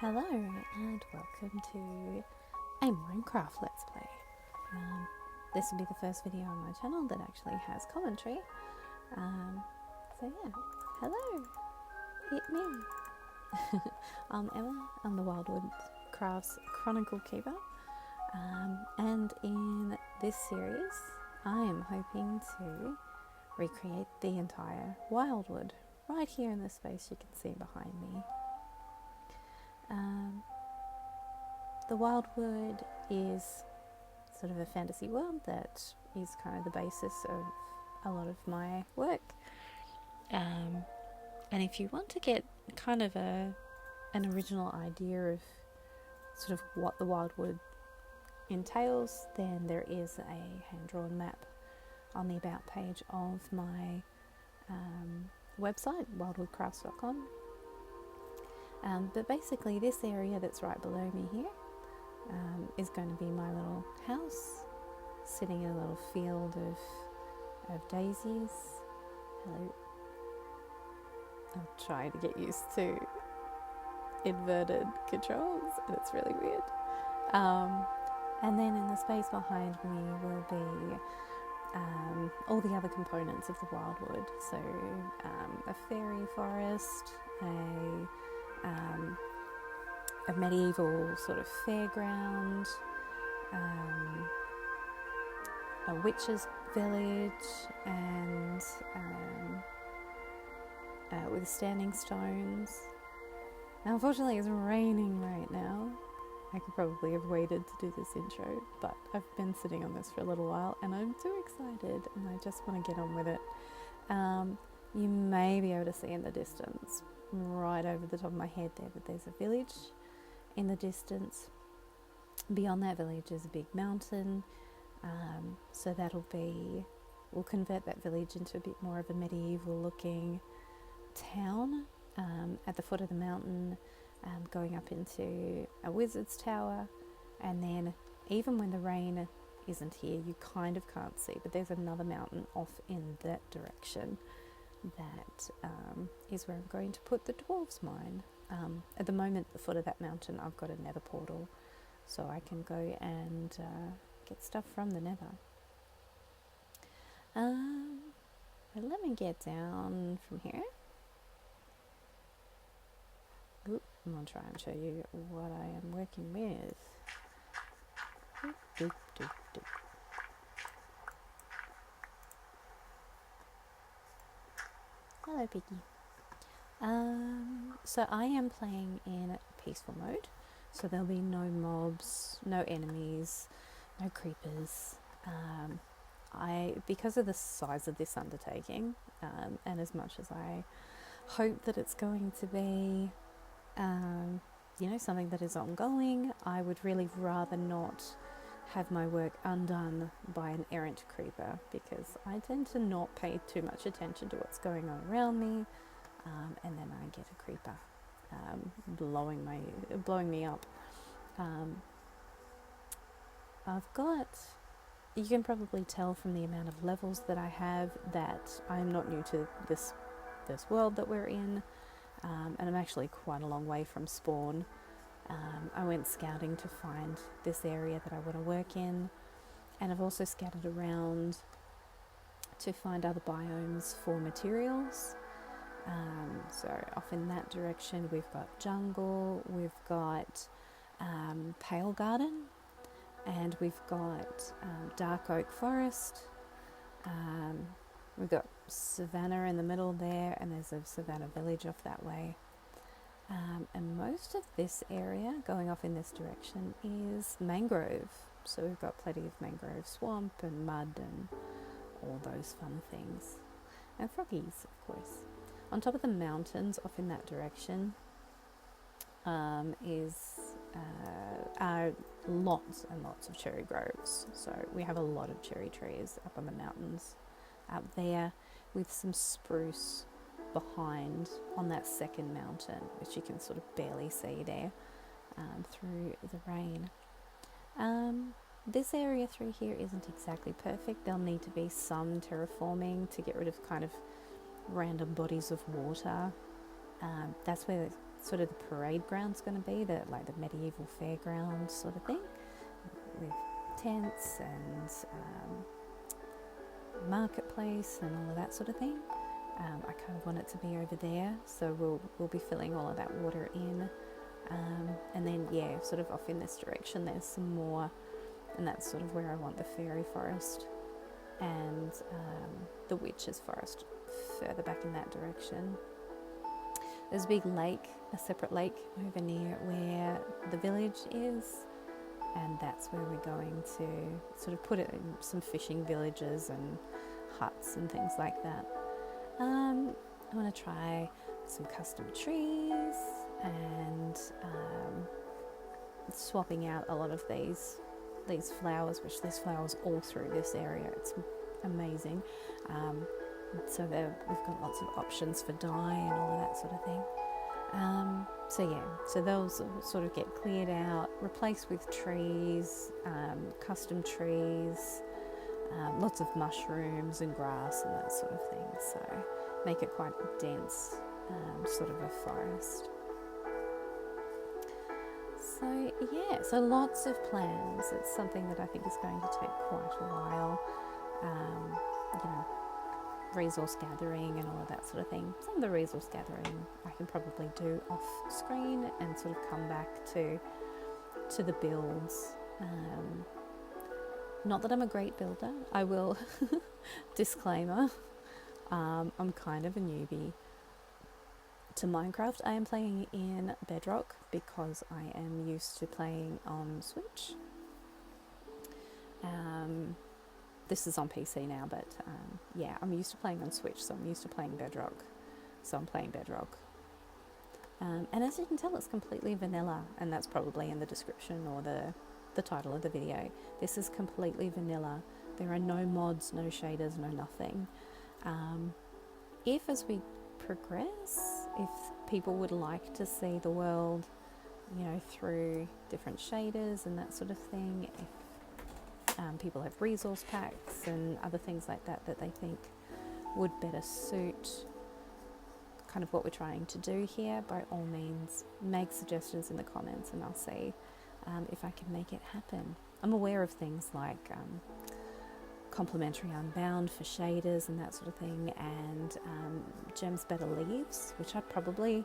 Hello and welcome to a Minecraft Let's Play. This will be the first video on my channel that actually has commentary. So yeah, hello, hit me. I'm Emma, I'm the Wyldwood Crafts Chronicle Keeper, and in this series I am hoping to recreate the entire Wyldwood right here in this space you can see behind me. The Wyldwood is sort of a fantasy world that is kind of the basis of a lot of my work. And if you want to get kind of an original idea of sort of what the Wyldwood entails, then there is a hand-drawn map on the About page of my website, wyldwoodcrafts.com. But basically this area that's right below me here is going to be my little house, sitting in a little field of daisies. Hello. I'm trying to get used to inverted controls and it's really weird. And then in the space behind me will be all the other components of the Wyldwood. So a fairy forest, a medieval sort of fairground, a witch's village, and with standing stones. Now, unfortunately, it's raining right now. I could probably have waited to do this intro, but I've been sitting on this for a little while and I'm too excited and I just want to get on with it. You may be able to see in the distance, right over the top of my head there, but there's a village in the distance. Beyond that village is a big mountain, so we'll convert that village into a bit more of a medieval looking town. At the foot of the mountain, going up into a wizard's tower, and then even when the rain isn't here you kind of can't see, but there's another mountain off in that direction. That is where I'm going to put the dwarves' mine. At the moment, at the foot of that mountain, I've got a nether portal, so I can go and get stuff from the nether. But let me get down from here. Oop, I'm going to try and show you what I am working with. Doop, doop, doop, doop. Hello, Piggy. So I am playing in peaceful mode, so there'll be no mobs, no enemies, no creepers. Because of the size of this undertaking, and as much as I hope that it's going to be, something that is ongoing, I would really rather not have my work undone by an errant creeper, because I tend to not pay too much attention to what's going on around me, and then I get a creeper blowing me up. You can probably tell from the amount of levels that I have that I'm not new to this world that we're in, and I'm actually quite a long way from spawn. I went scouting to find this area that I want to work in, and I've also scouted around to find other biomes for materials. So off in that direction we've got jungle, we've got pale garden, and we've got dark oak forest. We've got savannah in the middle there, and there's a savannah village off that way. And most of this area going off in this direction is mangrove. So we've got plenty of mangrove swamp and mud and all those fun things. And froggies, of course. On top of the mountains off in that direction are lots and lots of cherry groves. So we have a lot of cherry trees up on the mountains out there, with some spruce behind on that second mountain, which you can sort of barely see there through the rain. This area through here isn't exactly perfect. There'll need to be some terraforming to get rid of kind of random bodies of water. That's where sort of the parade ground's going to be, like the medieval fairground sort of thing, with tents and marketplace and all of that sort of thing. I kind of want it to be over there, so we'll be filling all of that water in, and then sort of off in this direction there's some more, and that's sort of where I want the fairy forest and the witch's forest further back in that direction. There's a big lake, a separate lake over near where the village is, and that's where we're going to sort of put it in some fishing villages and huts and things like that. I want to try some custom trees and swapping out a lot of these flowers, which there's flowers all through this area. It's amazing. So we've got lots of options for dye and all of that sort of thing. So those will sort of get cleared out, replaced with trees, custom trees, lots of mushrooms and grass and that sort of thing. So make it quite dense, sort of a forest. So lots of plans. It's something that I think is going to take quite a while. Resource gathering and all of that sort of thing. Some of the resource gathering I can probably do off screen and sort of come back to the builds. Not that I'm a great builder, I will disclaimer, I'm kind of a newbie to Minecraft. I am playing in Bedrock because I am used to playing on Switch. This is on PC now, but I'm used to playing on Switch, so I'm used to playing Bedrock. So I'm playing Bedrock. And as you can tell, it's completely vanilla, and that's probably in the description or the title of the video. This is completely vanilla. There are no mods, no shaders, no nothing. If as we progress, if people would like to see the world, through different shaders and that sort of thing, if people have resource packs and other things like that they think would better suit kind of what we're trying to do here, by all means make suggestions in the comments and I'll see if I can make it happen. I'm aware of things like complementary unbound for shaders and that sort of thing, and gems better leaves, which I probably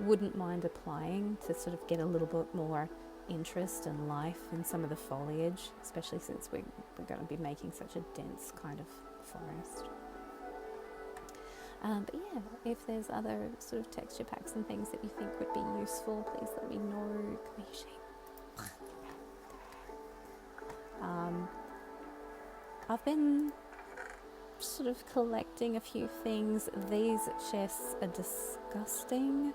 wouldn't mind applying to sort of get a little bit more interest and life in some of the foliage, especially since we're going to be making such a dense kind of forest. But if there's other sort of texture packs and things that you think would be useful, please let me know. Come here, sheep. I've been sort of collecting a few things. These chests are disgusting.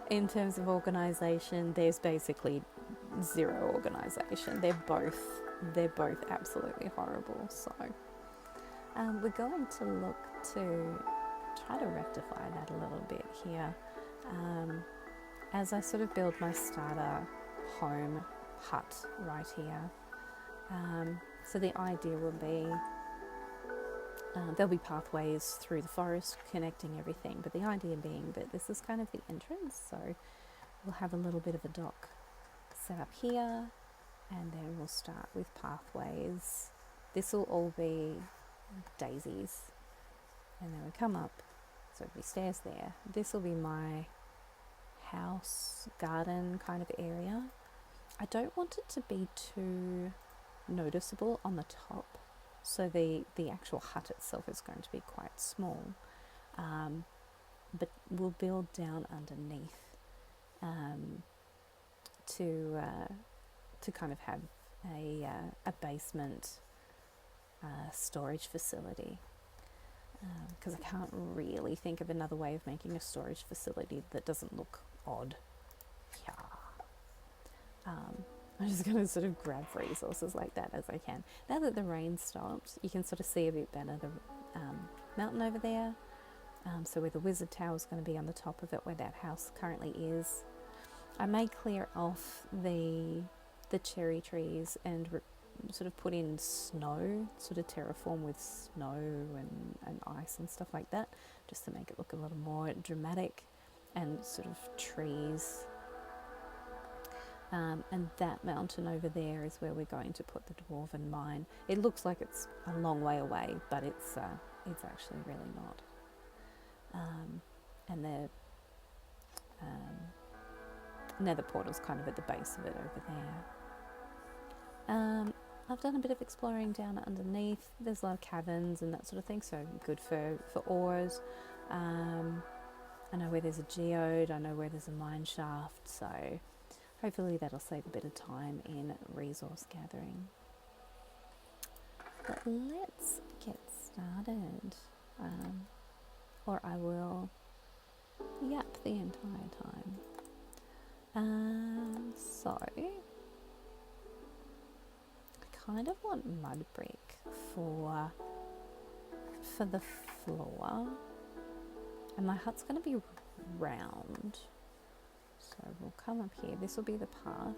In terms of organisation, there's basically zero organisation. They're both absolutely horrible. So we're going to look to try to rectify that a little bit here. As I sort of build my starter home hut right here. So the idea will be there'll be pathways through the forest connecting everything, but the idea being that this is kind of the entrance, so we'll have a little bit of a dock set up here, and then we'll start with pathways. This will all be daisies, and then we come up, so there'll be stairs there. This will be my house garden kind of area. I don't want it to be too noticeable on the top, so the actual hut itself is going to be quite small, but we'll build down underneath to kind of have a basement storage facility, because I can't really think of another way of making a storage facility that doesn't look odd. Yeah. I'm just going to sort of grab resources like that as I can. Now that the rain stopped, you can sort of see a bit better the mountain over there. So where the wizard tower is going to be on the top of it, where that house currently is. I may clear off the cherry trees and sort of put in snow, sort of terraform with snow and ice and stuff like that, just to make it look a little more dramatic, and sort of trees. And that mountain over there is where we're going to put the dwarven mine. It looks like it's a long way away, but it's actually really not. And the nether portal's kind of at the base of it over there. I've done a bit of exploring down underneath. There's a lot of caverns and that sort of thing, so good for ores. I know where there's a geode, I know where there's a mine shaft, so hopefully that'll save a bit of time in resource gathering. But let's get started, or I will yap the entire time. So I kind of want mud brick for the floor, and my hut's going to be round. So we'll come up here. This will be the path.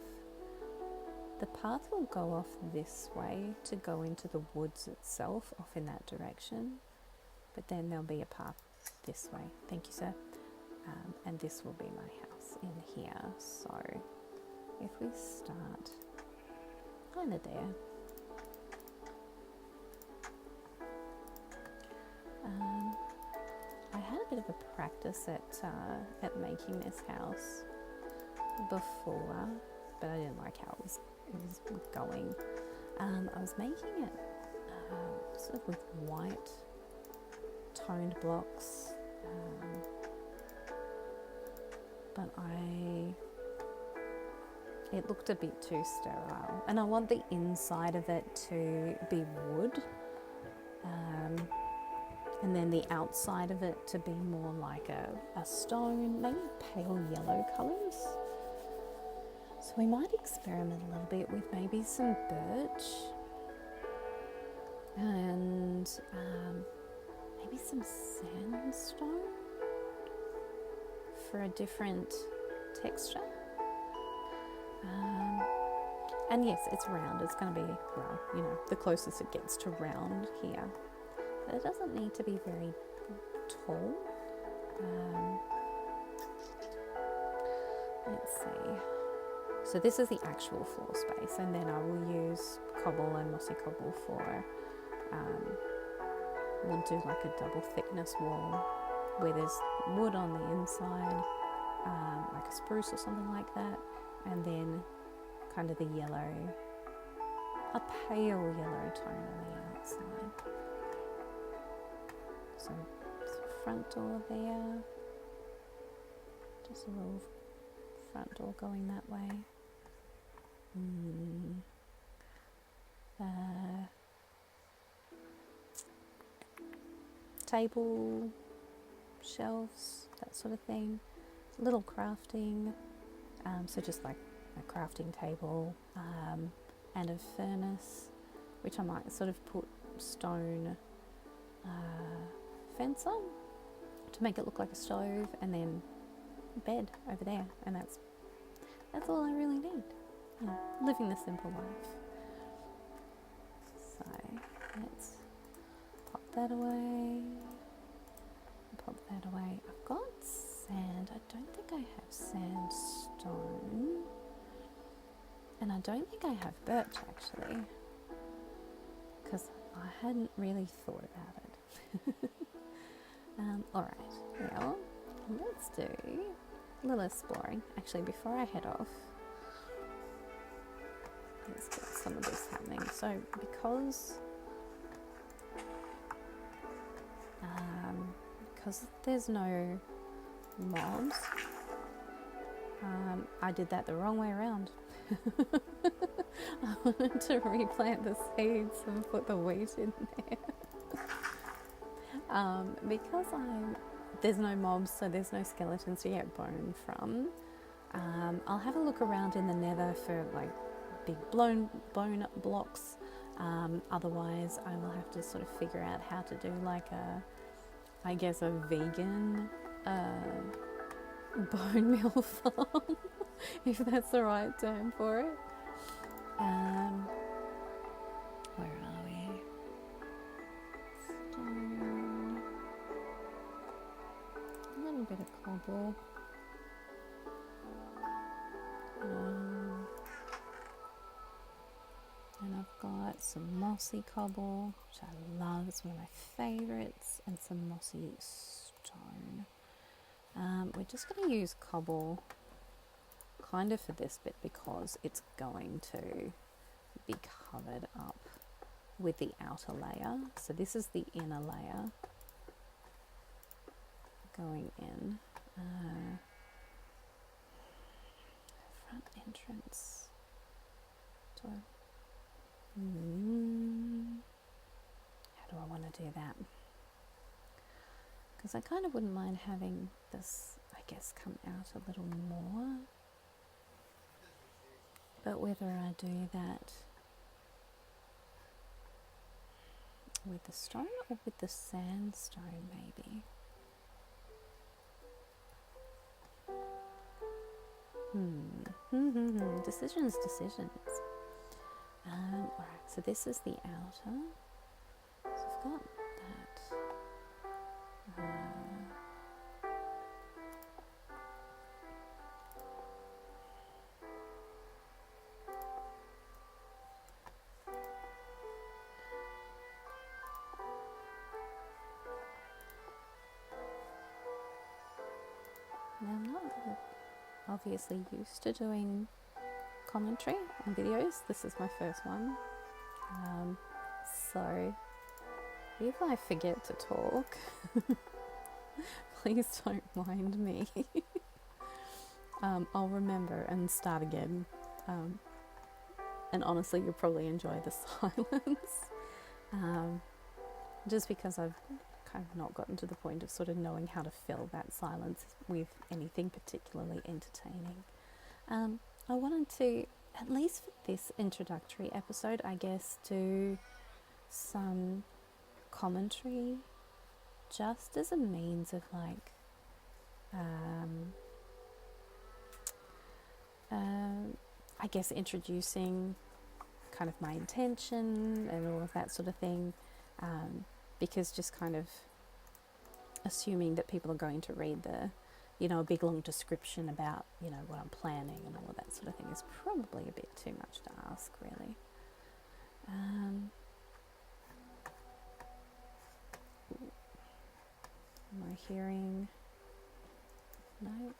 The path will go off this way to go into the woods itself, off in that direction. But then there'll be a path this way. Thank you, sir. And this will be my house in here. So if we start kind of there. I had a bit of a practice at making this house before, but I didn't like how it was going. I was making it sort of with white toned blocks, but it looked a bit too sterile, and I want the inside of it to be wood, and then the outside of it to be more like a stone, maybe pale yellow colours. So we might experiment a little bit with maybe some birch and maybe some sandstone for a different texture. And yes, it's round. It's going to be, well, you know, the closest it gets to round here. But it doesn't need to be very tall. Let's see. So this is the actual floor space, and then I will use cobble and mossy cobble for, we'll do like a double thickness wall where there's wood on the inside, like a spruce or something like that, and then kind of the yellow, a pale yellow tone on the outside. So front door there, just a little front door going that way. Table, shelves, that sort of thing. Little crafting, so just like a crafting table, and a furnace, which I might sort of put stone fence on to make it look like a stove, and then bed over there, and that's all I really need. Yeah, living the simple life. So let's pop that away. Pop that away. I've got sand. I don't think I have sandstone, and I don't think I have birch actually, because I hadn't really thought about it. Alright, well, let's do a little exploring. Actually, before I head off, let's get some of this happening. So because there's no mobs, I did that the wrong way around. I wanted to replant the seeds and put the wheat in there. Because there's no mobs, so there's no skeletons to get bone from. I'll have a look around in the nether for like big bone blocks. Otherwise, I will have to sort of figure out how to do like a vegan bone meal farm, if that's the right term for it. Where are we? Stone. little bit of cobble. And I've got some mossy cobble, which I love, it's one of my favourites, and some mossy stone. We're just going to use cobble kind of for this bit because it's going to be covered up with the outer layer. So this is the inner layer going in. Front entrance. How do I want to do that? Because I kind of wouldn't mind having this, I guess, come out a little more. But whether I do that with the stone or with the sandstone, maybe. Decisions. Alright, so this is the outer. So I've got that. Now I'm not obviously used to doing commentary on videos. This is my first one. So if I forget to talk, please don't mind me. I'll remember and start again. And honestly, you'll probably enjoy the silence. Just because I've kind of not gotten to the point of sort of knowing how to fill that silence with anything particularly entertaining. I wanted to, at least for this introductory episode, I guess, do some commentary just as a means of like I guess introducing kind of my intention and all of that sort of thing, because just kind of assuming that people are going to read the, you know, a big long description about, you know, what I'm planning and all of that sort of thing is probably a bit too much to ask, really. Am I hearing? No?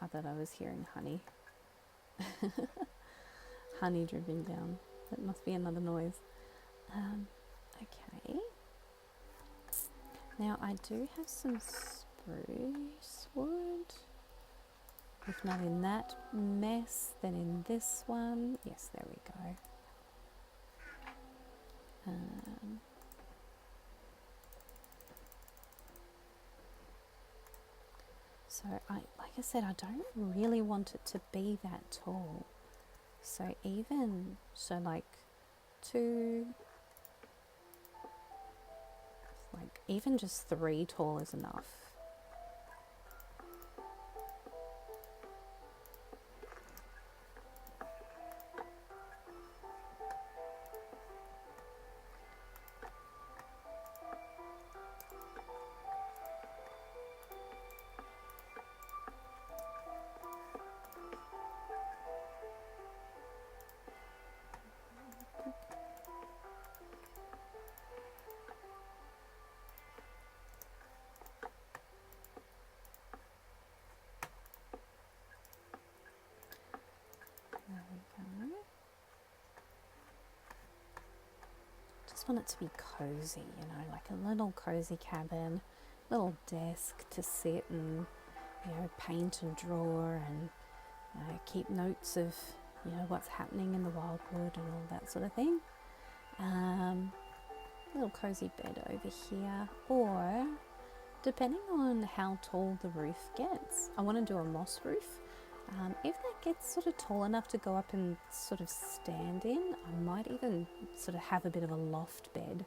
I thought I was hearing honey. Honey dripping down. That must be another noise. Okay. Now I do have some spruce wood. If not in that mess, then in this one. Yes, there we go. So like I said, I don't really want it to be that tall. So like even just 3 tall is enough. Just want it to be cozy, you know, like a little cozy cabin, little desk to sit and, you know, paint and draw and, you know, keep notes of, you know, what's happening in the Wyldwood and all that sort of thing. Little cozy bed over here, or depending on how tall the roof gets, I want to do a moss roof. If that gets sort of tall enough to go up and sort of stand in, I might even sort of have a bit of a loft bed,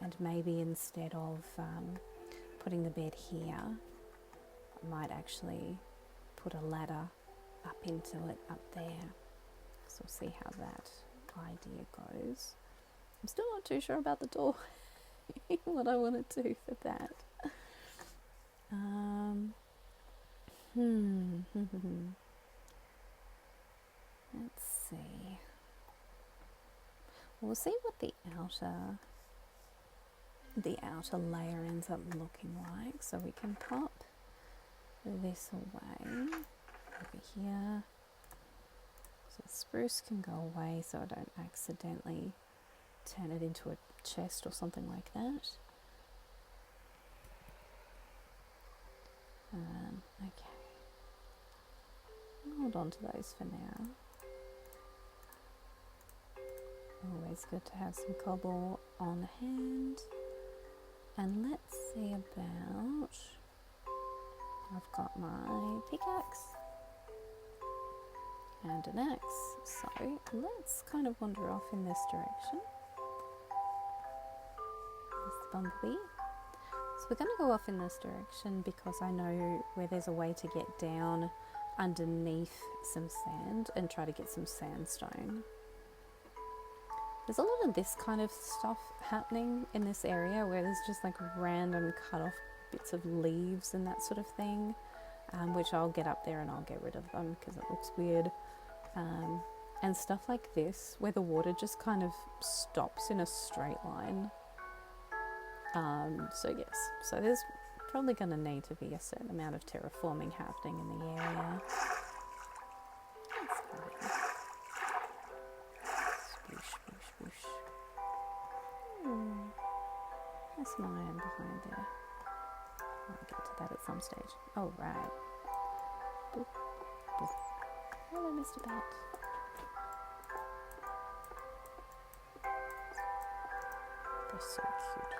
and maybe instead of putting the bed here, I might actually put a ladder up into it up there. So we'll see how that idea goes. I'm still not too sure about the door, what I want to do for that. Let's see. We'll see what the outer layer ends up looking like. So we can pop this away over here. So the spruce can go away so I don't accidentally turn it into a chest or something like that. Okay. Hold on to those for now. Always good to have some cobble on hand. And let's see about... I've got my pickaxe and an axe. So let's kind of wander off in this direction. There's the bumblebee. So we're going to go off in this direction because I know where there's a way to get down underneath some sand and try to get some sandstone. There's a lot of this kind of stuff happening in this area where there's just like random cut off bits of leaves and that sort of thing, which I'll get up there and I'll get rid of them because it looks weird. And stuff like this where the water just kind of stops in a straight line. So yes, so there's probably going to need to be a certain amount of terraforming happening in the area. Let's go ahead. Spoosh, spoosh, spoosh. There's some iron behind there. I'll get to that at some stage. Oh, right. Boop, boop. Hello, Mr. Bat. They're so cute.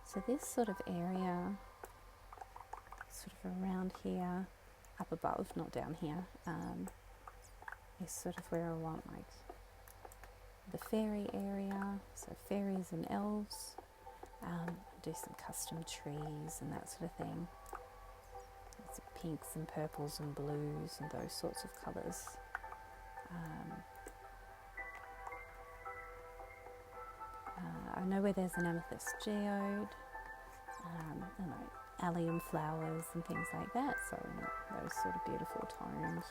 So this sort of area, sort of around here, up above, not down here, is sort of where I want like the fairy area, so fairies and elves, do some custom trees and that sort of thing. Lots of pinks and purples and blues and those sorts of colours. I know where there's an amethyst geode, I know allium flowers and things like that, so those sort of beautiful tones.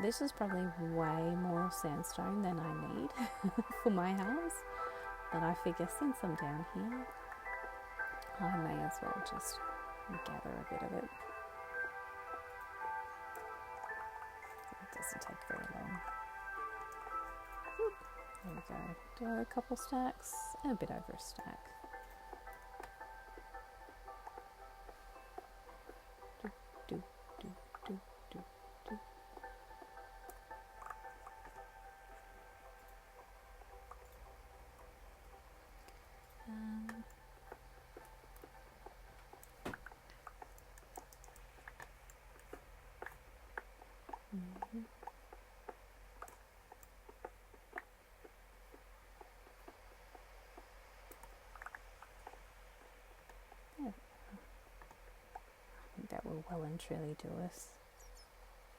This is probably way more sandstone than I need for my house, but I figure since I'm down here, I may as well just gather a bit of it. It doesn't take very long. There we go. Do I have a couple stacks? A bit over a stack. Do, do, do, do, do, do. That will well and truly do us.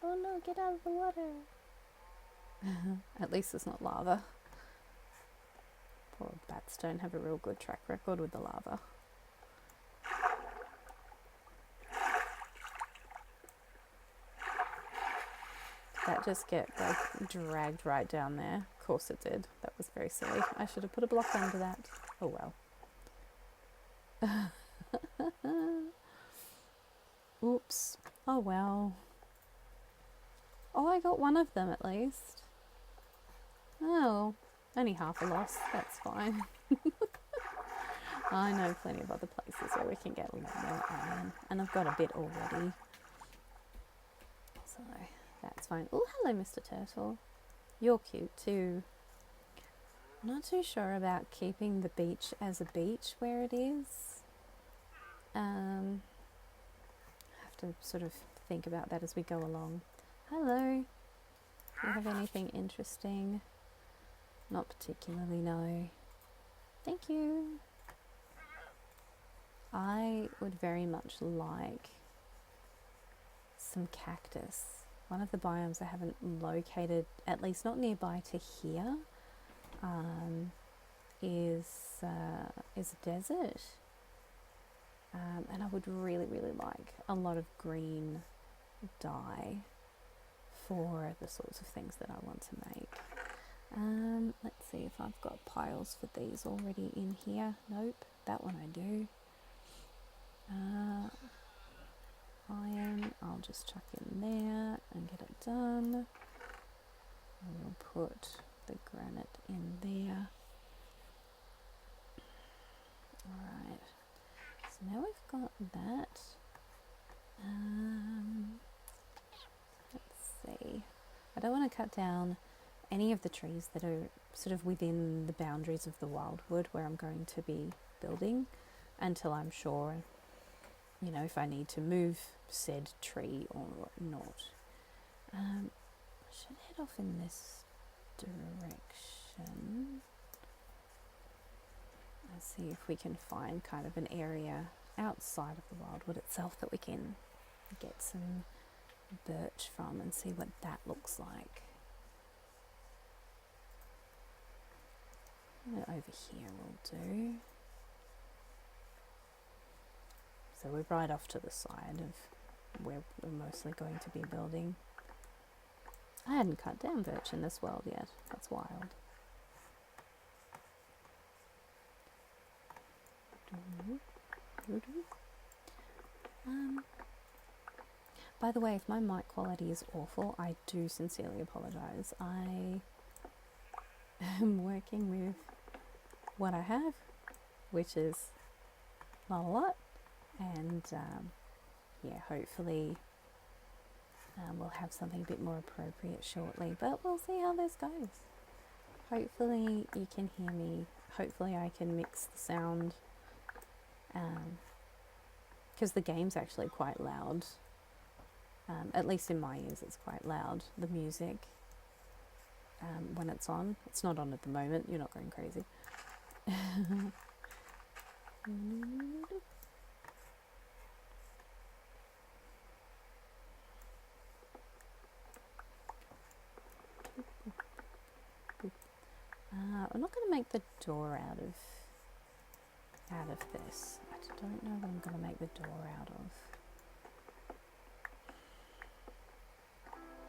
Oh no, get out of the water! At least it's not lava. Poor bats don't have a real good track record with the lava. Did that just get like dragged right down there? Of course it did. That was very silly. I should have put a block under that. Oh well. Oops. Oh well. Oh, I got one of them at least. Oh, only half a loss. That's fine. I know plenty of other places where we can get a lot more iron, and I've got a bit already. So that's fine. Oh, hello, Mr. Turtle. You're cute too. I'm not too sure about keeping the beach as a beach where it is. To sort of think about that as we go along. Hello. Do you have anything interesting? Not particularly, no. Thank you. I would very much like some cactus. One of the biomes I haven't located, at least not nearby to here, is a desert. And I would really, really like a lot of green dye for the sorts of things that I want to make. Let's see if I've got piles for these already in here. Nope, that one I do. Iron, I'll just chuck in there and get it done. We'll put the granite in there. Alright, so now we've got that. Let's see. I don't want to cut down any of the trees that are sort of within the boundaries of the Wyldwood where I'm going to be building until I'm sure, you know, if I need to move said tree or not. I should head off in this direction and see if we can find kind of an area outside of the Wyldwood itself that we can get some birch from and see what that looks like. Over here will do. So we're right off to the side of where we're mostly going to be building. I hadn't cut down birch in this world yet. That's wild. By the way, if my mic quality is awful, I do sincerely apologise. I am working with what I have, which is not a lot, and yeah, hopefully we'll have something a bit more appropriate shortly, but we'll see how this goes. Hopefully you can hear me, hopefully I can mix the sound, because the game's actually quite loud, at least in my ears it's quite loud, the music, when it's on. It's not on at the moment, you're not going crazy. I'm not going to make the door out of this. I don't know what I'm going to make the door out of.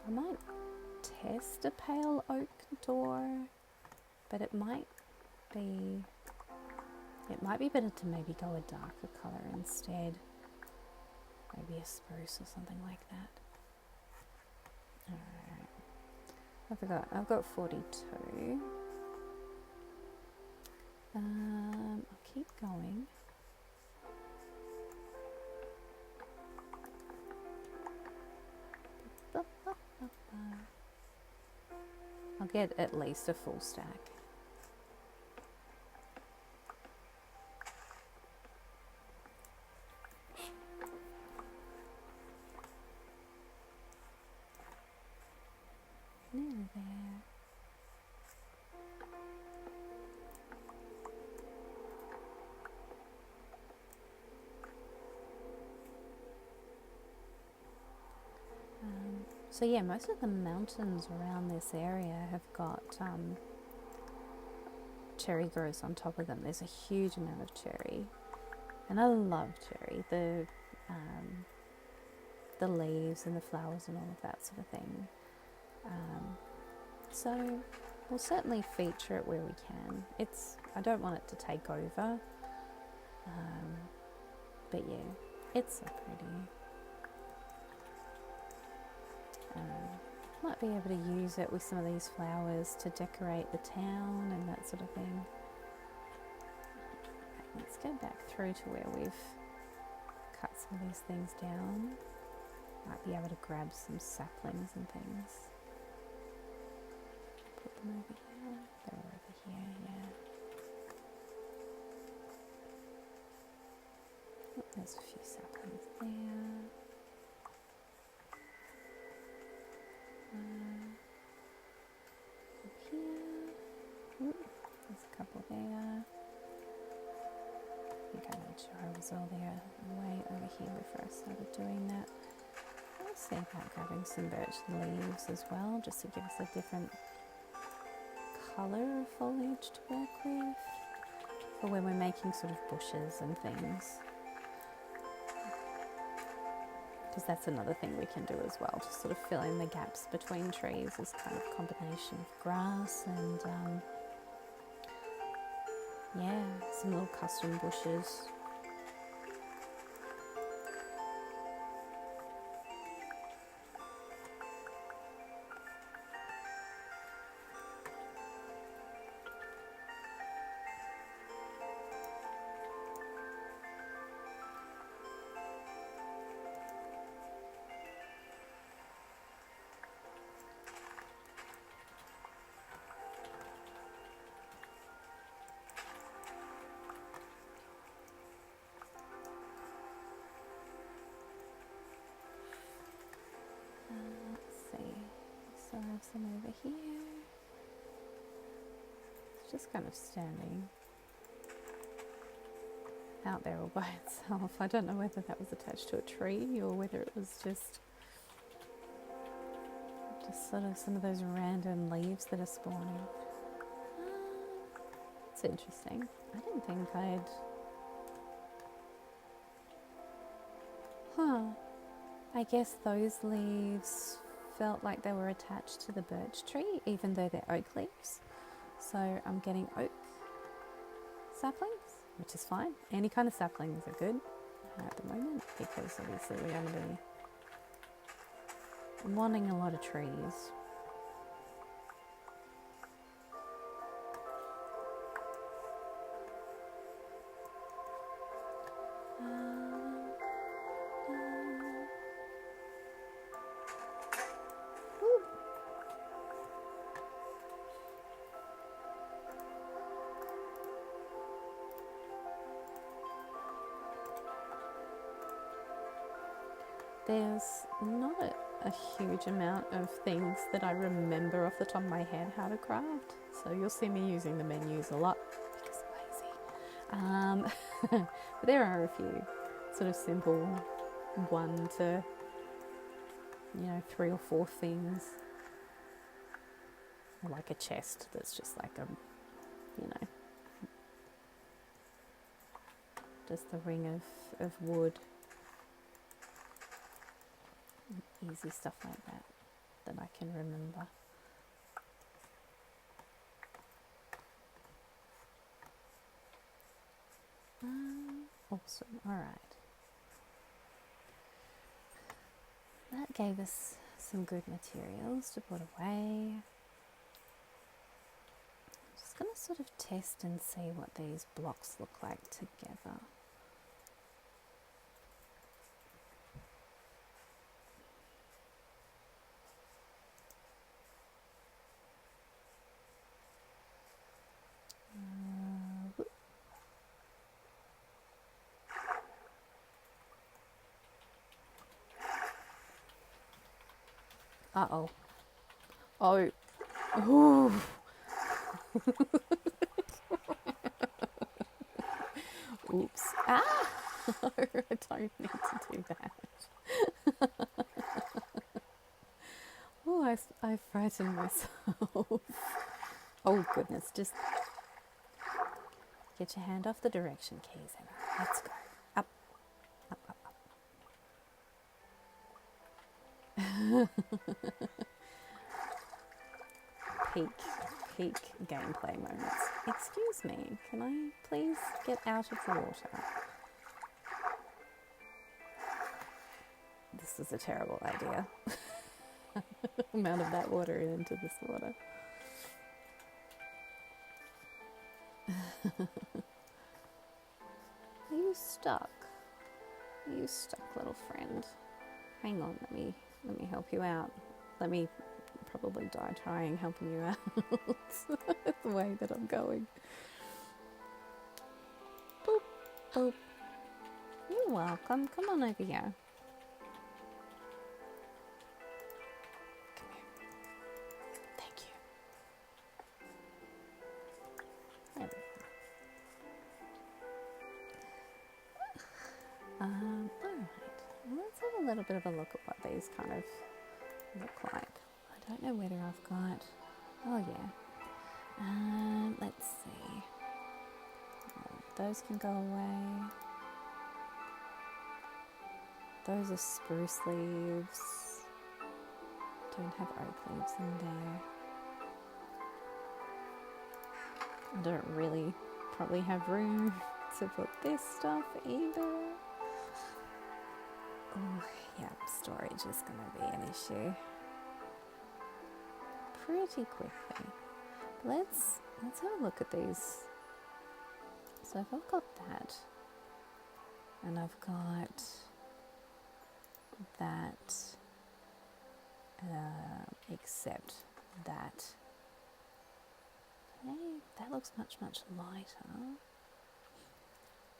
I might test a pale oak door, but it might be better to maybe go a darker colour instead. Maybe a spruce or something like that. Alright. I've got 42. I'll keep going. I'll get at least a full stack. Nearly there. So yeah, most of the mountains around this area have got cherry grows on top of them. There's a huge amount of cherry, and I love cherry. The leaves and the flowers and all of that sort of thing. So we'll certainly feature it where we can. I don't want it to take over, but yeah, it's so pretty. Might be able to use it with some of these flowers to decorate the town and that sort of thing. Okay, let's go back through to where we've cut some of these things down. Might be able to grab some saplings and things. Put them over here. They're over here, yeah. Oh, there's a few saplings there. Up here. Ooh, there's a couple there. think I made sure I was all there way over here before I started doing that. I'll see about grabbing some birch leaves as well, just to give us a different colour of foliage to work with for when we're making sort of bushes and things. Because that's another thing we can do as well, to sort of fill in the gaps between trees, is kind of combination of grass and yeah, some little custom bushes. So I have some over here. It's just kind of standing out there all by itself. I don't know whether that was attached to a tree or whether it was just sort of some of those random leaves that are spawning. It's interesting. I didn't think I'd... I guess those leaves felt like they were attached to the birch tree, even though they're oak leaves. So I'm getting oak saplings, which is fine. Any kind of saplings are good at the moment, because obviously we're going to be wanting a lot of trees. There's not a huge amount of things that I remember off the top of my head how to craft, so you'll see me using the menus a lot because I'm lazy. But there are a few sort of simple 1 to 3 or 4 things, like a chest that's just like a just the ring of wood. Easy stuff like that I can remember. Awesome. Alright. That gave us some good materials to put away. I'm just going to sort of test and see what these blocks look like together. Uh-oh. Oh. Ooh. Oops. Ah! No, I don't need to do that. Oh, I frightened myself. Oh, goodness. Just get your hand off the direction keys, Emma. Let's go. Up, up, up, up. Peak gameplay moments. Excuse me, can I please get out of the water? This is a terrible idea. I'm out of that water and into this water. Are you stuck? Are you stuck, little friend? Hang on, let me help you out. Let me probably die trying helping you out. The way that I'm going. Boop, boop. You're welcome. Come on over here. Come here. Thank you. There we go. Alright, let's have a little bit of a look at what these kind of look like. I don't know whether I've got... Oh yeah. Let's see. Oh, those can go away. Those are spruce leaves. Don't have oak leaves in there. I don't really probably have room to put this stuff either. Oh, yeah, storage is going to be an issue pretty quickly. Let's have a look at these. So if I've got that, and I've got that, except that. Hey, that looks much lighter.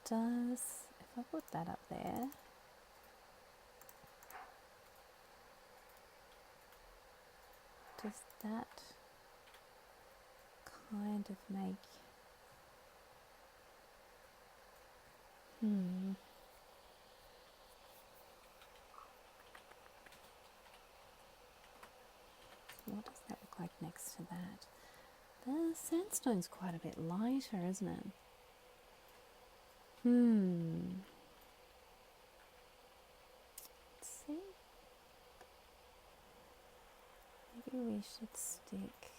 If I put that up there, does that kind of make... What does that look like next to that? The sandstone's quite a bit lighter, isn't it? Let's see. Maybe we should stick...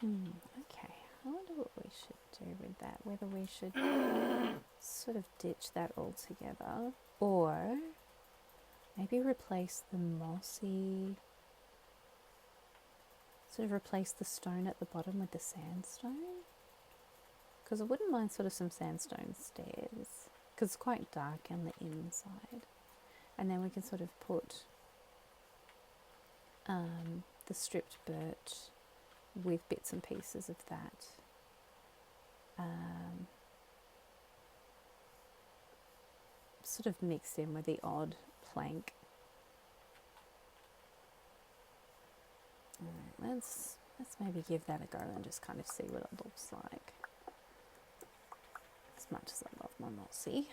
Okay, I wonder what we should do with that. Whether we should sort of ditch that altogether, or maybe replace the mossy... Sort of replace the stone at the bottom with the sandstone. Because I wouldn't mind sort of some sandstone stairs. Because it's quite dark on the inside. And then we can sort of put the stripped birch with bits and pieces of that. Sort of mixed in with the odd plank. Alright, let's maybe give that a go and just kind of see what it looks like. As much as I love my mossy.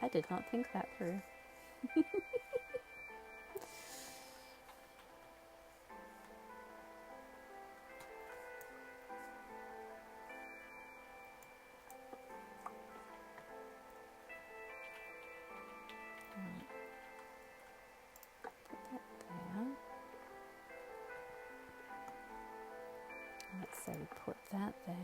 I did not think that through. Let's say we put that there.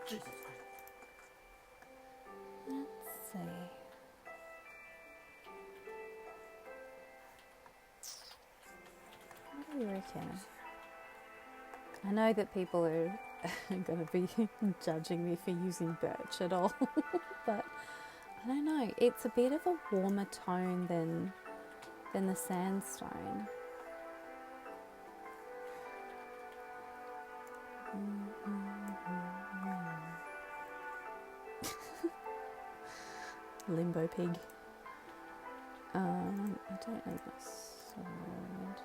Jesus Christ. Let's see. What do you reckon? I know that people are going to be judging me for using birch at all, but I don't know. It's a bit of a warmer tone than the sandstone. Limbo pig. I don't need my sword.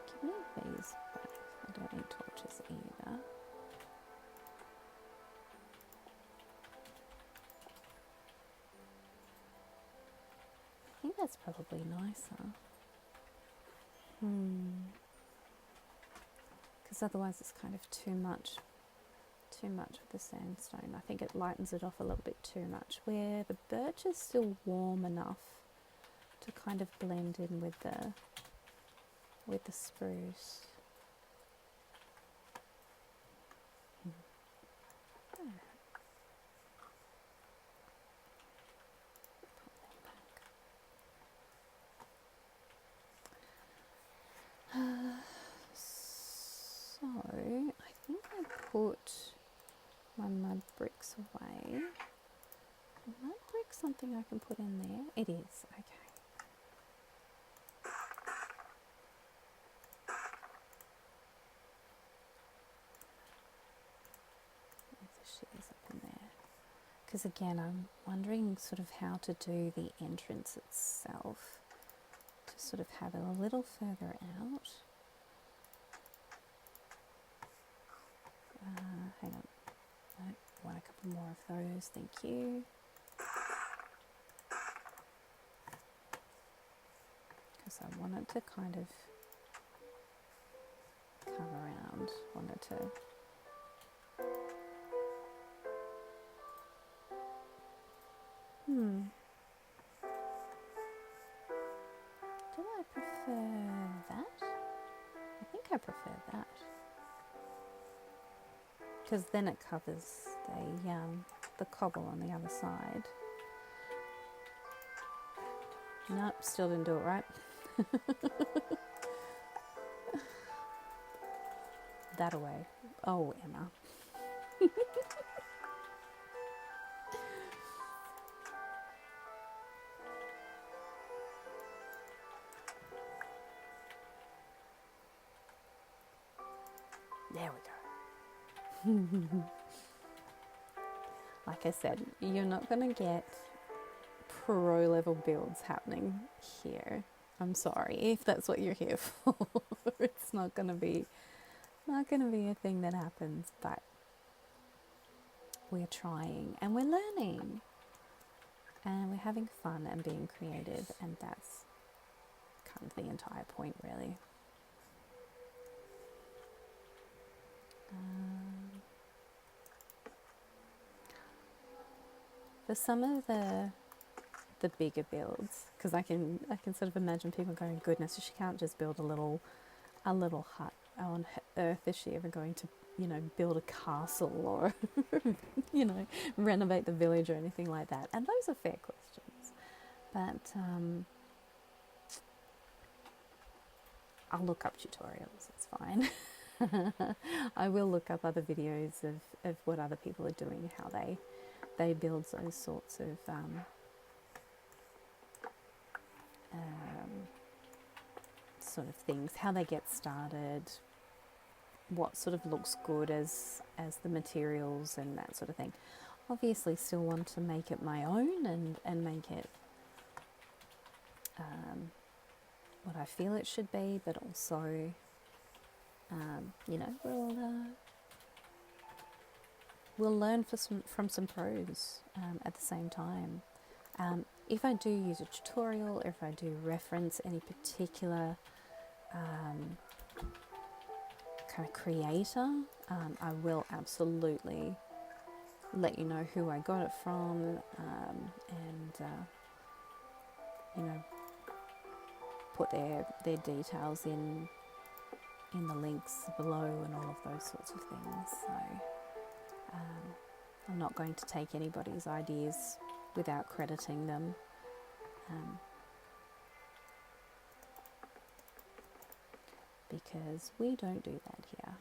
Give me these back. I don't need torches either. I think that's probably nicer. Because otherwise it's kind of too much with the sandstone. I think it lightens it off a little bit too much, where the birch is still warm enough to kind of blend in with the spruce. put my mud bricks away. Is mud brick something I can put in there? It is, okay. The shears up in there. Because again, I'm wondering sort of how to do the entrance itself. To sort of have it a little further out. Hang on. I want a couple more of those, thank you. Because I wanted to kind of come around, wanted to do I prefer that? I think I prefer that. Because then it covers the cobble on the other side. Nope, still didn't do it right. That away. Oh, Emma. There we go. Like I said, you're not going to get pro level builds happening here. I'm sorry if that's what you're here for. It's not going to be a thing that happens, but we're trying and we're learning and we're having fun and being creative, and that's kind of the entire point, really. For some of the bigger builds, because I can sort of imagine people going, goodness, she can't just build a little hut on Earth. Is she ever going to, build a castle or, renovate the village or anything like that? And those are fair questions. But I'll look up tutorials, it's fine. I will look up other videos of what other people are doing, how they build those sorts of sort of things, how they get started, what sort of looks good as the materials and that sort of thing. Obviously still want to make it my own and make it what I feel it should be, but also we'll learn from some pros at the same time. If I do use a tutorial, or if I do reference any particular kind of creator, I will absolutely let you know who I got it from, and put their details in the links below and all of those sorts of things. So I'm not going to take anybody's ideas without crediting them. Because we don't do that here.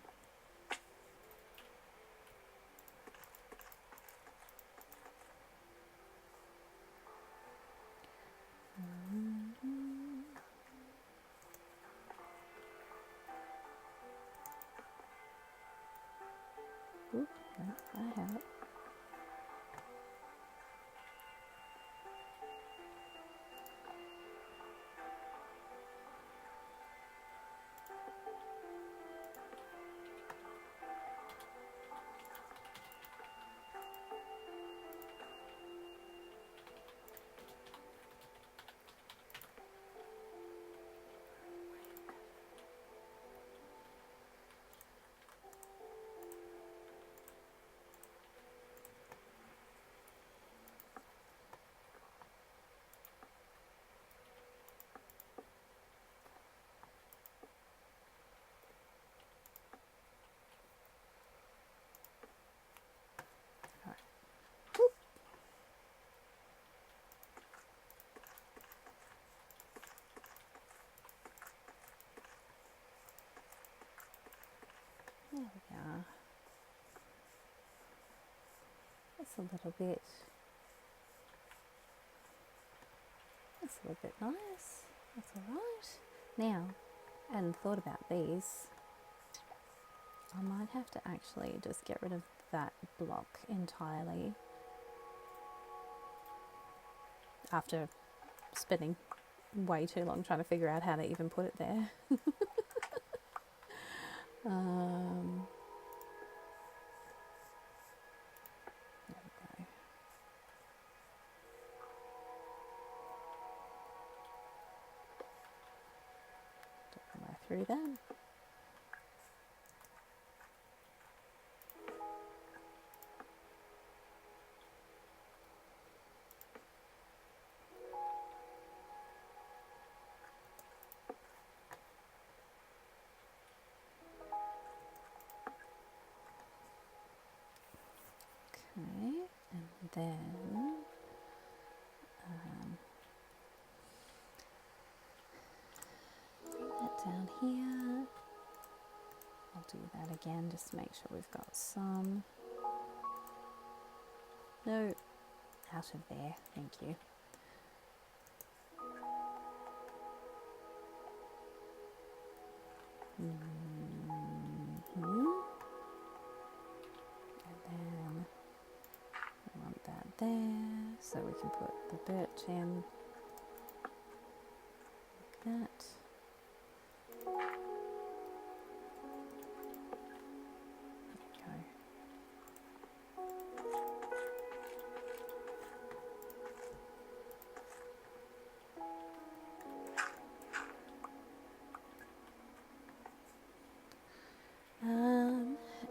Oop, no, I have it. That's a little bit nice. That's alright. Now, I hadn't thought about these. I might have to actually just get rid of that block entirely after spending way too long trying to figure out how to even put it there. There we go. Don't know through that. Okay, and then bring that down here. I'll do that again just to make sure we've got some. No, out of there, thank you. And then we want that there, so we can put the birch in like that.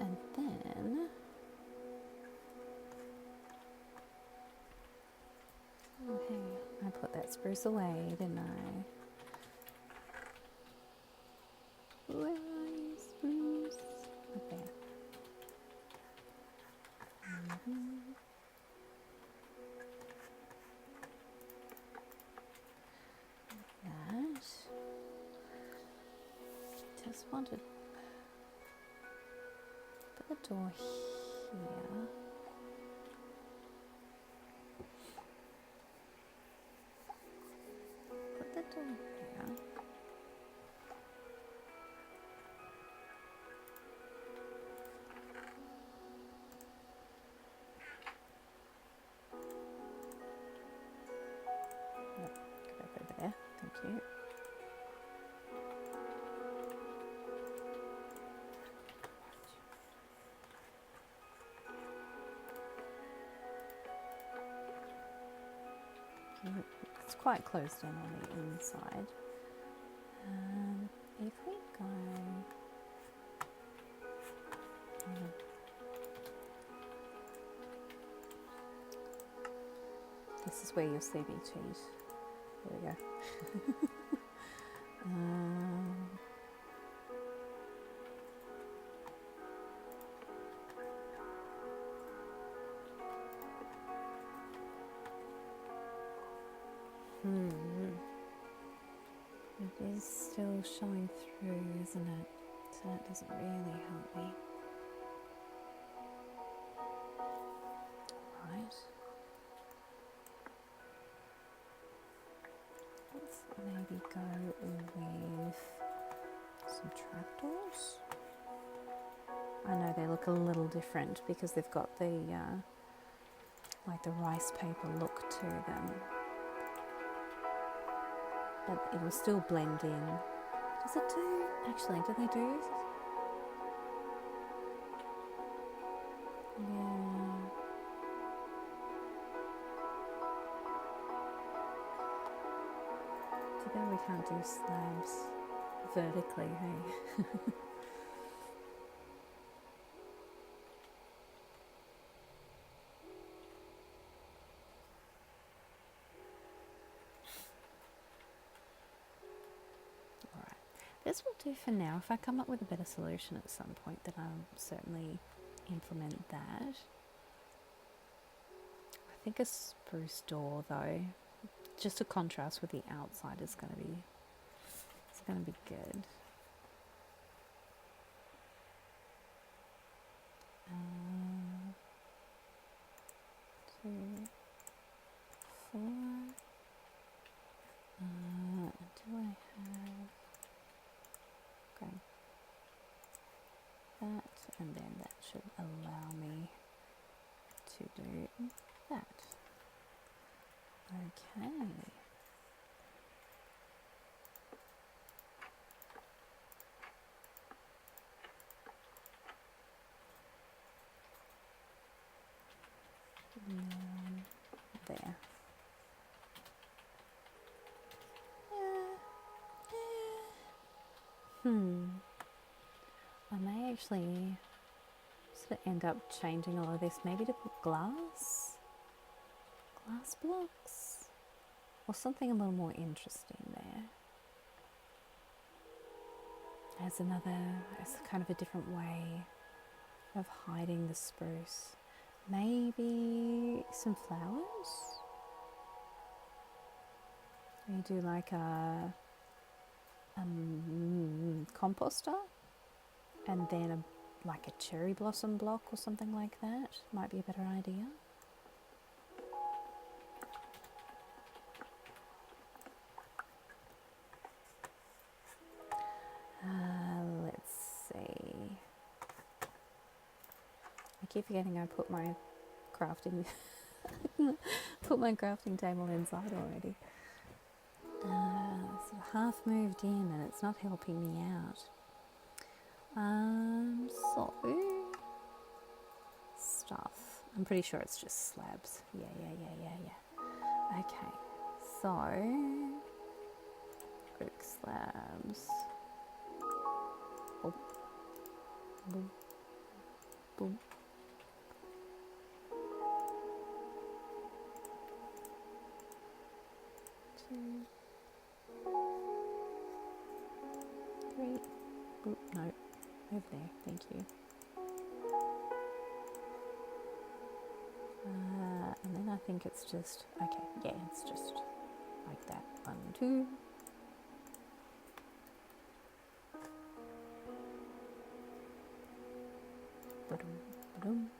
And then okay, I put that spruce away, didn't I? Where are you, spruce? Up there. That. Just wanted put the door here. Put the door here. Yep, go back over there. Thank you. It's quite closed in on the inside. If we go, this is where you'll see me cheat. There we go. It is still showing through, isn't it? So that doesn't really help me. Right. Let's maybe go with some trapdoors. I know they look a little different because they've got the like the rice paper look to them. But it will still blend in. Does it do? Actually, do they do? Yeah. Too bad we can't do slabs vertically, hey? This will do for now. If I come up with a better solution at some point, then I'll certainly implement that. I think a spruce door, though, just to contrast with the outside, is going to be good. 2, 4. Do I have... Okay. That, and then that should allow me to do that. Okay. And then there. I may actually sort of end up changing all of this, maybe to put glass blocks, or something a little more interesting there. As kind of a different way of hiding the spruce. Maybe some flowers? You do like a composter, and then like a cherry blossom block or something like that. Might be a better idea. Let's see. I keep forgetting I put my crafting table inside already. So half moved in and it's not helping me out. So stuff. I'm pretty sure it's just slabs. Yeah. Okay, so oak slabs. Boom. Boom. Boom. Two. 3. Oop, no. Over there. Thank you. And then I think it's just... Okay, yeah, it's just like that. 1, 2. Ba-dum, ba-dum.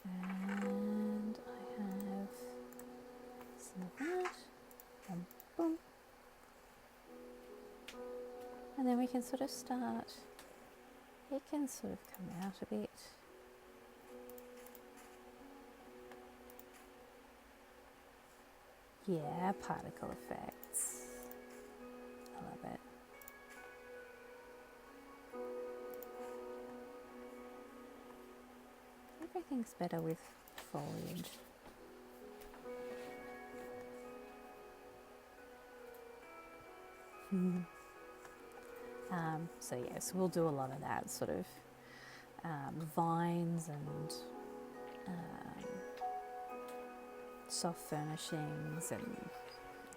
And I have some of that. Boom. And then we can sort of start, it can sort of come out a bit. Yeah, particle effects. I love it. Everything's better with foliage. So yes, we'll do a lot of that sort of vines and soft furnishings and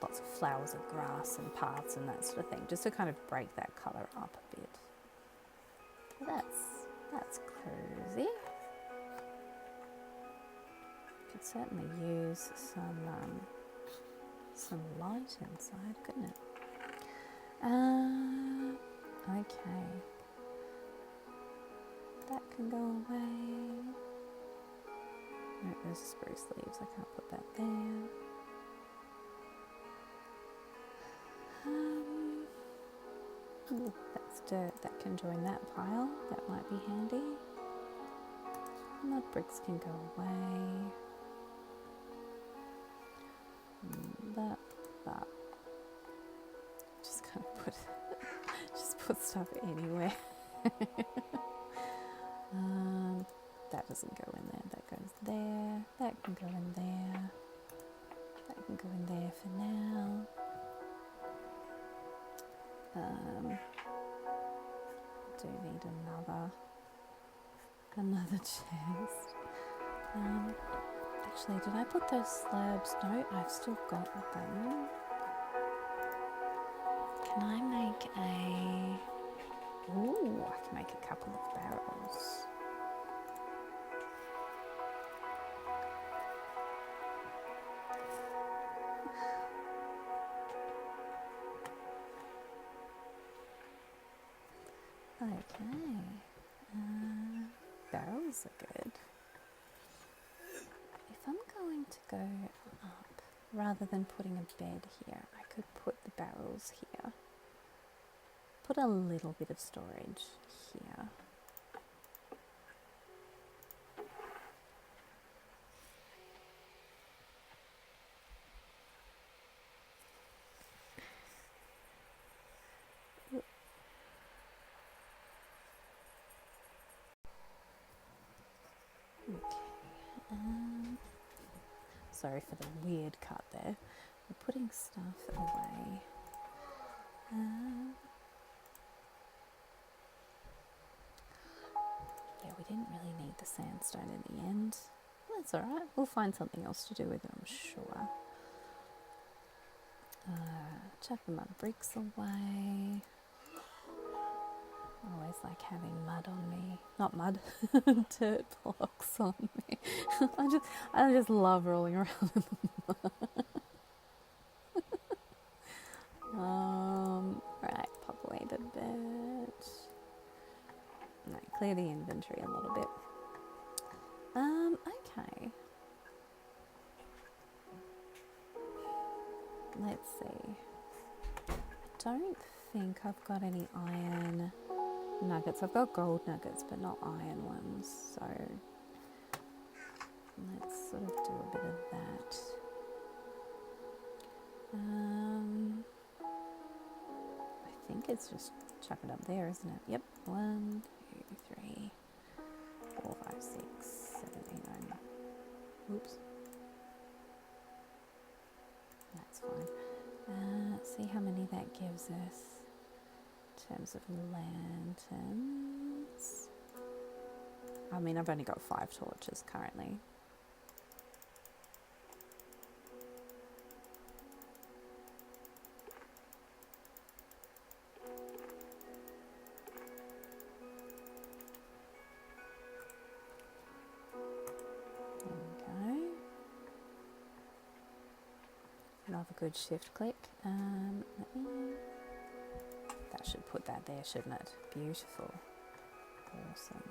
lots of flowers of grass and paths and that sort of thing, just to kind of break that colour up a bit. That's cozy. Could certainly use some light inside, couldn't it? Okay. That can go away. No, there's spruce leaves. I can't put that there. Ooh, that's dirt. That can join that pile. That might be handy. Mud bricks can go away. That. Just kind of put stuff anywhere. That doesn't go in there. That goes there. That can go in there. That can go in there for now. Do need another chest. Actually, did I put those slabs? No, I've still got them. Can I make Ooh, I can make a couple of barrels. Okay. Barrels are good. going to go up, rather than putting a bed here, I could put the barrels here. Put a little bit of storage here. Sorry for the weird cut there. We're putting stuff away. Yeah, we didn't really need the sandstone in the end. That's alright. We'll find something else to do with it, I'm sure. Chuck the mud bricks away. I always like having mud on me. Not mud, dirt blocks on me. I just love rolling around in the mud. Right, pop away the bit. No, clear the inventory a little bit. Okay. Let's see. I don't think I've got any iron nuggets. I've got gold nuggets, but not iron ones. So let's sort of do a bit of that. I think it's just chuck it up there, isn't it? Yep. 1, 2, 3, 4, 5, 6, 7, 8, 9. Oops. That's fine. Let's see how many that gives us in terms of lanterns. I mean, I've only got 5 torches currently. Love a good shift click. That should put that there, shouldn't it? Beautiful. Awesome.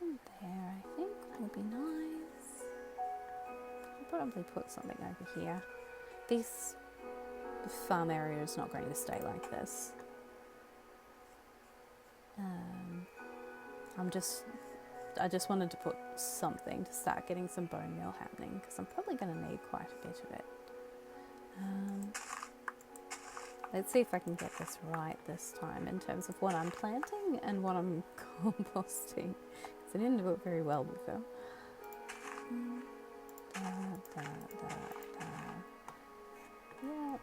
And there, I think, will be nice. I'll probably put something over here. This farm area is not going to stay like this. I just wanted to put something to start getting some bone meal happening, because I'm probably going to need quite a bit of it. Let's see if I can get this right this time in terms of what I'm planting and what I'm composting, because I didn't do it very well before. Yeah.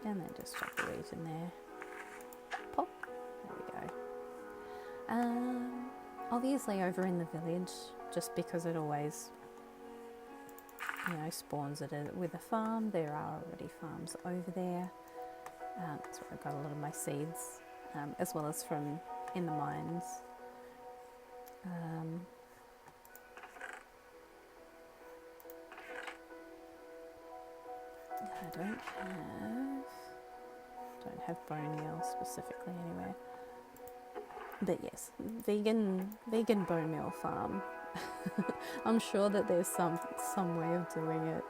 And then just chuck the wheat in there. Pop. There we go. Obviously over in the village, just because it always, spawns with a farm, there are already farms over there. That's where I got a lot of my seeds, as well as from in the mines. I don't have bone meal specifically anywhere. But yes, vegan bone meal farm. I'm sure that there's some way of doing it,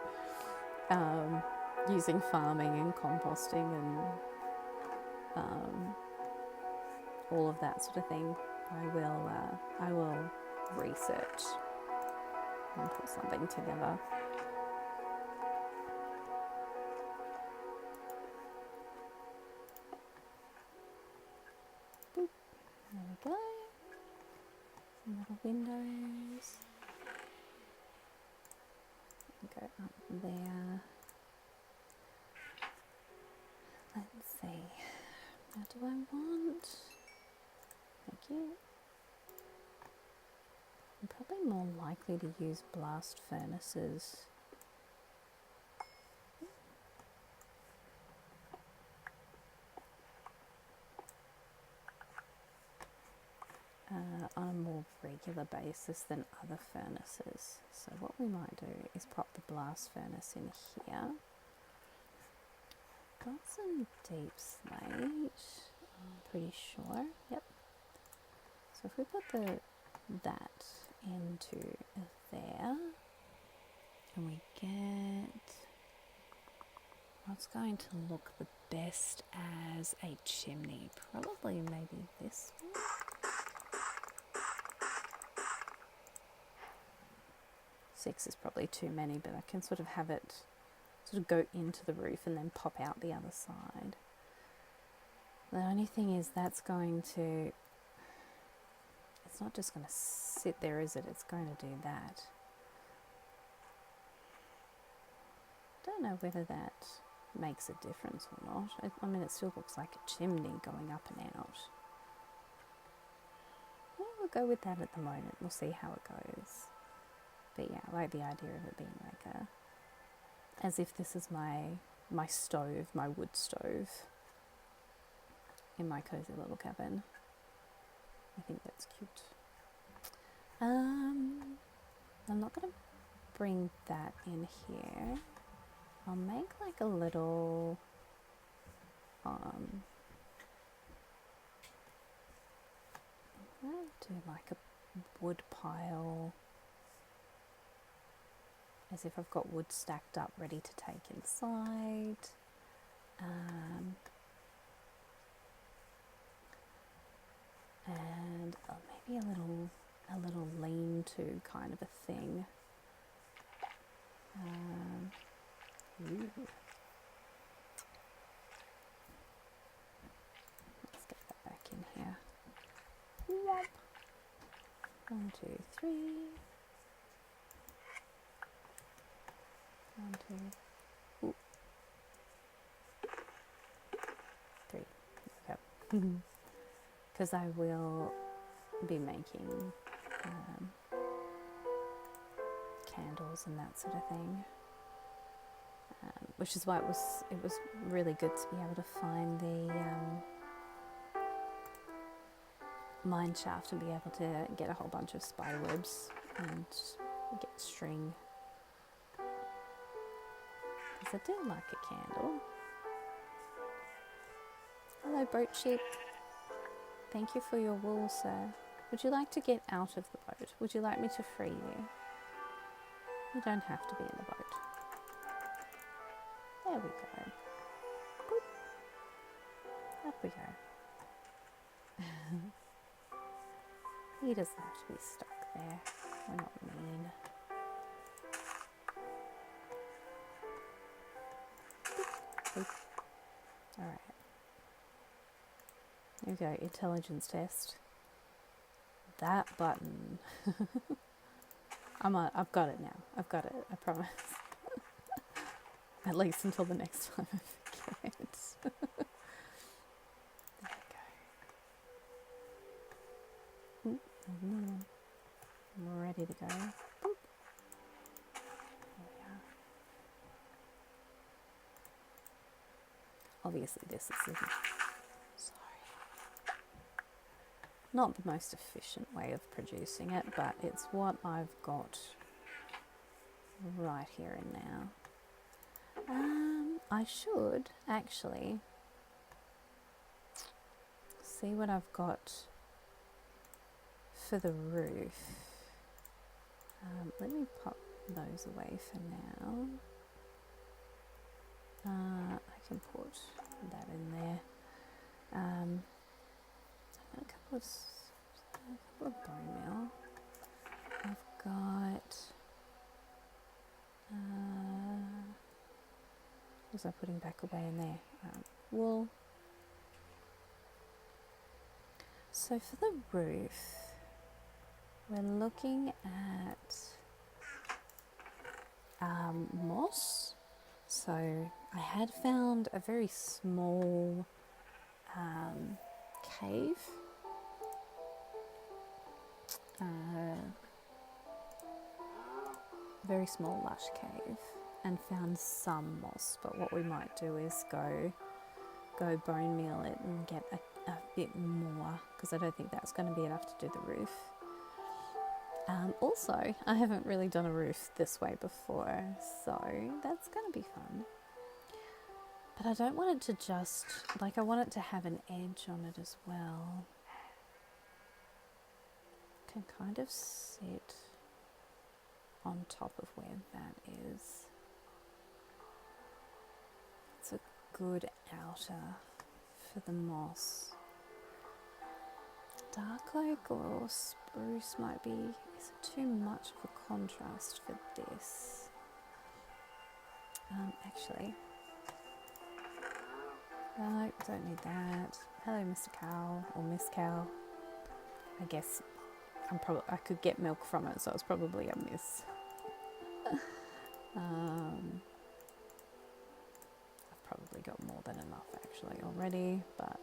using farming and composting and all of that sort of thing. I will research and put something together. Boop. There we go. Some little windows. Go up there. Let's see. What do I want? Thank you. I'm probably more likely to use blast furnaces. On a more regular basis than other furnaces. So what we might do is pop the blast furnace in here. Got some deep slate, I'm pretty sure. Yep. So So if we put that into there, and we get what's going to look the best as a chimney, probably maybe this one. 6 is probably too many, but I can sort of have it sort of go into the roof and then pop out the other side. The only thing is that's going to, it's not just going to sit there, is it? It's going to do that. Don't know whether that makes a difference or not. I mean, it still looks like a chimney going up and out. Well, we'll go with that at the moment. We'll see how it goes. But yeah, I like the idea of it being like a, as if this is my stove, my wood stove in my cozy little cabin. I think that's cute. I'm not going to bring that in here. I'll make like a little I'm going to do like a wood pile, as if I've got wood stacked up ready to take inside. And maybe a little lean-to kind of a thing. Ooh. Let's get that back in here. Yep. 1, 2, 3. 1, 2. Ooh. 3. Okay. Because I will be making candles and that sort of thing, which is why it was really good to be able to find the mine shaft and be able to get a whole bunch of spider webs and get string, because I do like a candle. Hello, boat sheep. Thank you for your wool, sir. Would you like to get out of the boat? Would you like me to free you? You don't have to be in the boat. There we go. Boop. Up we go. He doesn't have to be stuck there. We're not mean. Boop. Boop. All right. Here we go, intelligence test. That button. I've got it now. I've got it, I promise. At least until the next time I forget. There we go. Ooh, another one. I'm ready to go. Boop. There we are. Obviously this is not the most efficient way of producing it, but it's what I've got right here and now. I should actually see what I've got for the roof. Let me pop those away for now. I can put that in there. A couple of bone meal. I've got what was I putting back away in there? Wool. So for the roof, we're looking at moss. So I had found a very small cave. Very small lush cave, and found some moss, but what we might do is go bone meal it and get a bit more, because I don't think that's going to be enough to do the roof. Also, I haven't really done a roof this way before, so that's going to be fun. But I don't want it to just, like, I want it to have an edge on it as well. can kind of sit on top of where that is. It's a good outer for the moss. Dark oak or spruce might be, is it too much of a contrast for this? Actually, no, don't need that. Hello, Mr. Cow or Miss Cow. I guess I could get milk from it, so it's probably a miss. I've probably got more than enough actually already, but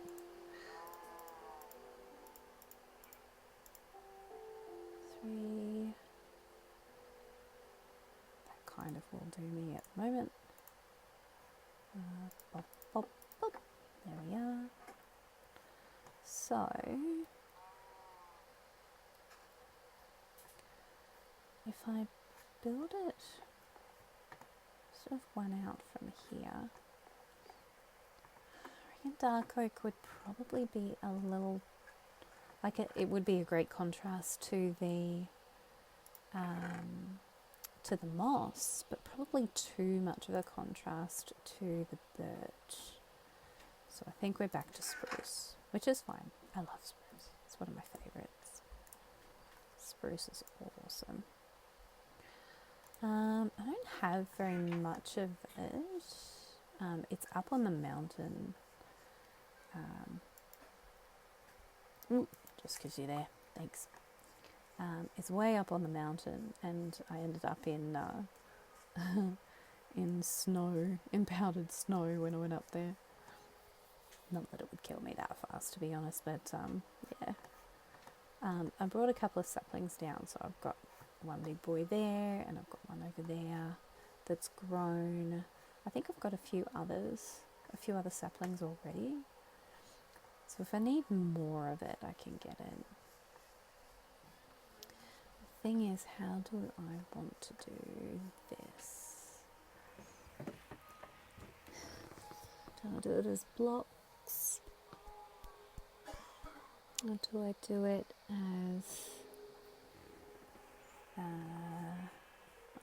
three. That kind of will do me at the moment. Bop, bop, bop. There we are. So if I build it sort of one out from here, I reckon dark oak would probably be a little, like it would be a great contrast to the moss, but probably too much of a contrast to the birch. So I think we're back to spruce, which is fine. I love spruce. It's one of my favourites. Spruce is awesome. I don't have very much of it. It's up on the mountain. Just because you're there, thanks. It's way up on the mountain, and I ended up in in snow, in powdered snow when I went up there. Not that it would kill me that fast, to be honest, but yeah. I brought a couple of saplings down, so I've got one big boy there, and I've got one over there that's grown. I think I've got a few other saplings already. So if I need more of it, I can get it. The thing is, how do I want to do this? Do I do it as blocks? Or do I do it as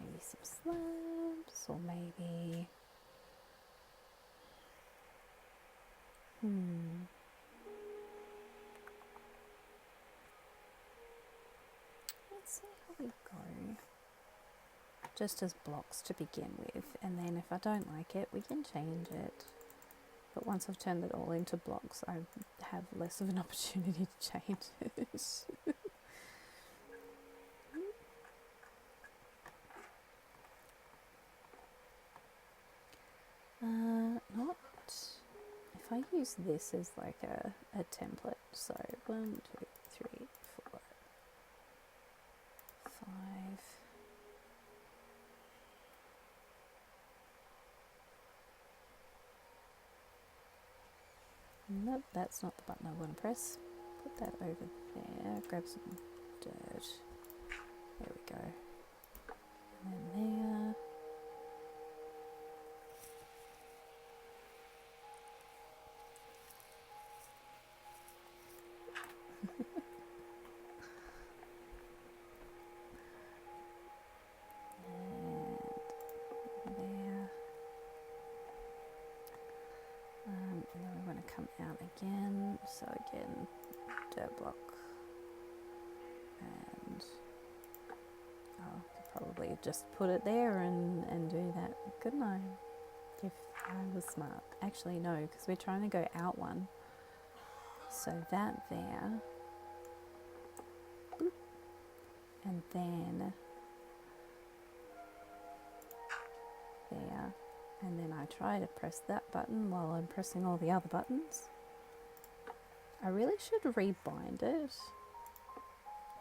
maybe some slabs, or maybe let's see how we go. Just as blocks to begin with, and then if I don't like it, we can change it. But once I've turned it all into blocks, I have less of an opportunity to change it. Not if I use this as like a template. So 1, 2, 3, 4, 5. Nope, that's not the button I want to press. Put that over there, grab some dirt. There we go. And then there. And then we want to come out again, so again, dirt block, and I could probably just put it there and do that, couldn't I? If I was smart. Actually no, because we're trying to go out one, so that there, boop, and then there. And then I try to press that button while I'm pressing all the other buttons. I really should rebind it,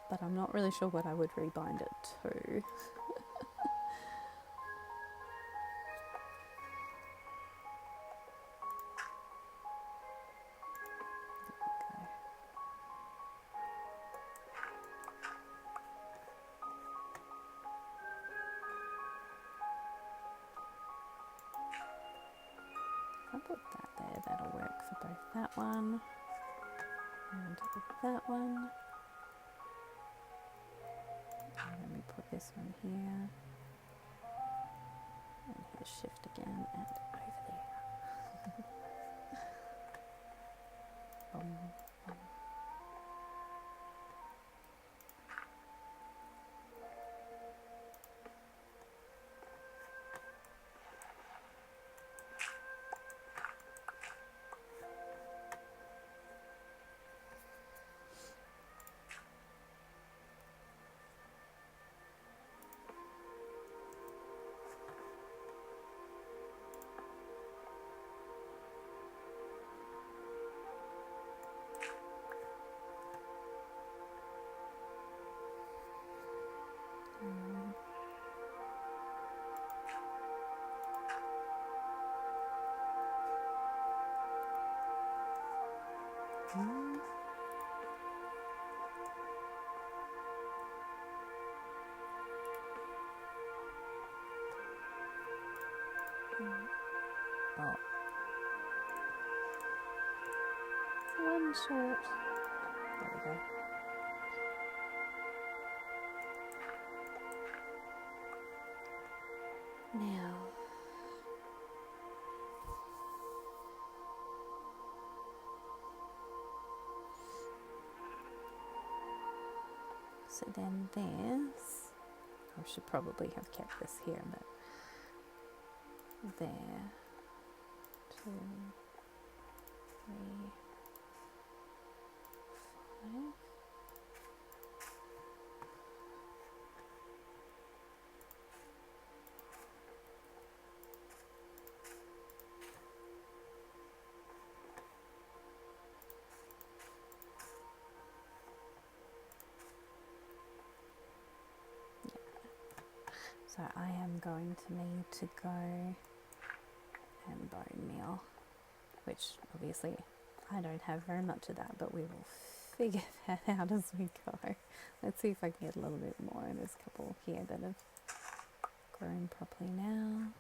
but I'm not really sure what I would rebind it to. I'll put that there, that'll work for both that one and that one. this one here. And hit shift again and over there. Boom, boom. Oh. One short. There we go. Now, so then this, I should probably have kept this here, but there, 2, 3, 5. So I am going to need to go and bone meal, which obviously I don't have very much of that, but we will figure that out as we go. Let's see if I can get a little bit more. There's a couple here that have grown properly now.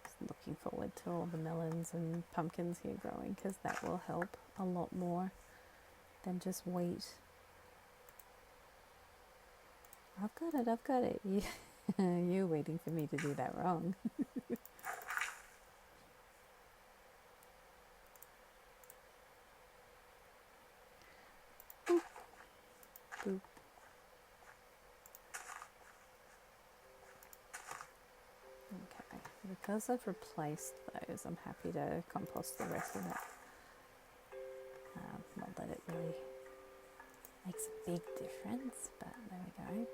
Just looking forward to all the melons and pumpkins here growing, because that will help a lot more than just wheat. I've got it. You're waiting for me to do that wrong. Boop. Boop. Okay, because I've replaced those, I'm happy to compost the rest of it. Not that it really makes a big difference, but there we go.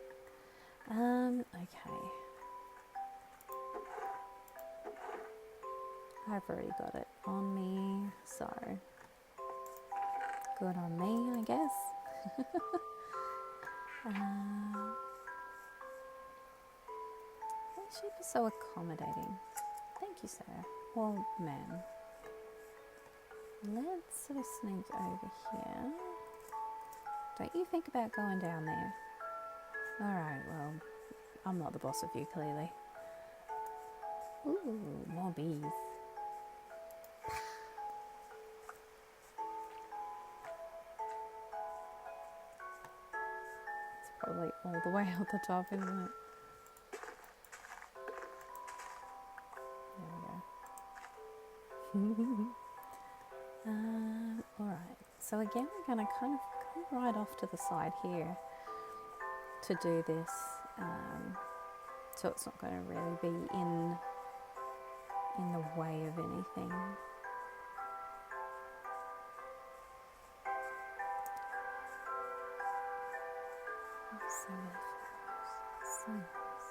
Okay. I've already got it on me, so good on me, I guess. Sheep is so accommodating. Thank you, sir. Well, ma'am. Let's sort of sneak over here. Don't you think about going down there? Alright, well, I'm not the boss of you, clearly. Ooh, more bees. It's probably all the way out the top, isn't it? There we go. Alright, so again, we're going to kind of come right off to the side here to do this, so it's not going to really be in the way of anything. So many flowers, so nice.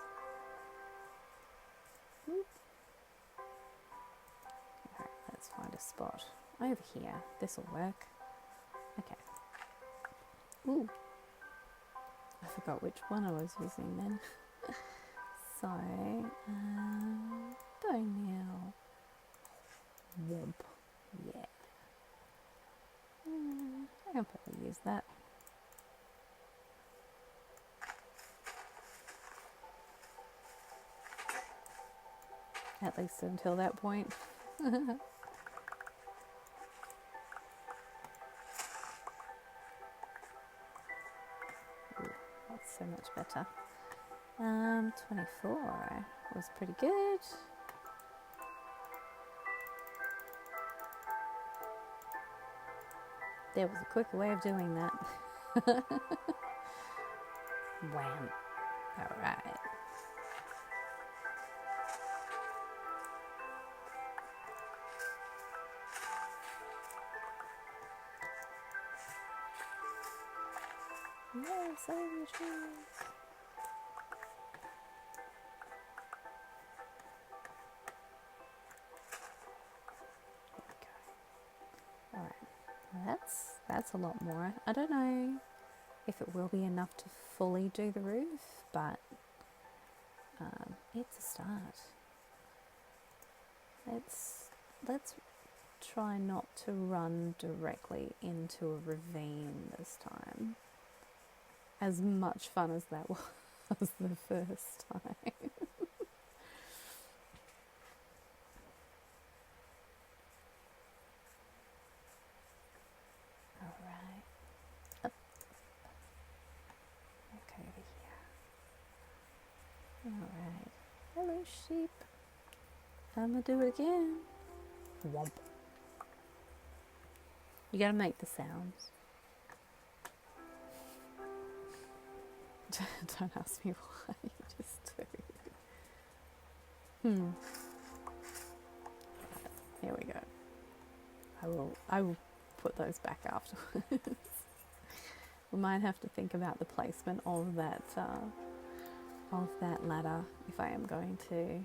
Alright, let's find a spot over here. This will work. Okay. Ooh. I forgot which one I was using then. So, bone meal. Womp. Yeah. I'll probably use that. At least until that point. That's so much better. 24 was pretty good. There was a quicker way of doing that. Wham. Alright. Yeah, so many trees. There we go. Alright. Well, that's a lot more. I don't know if it will be enough to fully do the roof, but it's a start. Let's try not to run directly into a ravine this time. As much fun as that was the first time. Alright. Up. Okay, over here. Alright. Hello, sheep. I'm gonna do it again. Womp. You gotta make the sounds. Don't ask me why, you just do. Here we go. I will put those back afterwards. We might have to think about the placement of that ladder if I am going to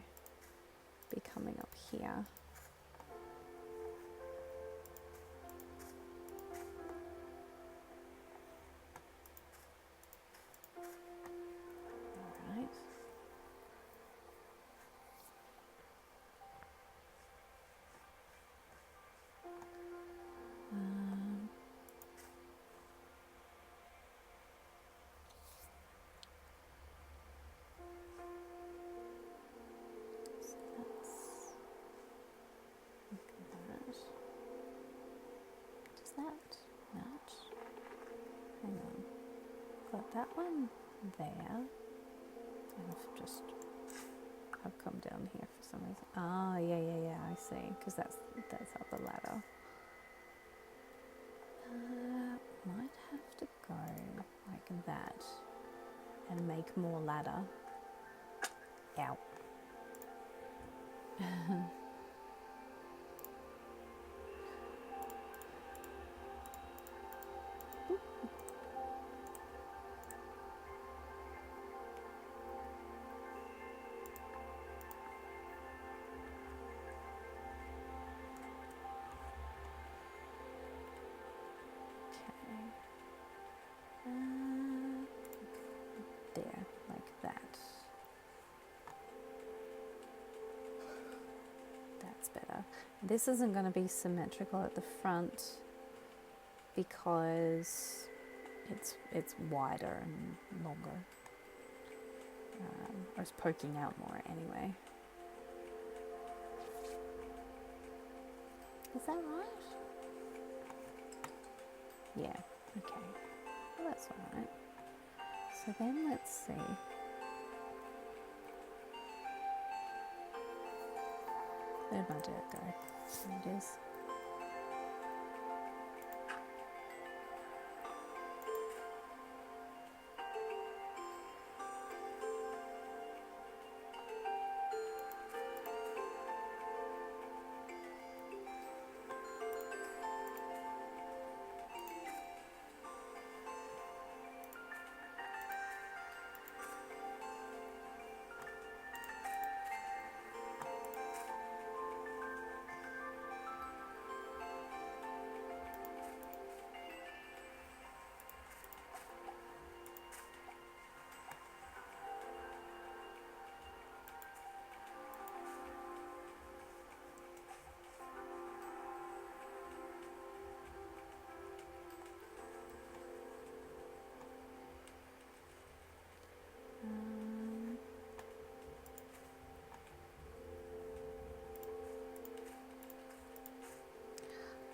be coming up here. That match? Hang on. Got that one there. And I've come down here for some reason. Ah, yeah, I see. Because that's up the ladder. Might have to go like that and make more ladder. Ow. There, like that. That's better. This isn't going to be symmetrical at the front because it's wider and longer. Or it's poking out more anyway. Is that right? Yeah, okay. Well, that's alright. So then let's see. Where'd my dirt go? There it is.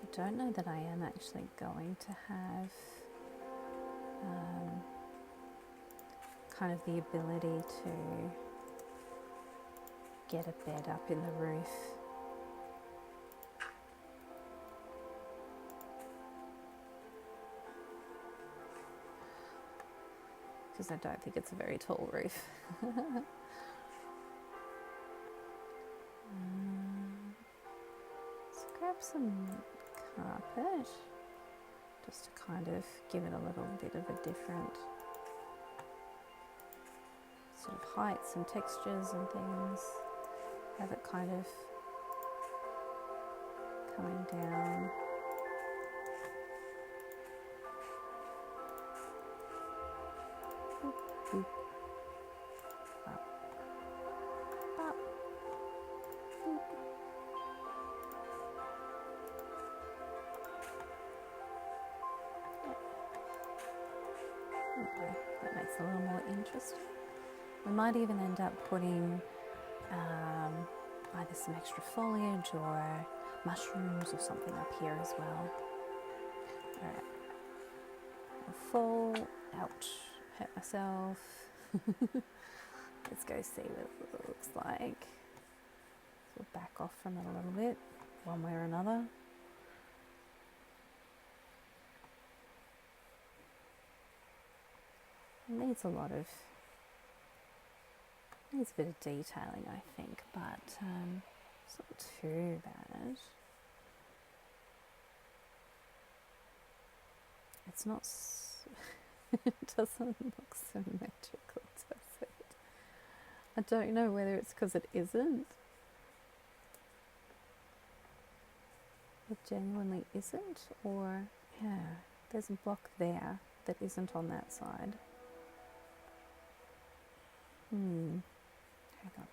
I don't know that I am actually going to have kind of the ability to get a bed up in the roof. Because I don't think it's a very tall roof. Let's grab some carpet just to kind of give it a little bit of a different sort of heights and textures and things. Have it kind of coming down. Boop, boop. Up. Up. Boop. Okay, that makes it a little more interesting. We might even end up putting either some extra foliage or mushrooms or something up here as well. Alright. I'll fall. Ouch. Hurt myself. Let's go see what it looks like. So we'll back off from it a little bit, one way or another. It needs a lot of, needs a bit of detailing, I think, but it's not too bad. It's not, it doesn't look symmetrical, does it? I don't know whether it's because it isn't. It genuinely isn't, or yeah, there's a block there that isn't on that side. Hang on.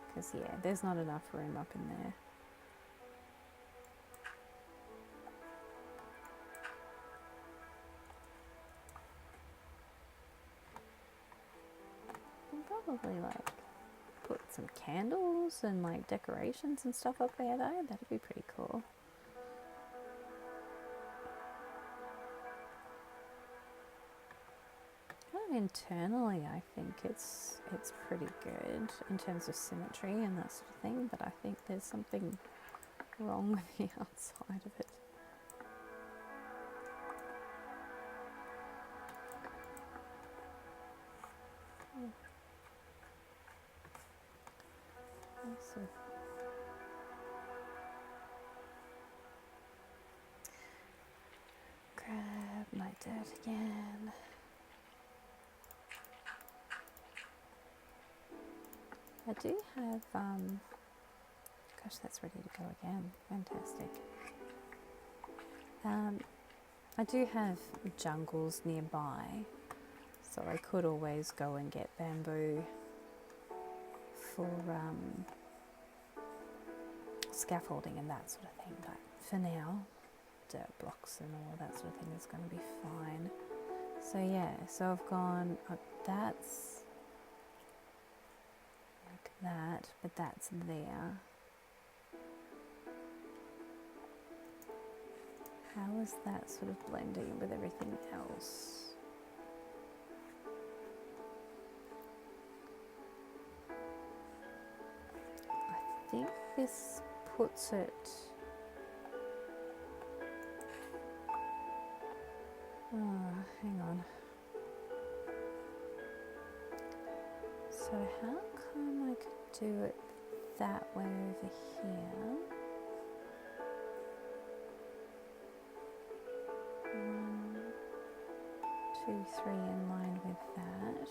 Because yeah, there's not enough room up in there. I'll probably like put some candles and like decorations and stuff up there though. That'd be pretty cool. Internally, I think it's pretty good in terms of symmetry and that sort of thing, but I think there's something wrong with the outside of it. So, grab my dirt again. I do have, gosh, that's ready to go again. Fantastic. I do have jungles nearby, so I could always go and get bamboo for scaffolding and that sort of thing. But for now, dirt blocks and all that sort of thing is going to be fine. So yeah, so I've gone, that's that, but that's there. How is that sort of blending with everything else? I think this puts it... Oh, hang on. So how come I could do it that way over here? 1, 2, 3 in line with that.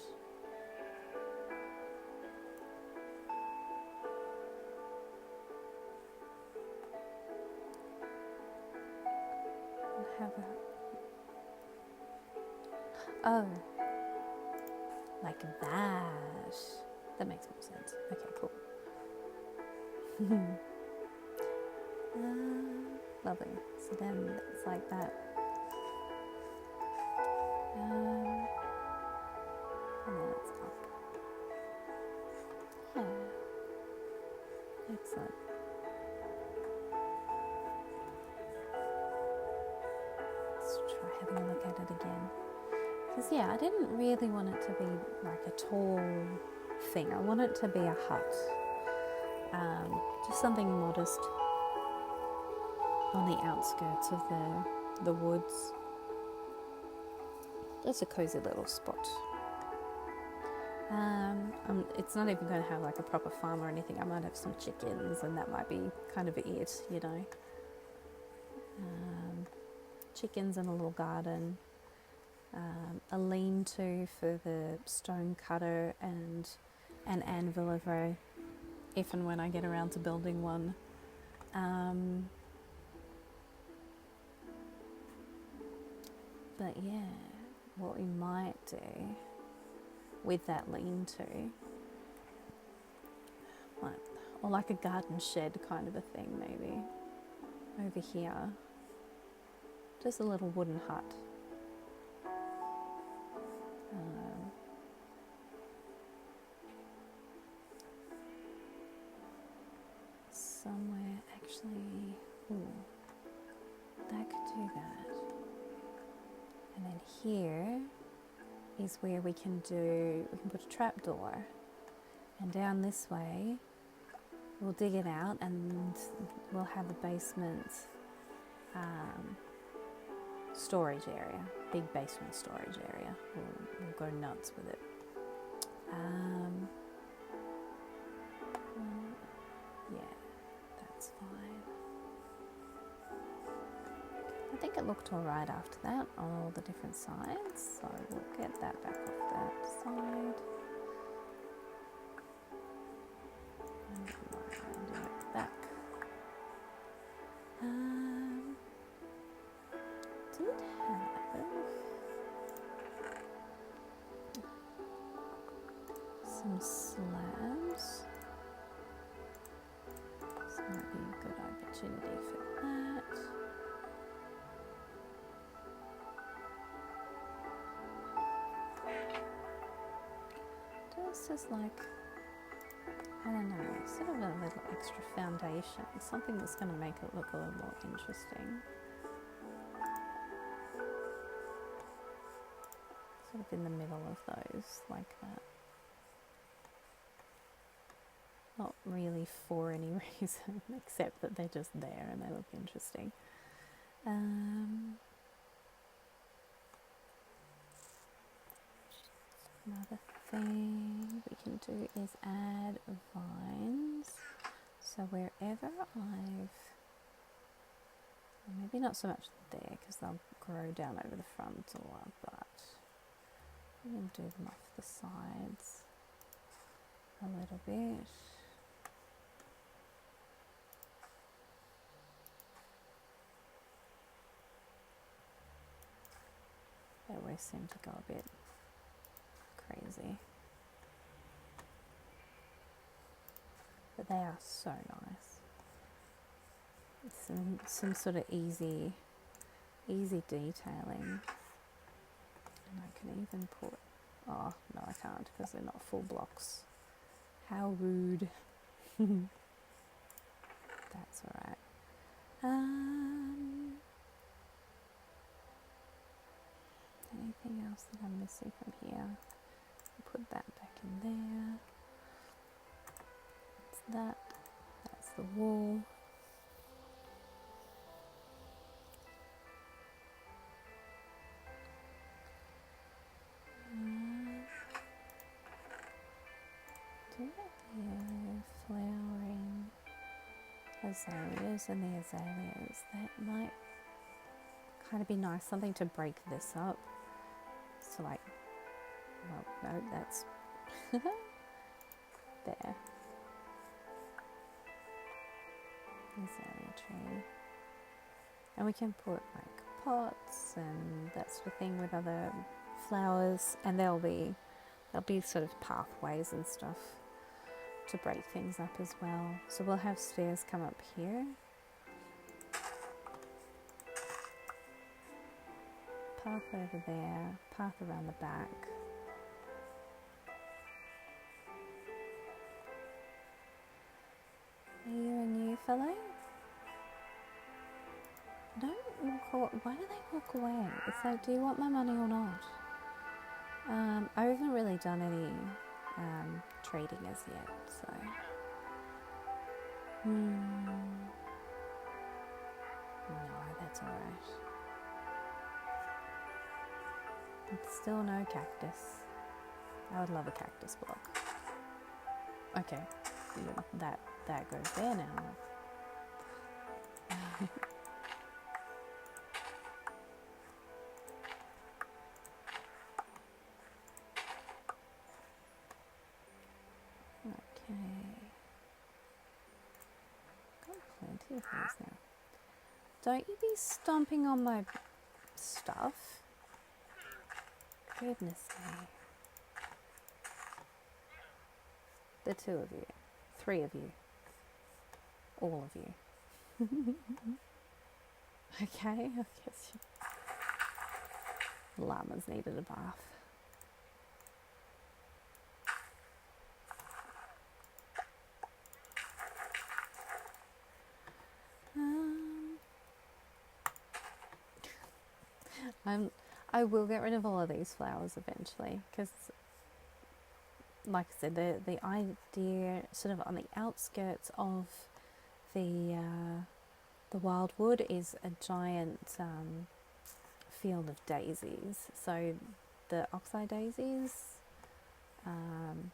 And have a... Oh, like that. That makes more sense. Okay, cool. Lovely. So then it's like that. And then it's up. Yeah. Excellent. Let's try having a look at it again. Because yeah, I didn't really want it to be like a tall thing. I want it to be a hut. Just something modest on the outskirts of the woods. Just a cozy little spot. It's not even going to have like a proper farm or anything. I might have some chickens and that might be kind of it, you know. Chickens and a little garden. A lean-to for the stone cutter and an anvil if and when I get around to building one. But yeah, what we might do with that lean-to, or like a garden shed kind of a thing maybe, over here. Just a little wooden hut. Somewhere actually, that could do that. And then here is where we can put a trapdoor, and down this way we'll dig it out and we'll have the basement storage area, big basement storage area. We'll go nuts with it. Yeah, that's fine. I think it looked alright after that on all the different sides, so we'll get that back off that side. And do it back. Did have some slabs. This might be a good opportunity for that. Just like, I don't know, sort of a little extra foundation, something that's going to make it look a little more interesting. Sort of in the middle of those, like that. Not really for any reason, except that they're just there and they look interesting. Another thing we can do is add vines. So wherever maybe not so much there because they'll grow down over the front a lot, but we can do them off the sides a little bit. They always seem to go a bit crazy, but they are so nice. It's some sort of easy detailing, and I can even put, oh no I can't because they're not full blocks. How rude. That's alright. Anything else that I'm missing from here? I'll put that back in there. That's the wall. Do it here, flowering azaleas, and the azaleas, that might kind of be nice, something to break this up. So like, well, no, that's there. Azalea tree. And we can put like pots and that sort of thing with other flowers, and there'll be sort of pathways and stuff to break things up as well. So we'll have stairs come up here. Path over there, path around the back. Are you a new fellow? Don't walk away. Why do they walk away? It's like, do you want my money or not? really done any trading as yet, so. No, that's alright. Still no cactus. I would love a cactus block. Okay, yeah, that goes there now. Okay. Got plenty of these now. Don't you be stomping on my stuff. Goodness me. The two of you. Three of you. All of you. Okay, I guess llamas needed a bath. I will get rid of all of these flowers eventually, because, like I said, the idea sort of on the outskirts of the Wyldwood is a giant field of daisies. So the oxeye daisies and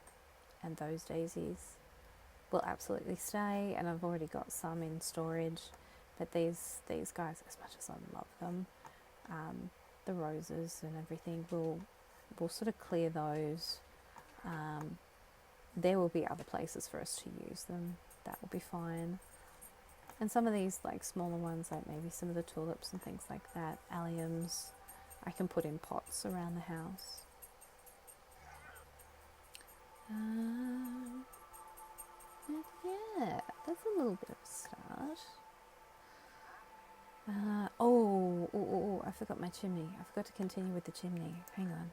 those daisies will absolutely stay, and I've already got some in storage. But these guys, as much as I love them, the roses and everything, we'll sort of clear those. There will be other places for us to use them. That will be fine. And some of these like smaller ones, like maybe some of the tulips and things like that, alliums, I can put in pots around the house. But yeah, that's a little bit of a start. Oh, I forgot my chimney. I forgot to continue with the chimney. Hang on.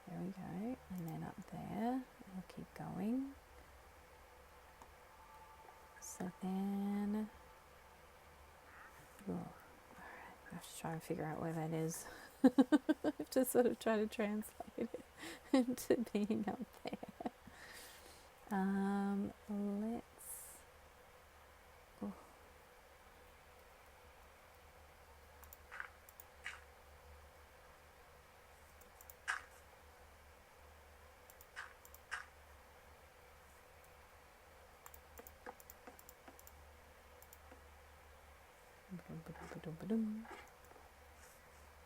There we go. And then up there, we'll keep going. So then, alright, I have to try and figure out where that is. I have to sort of try to translate it into being up there. Let's. Oh.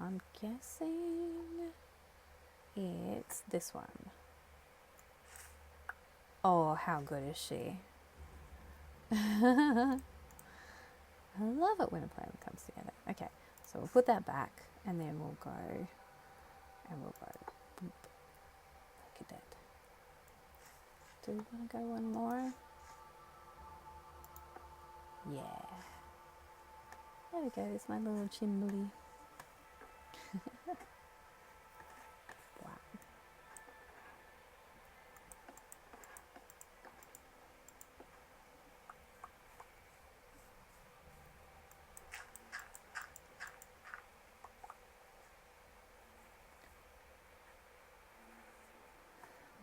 I'm guessing it's this one. Oh, how good is she? I love it when a plan comes together. Okay, so we'll put that back, and then we'll go, and we'll go. Boop. Look at that. Do we want to go one more? Yeah. There we go, there's my little chimney. Wow.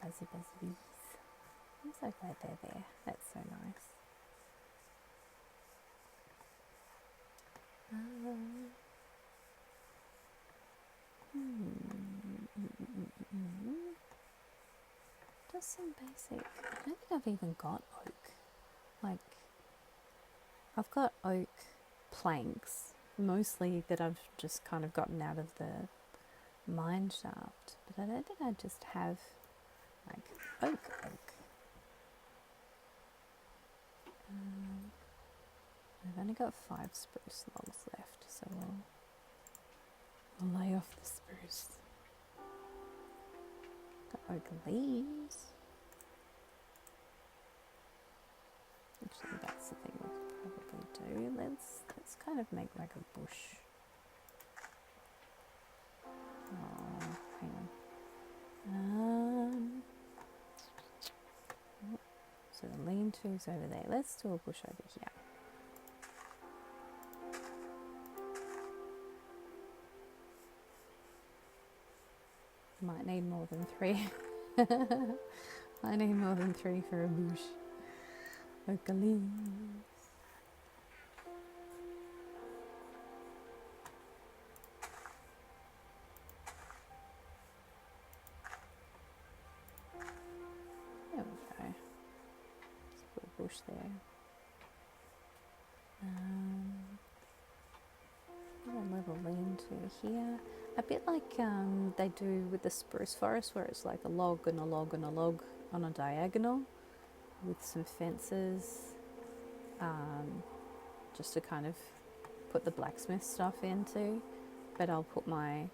Buzzy bees. I'm so glad they're there. That's so nice. Just some basic. I don't think I've even got oak. Like, I've got oak planks, mostly that I've just kind of gotten out of the mine shaft. But I don't think I just have like oak. I've only got 5 spruce logs left, so we'll lay off the spruce. Got oak leaves. Actually, that's the thing we could probably do. Let's kind of make like a bush. Oh, hang on. So the lean-to's over there. Let's do a bush over here. Might need more than 3. I need more than 3 for a bush. Oak leaves. There we go. Just put a bush there. A little lean-to here. A bit like they do with the spruce forest, where it's like a log and a log and a log on a diagonal with some fences, just to kind of put the blacksmith stuff into. But I'll put my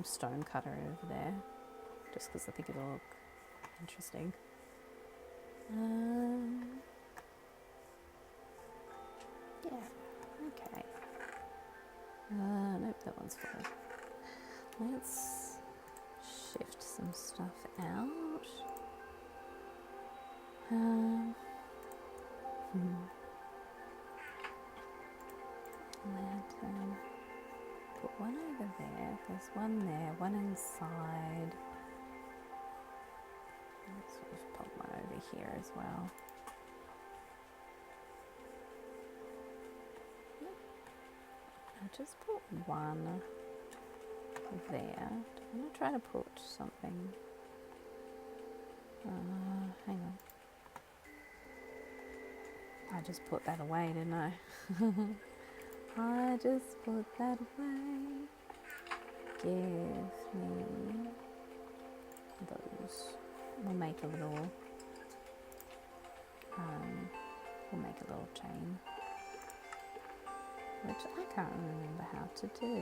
stone cutter over there just because I think it'll look interesting. Yeah, okay. Nope, that one's full. Let's shift some stuff out. Lantern. Put one over there. There's one there, one inside. Let's sort of pop one over here as well. I'll just put one there. I'm going to try to put something. Hang on. I just put that away, didn't I? I just put that away. Give me those. We'll make a little. We'll make a little chain, which I can't remember how to do.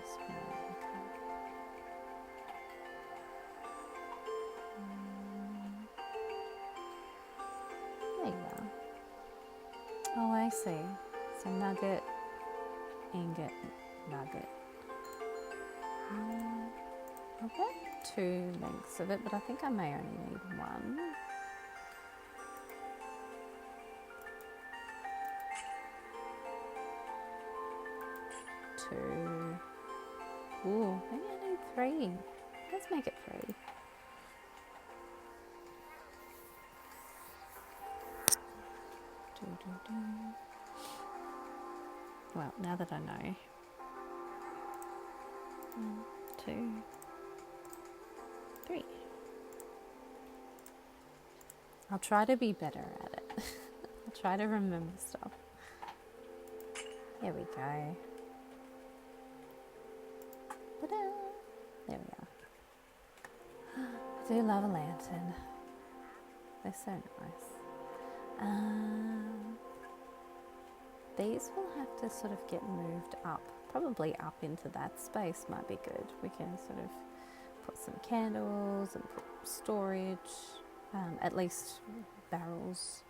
This way, okay. There you are. Oh, I see. So nugget, ingot, nugget. I've got 2 lengths of it, but I think I may only need 1. Ooh, maybe I need 3. Let's make it 3. Well, now that I know. 1, 2, 3. I'll try to be better at it. I'll try to remember stuff. Here we go. Ta-da! There we are. I do love a lantern. They're so nice. These will have to sort of get moved up. Probably up into that space might be good. We can sort of put some candles and put storage, at least barrels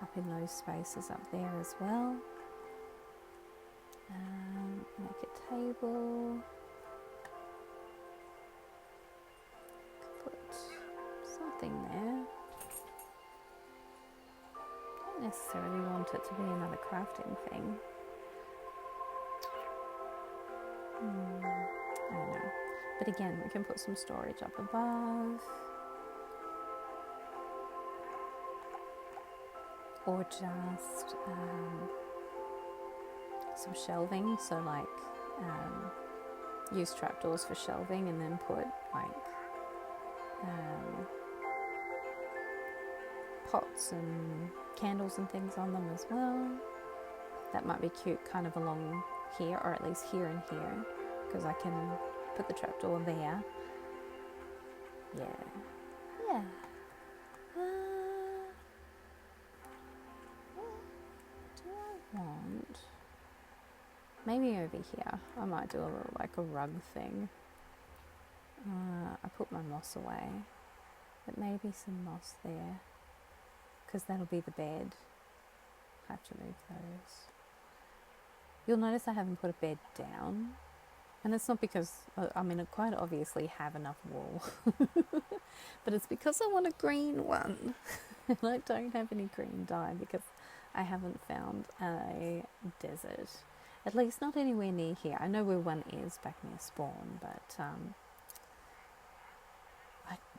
up in those spaces up there as well. Make a table. Put something there. Don't necessarily want it to be another crafting thing. I don't know. But again, we can put some storage up above. Or just some shelving. So like use trapdoors for shelving and then put like pots and candles and things on them as well. That might be cute kind of along here, or at least here and here, because I can put the trapdoor there. Yeah. What do I want? Maybe over here I might do a little like a rug thing. I put my moss away, but maybe some moss there, because that'll be the bed. I have to move those. You'll notice I haven't put a bed down And it's not because, I mean, I quite obviously have enough wool, but it's because I want a green one. And I don't have any green dye because I haven't found a desert. At least not anywhere near here. I know where one is back near spawn, but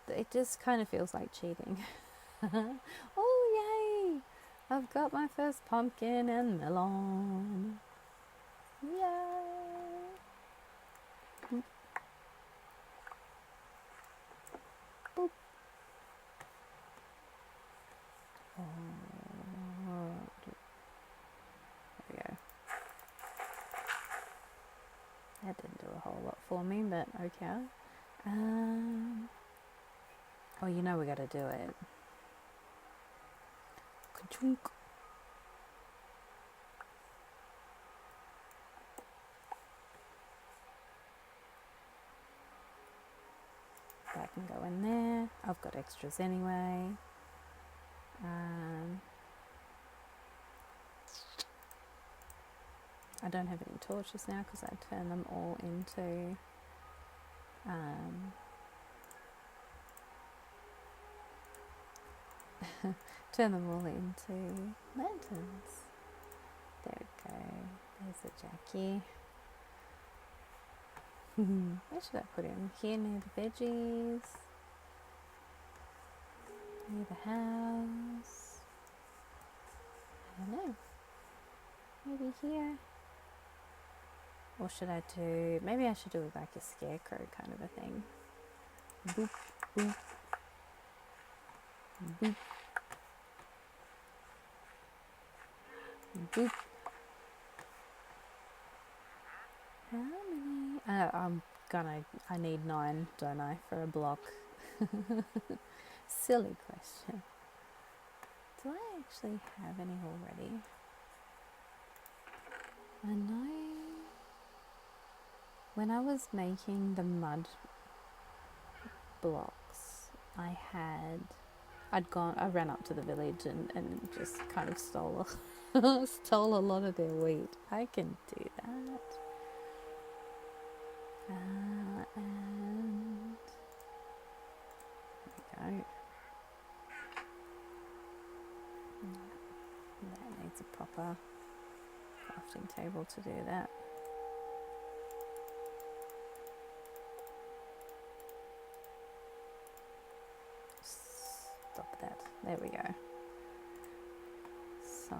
it just kind of feels like cheating. Oh, yay! I've got my first pumpkin and melon. Yay! Boop. Boop. Oh, there we go. That didn't do a whole lot for me, but okay. Oh, you know we gotta do it. Ka-chunk. That can go in there. I've got extras anyway. I don't have any torches now because I turned them all into turn them all into lanterns. There we go. There's the Jackie. Where should I put him? Here near the veggies. Near the house. I don't know. Maybe here. Or should I do... Maybe I should do like a scarecrow kind of a thing. Boop, boop. Boop. Boop. How many? I need 9, don't I, for a block? Silly question. Do I actually have any already? I know when I was making the mud blocks, I ran up to the village and just kind of stole a lot of their wheat. I can do that. And there we go. That needs a proper crafting table to do that. Stop that. There we go. So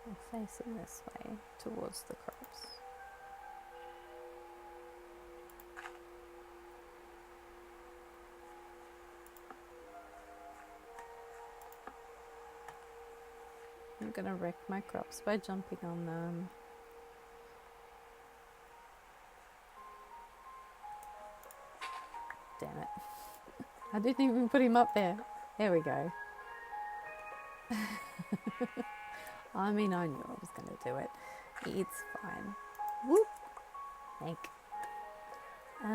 we're facing this way towards the crops. I'm gonna wreck my crops by jumping on them. Damn it. I didn't even put him up there. There we go. I mean, I knew I was going to do it. It's fine. Whoop. Thank. I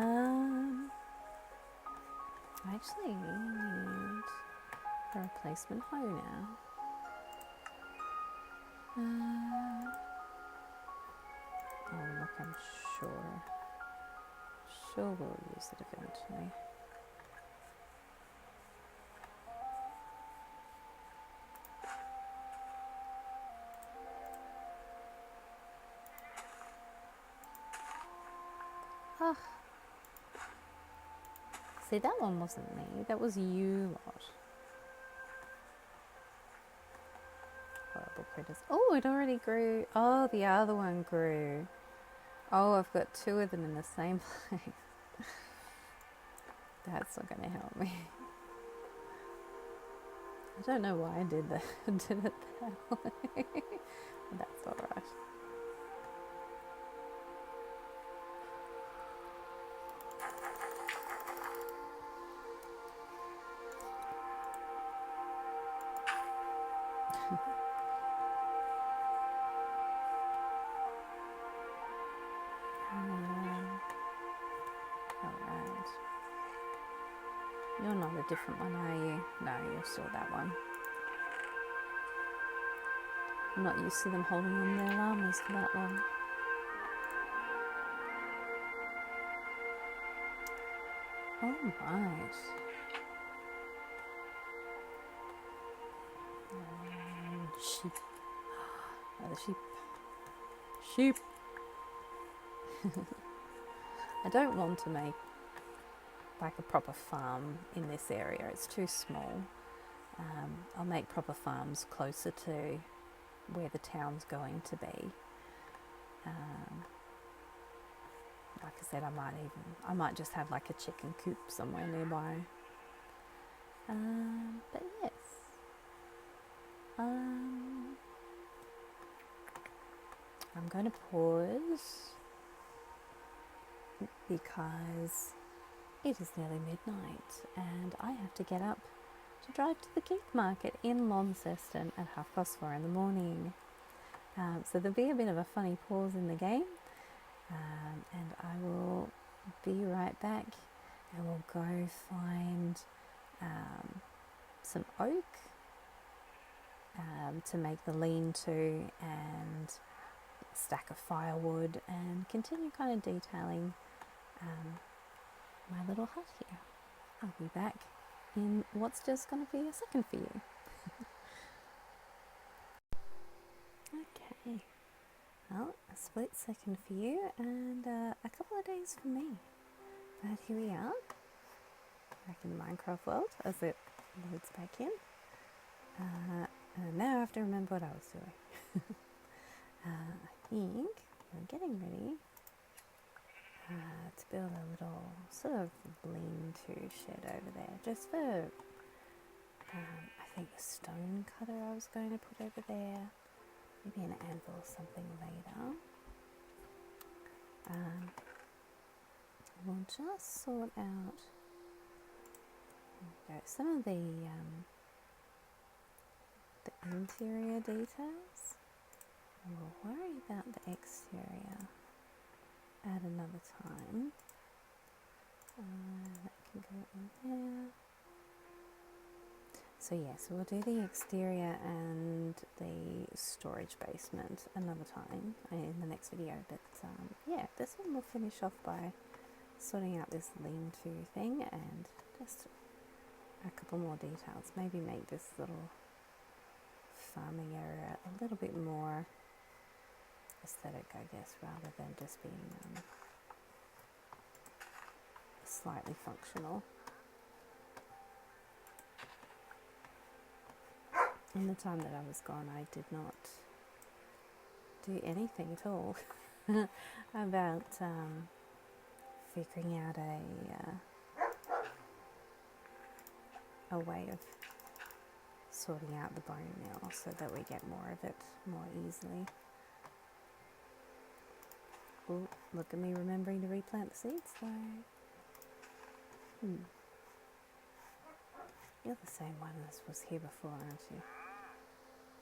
actually need a replacement hoe now. Oh, look, I'm sure we'll use it eventually. Ah. See, that one wasn't me. That was you lot. Horrible critters. Oh, it already grew. Oh, the other one grew. Oh, I've got 2 of them in the same place. That's not going to help me. I don't know why I did that. I did it that way. But that's alright. Alright. You're not a different one, are you? No, you're still that one. I'm not used to them holding on their llamas for that long. All right. Sheep. Oh, the sheep. Sheep. I don't want to make like a proper farm in this area. It's too small. I'll make proper farms closer to where the town's going to be. Like I said, I might just have like a chicken coop somewhere nearby. But yes. I'm going to pause because it is nearly midnight and I have to get up to drive to the geek market in Launceston at 4:30 in the morning. So there'll be a bit of a funny pause in the game, and I will be right back, and we'll go find some oak to make the lean-to and a stack of firewood, and continue kind of detailing my little hut here. I'll be back in what's just going to be a second for you. Okay, well, a split second for you and a couple of days for me. But here we are, back in the Minecraft world as it loads back in. And now I have to remember what I was doing. I think we're getting ready to build a little sort of lean-to shed over there, just for, I think the stone cutter I was going to put over there, maybe an anvil or something later. We'll just sort out, there we go, some of the interior details. We'll worry about the exterior at another time. That can go in there. So yes, we'll do the exterior and the storage basement another time in the next video. But yeah, this one we'll finish off by sorting out this lean-to thing and just a couple more details. Maybe make this little farming area a little bit more aesthetic, I guess, rather than just being slightly functional. In the time that I was gone, I did not do anything at all about figuring out a way of sorting out the bone meal so that we get more of it more easily. Oh, look at me remembering to replant the seeds though. You're the same one as was here before, aren't you?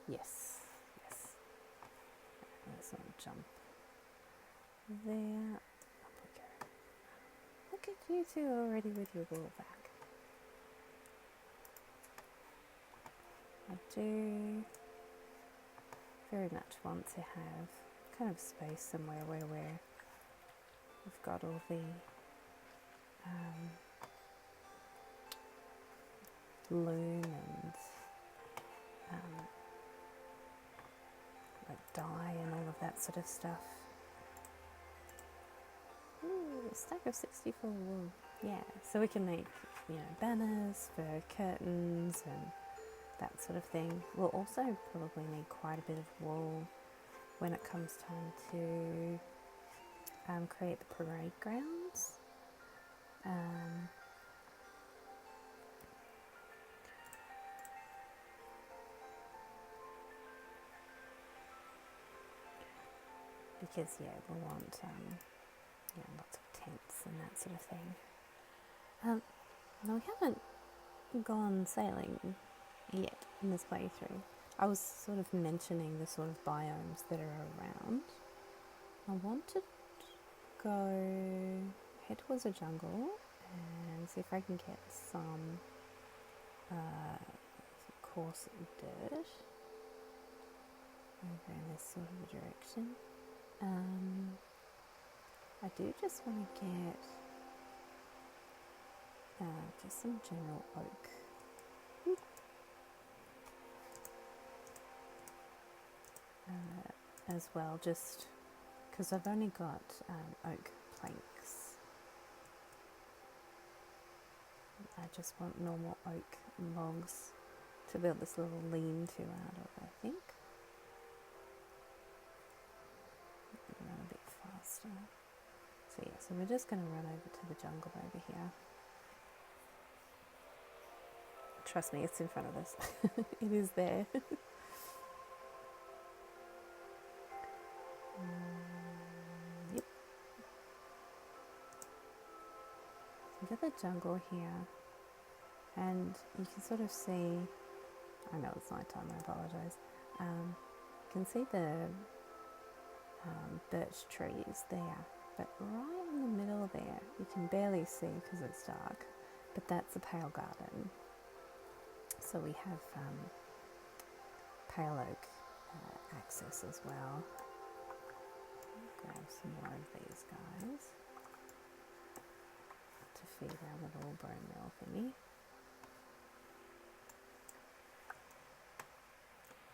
Yes, yes. Let's not jump there. Look at you two already with your wool back. I do very much want to have kind of space somewhere where we've got all the loom and like dye and all of that sort of stuff. Ooh, a stack of 64 wool. Yeah, so we can make, you know, banners for curtains and that sort of thing. We'll also probably need quite a bit of wool when it comes time to create the parade grounds. Because yeah, we'll want you know, lots of tents and that sort of thing. Now we haven't gone sailing yet in this playthrough. I was sort of mentioning the sort of biomes that are around. I want to go head towards a jungle and see if I can get some coarse dirt. over in this sort of a direction. I do just want to get just some general oak. As well, just because I've only got oak planks. I just want normal oak logs to build this little lean-to out of, I think. Run a bit faster. So yeah, so we're just going to run over to the jungle over here. Trust me, it's in front of us. It is there. Yep. So we've got the jungle here, and you can sort of see, I know it's night time, I apologise. You can see the birch trees there, but right in the middle there, you can barely see because it's dark, but that's a pale garden. So we have pale oak access as well. Grab some more of these guys to feed our little bone meal thingy.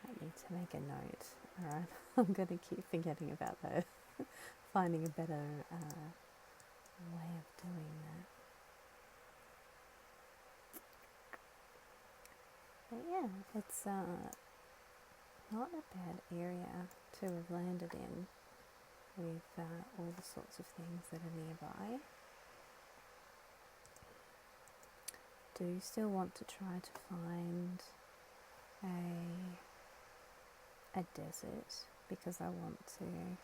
I need to make a note. Alright, I'm going to keep forgetting about that. Finding a better way of doing that. But yeah, it's not a bad area to have landed in with all the sorts of things that are nearby. Do still want to try to find a desert because I want to here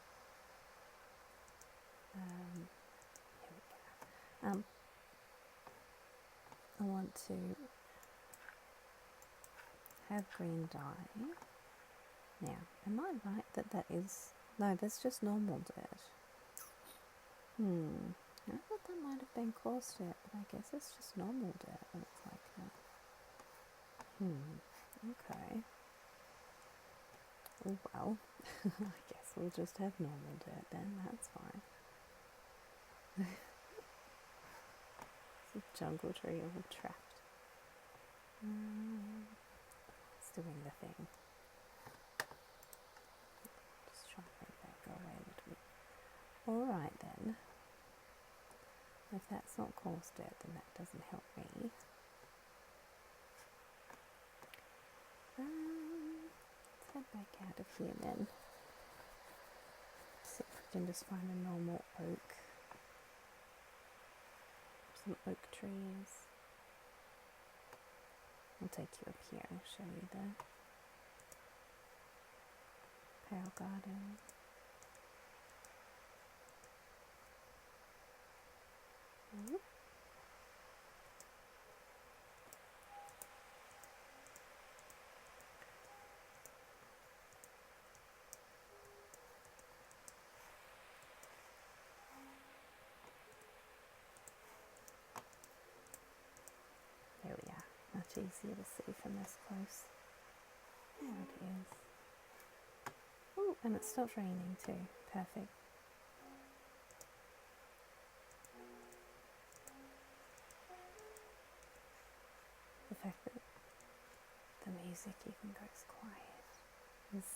we go. I want to have green dye. Now, am I right that that is... No, that's just normal dirt. I thought that might have been coarse dirt, but I guess it's just normal dirt when it's like that. Okay. Oh, well, I guess we'll just have normal dirt then, that's fine. It's a jungle tree all trapped. It's doing the thing. Just try to make that go away a little bit. Alright then. If that's not coarse dirt, then that doesn't help me. Let's head back out of here then. See if we can just find a normal oak. Some oak trees. I'll take you up here and show you the pale garden. There we are. Much easier to see from this close. There it is. Oh, and it stopped raining too. Perfect. The fact that the music even goes quiet is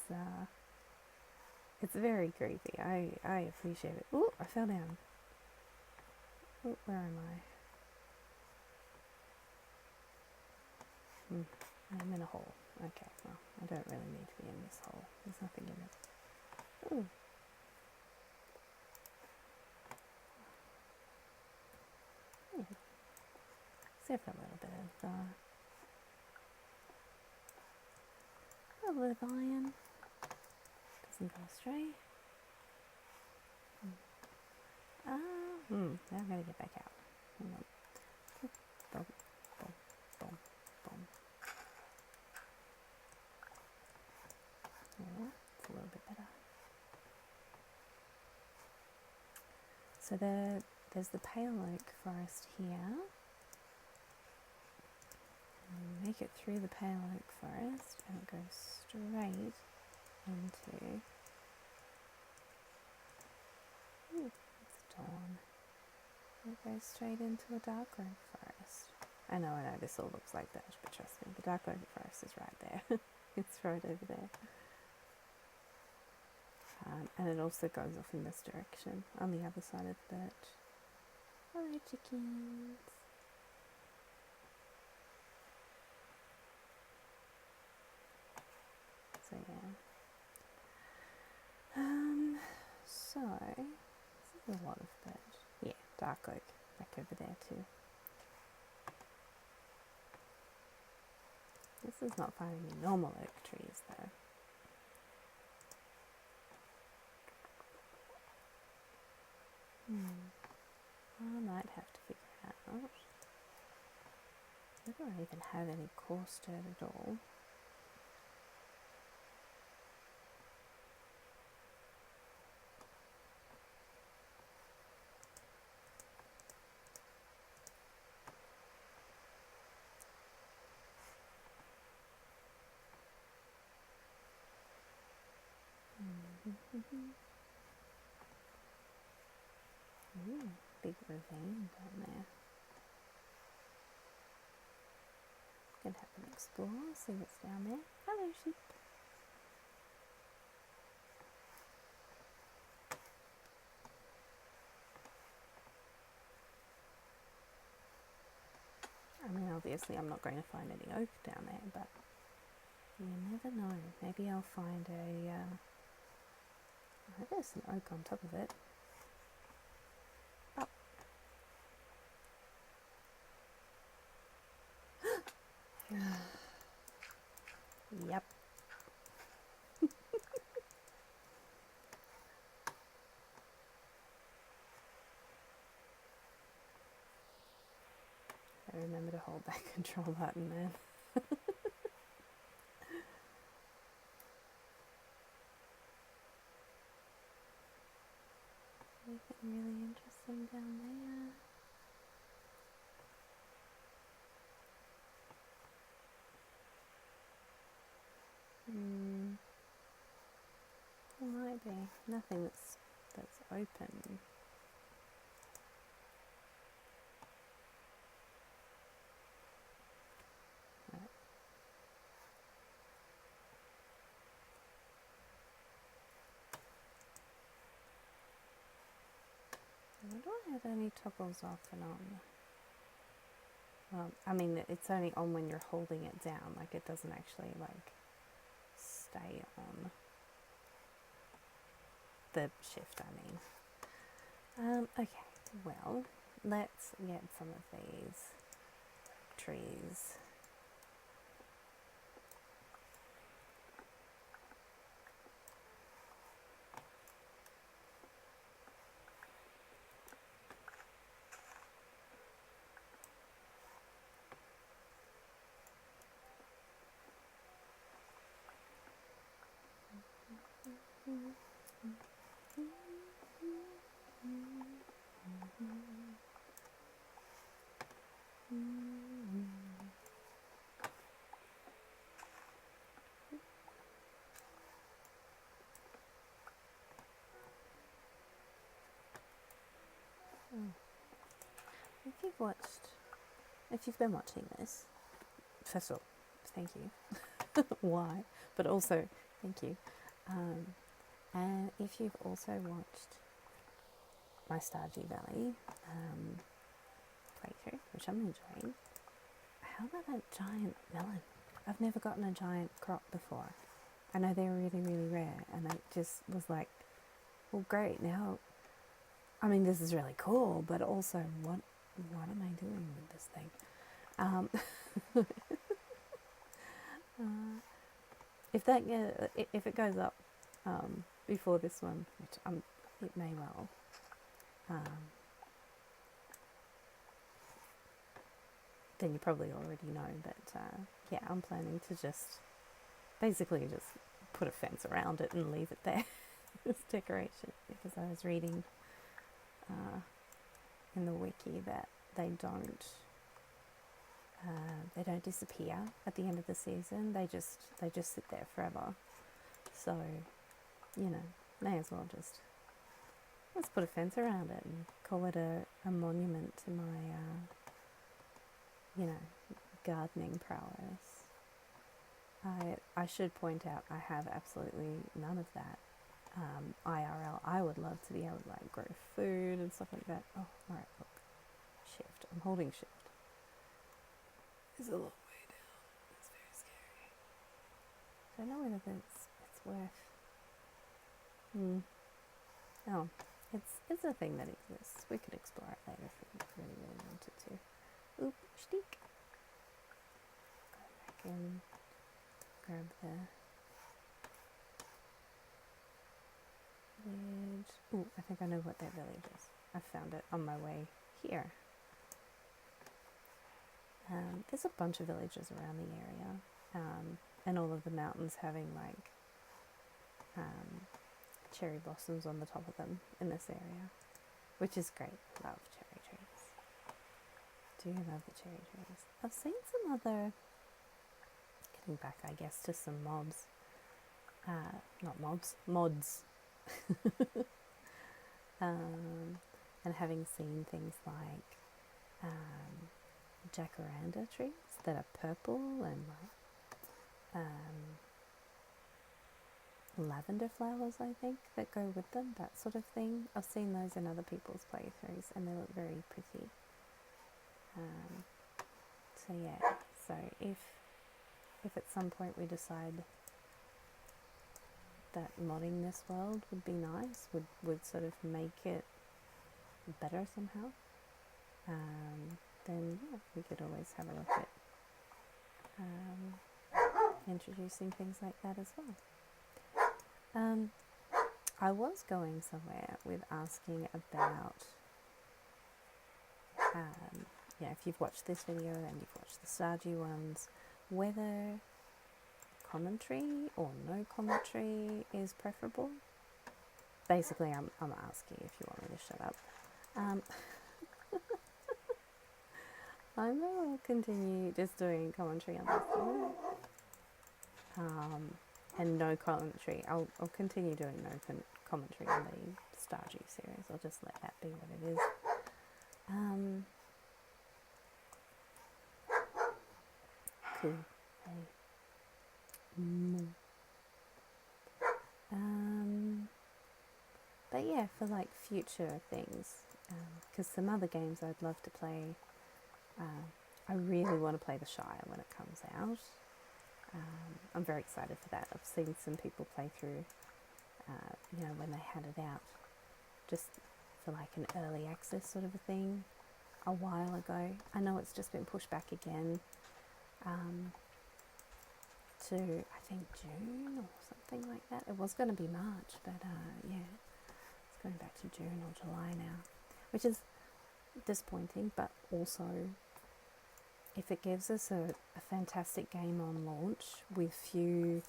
it's very creepy. I appreciate it. Oh, I fell down. Oh, where am I? I'm in a hole. Okay, well, I don't really need to be in this hole. There's nothing in it. Ooh. Yeah. Except for a little bit of iron. Doesn't go astray. Now I'm going to get back out. Hang on. Boom, boom, boom, boom. Yeah, it's a little bit better. So there's the pale oak forest here. And make it through the pale oak forest and it goes straight into... Ooh, it's dawn. It goes straight into a dark oak forest. I know, this all looks like that, but trust me, the dark oak forest is right there. It's right over there. And it also goes off in this direction, on the other side of the birch. Hello, chickens. So yeah. So this is a lot of birch. Yeah, dark oak back over there too. This is not finding any normal oak trees though. I might have to figure out whether I even have any coarse dirt at all. Ooh, big ravine down there. Gonna have an explore, see what's down there. Hello, sheep. I mean, obviously I'm not going to find any oak down there, but you never know. Maybe I'll find a... I hope there's some oak on top of it. Oh. Yep. I remember to hold that control button, man. Anything really interesting down there? There might be. Nothing that's open. Right. I wonder why it only toggles off and on. Well, I mean, it's only on when you're holding it down. Like, it doesn't actually, like, stay on. The shift, I mean. Okay, well, let's get some of these trees. If you've been watching this, first of all, thank you. Why? But also, thank you. And if you've also watched my Stardew Valley playthrough, which I'm enjoying, how about that giant melon? I've never gotten a giant crop before. I know they're really, really rare, and I just was like, well, great, now, I mean, this is really cool, but also, what am I doing with this thing? If it goes up before this one, which it may well, then you probably already know. But yeah, I'm planning to just basically just put a fence around it and leave it there as decoration, because I was reading in the wiki that they don't disappear at the end of the season. They just sit there forever. So, you know, may as well just, let's put a fence around it and call it a monument to my, you know, gardening prowess. I should point out I have absolutely none of that. IRL, I would love to be able to like grow food and stuff like that. Oh, alright, look. Shift. I'm holding shift. It's a long way down. It's very scary. I don't know whether it's worth. Oh, it's a thing that exists. We could explore it later if we really, really wanted to. Oop, shtick. Go back and grab the village. Ooh, I think I know what that village is. I found it on my way here. There's a bunch of villages around the area, and all of the mountains having like cherry blossoms on the top of them in this area, which is great. Love cherry trees. Do love the cherry trees. I've seen some other, getting back I guess to some mobs, not mobs, mods, and having seen things like jacaranda trees that are purple and like lavender flowers, I think, that go with them, that sort of thing. I've seen those in other people's playthroughs and they look very pretty. So yeah, so if at some point we decide that modding this world would be nice, would sort of make it better somehow, then yeah, we could always have a look at introducing things like that as well. I was going somewhere with asking about, yeah, if you've watched this video and you've watched the Stardew ones, whether commentary or no commentary is preferable. Basically, I'm asking if you want me to shut up. I will continue just doing commentary on this one. And no commentary. I'll continue doing no commentary on the Stardew series. I'll just let that be what it is. Cool. Hey. But yeah, for like future things, because some other games I'd love to play. I really want to play The Shire when it comes out. I'm very excited for that. I've seen some people play through, you know, when they had it out, just for like an early access sort of a thing a while ago. I know it's just been pushed back again to, I think, June or something like that. It was going to be March, but yeah, it's going back to June or July now, which is disappointing, but also if it gives us a fantastic game on launch with few,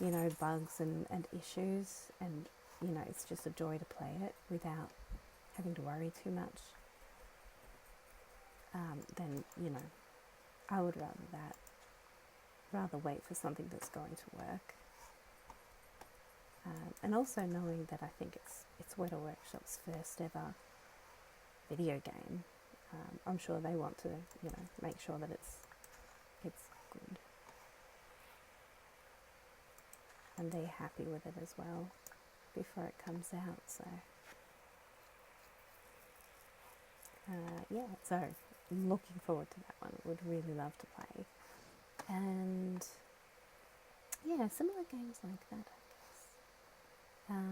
you know, bugs and issues, and, you know, it's just a joy to play it without having to worry too much, then, you know, I would rather wait for something that's going to work. And also knowing that I think it's Weta Workshop's first ever video game. I'm sure they want to, you know, make sure that it's good, and they're happy with it as well before it comes out. So yeah, so looking forward to that one. Would really love to play, and yeah, similar games like that, I guess.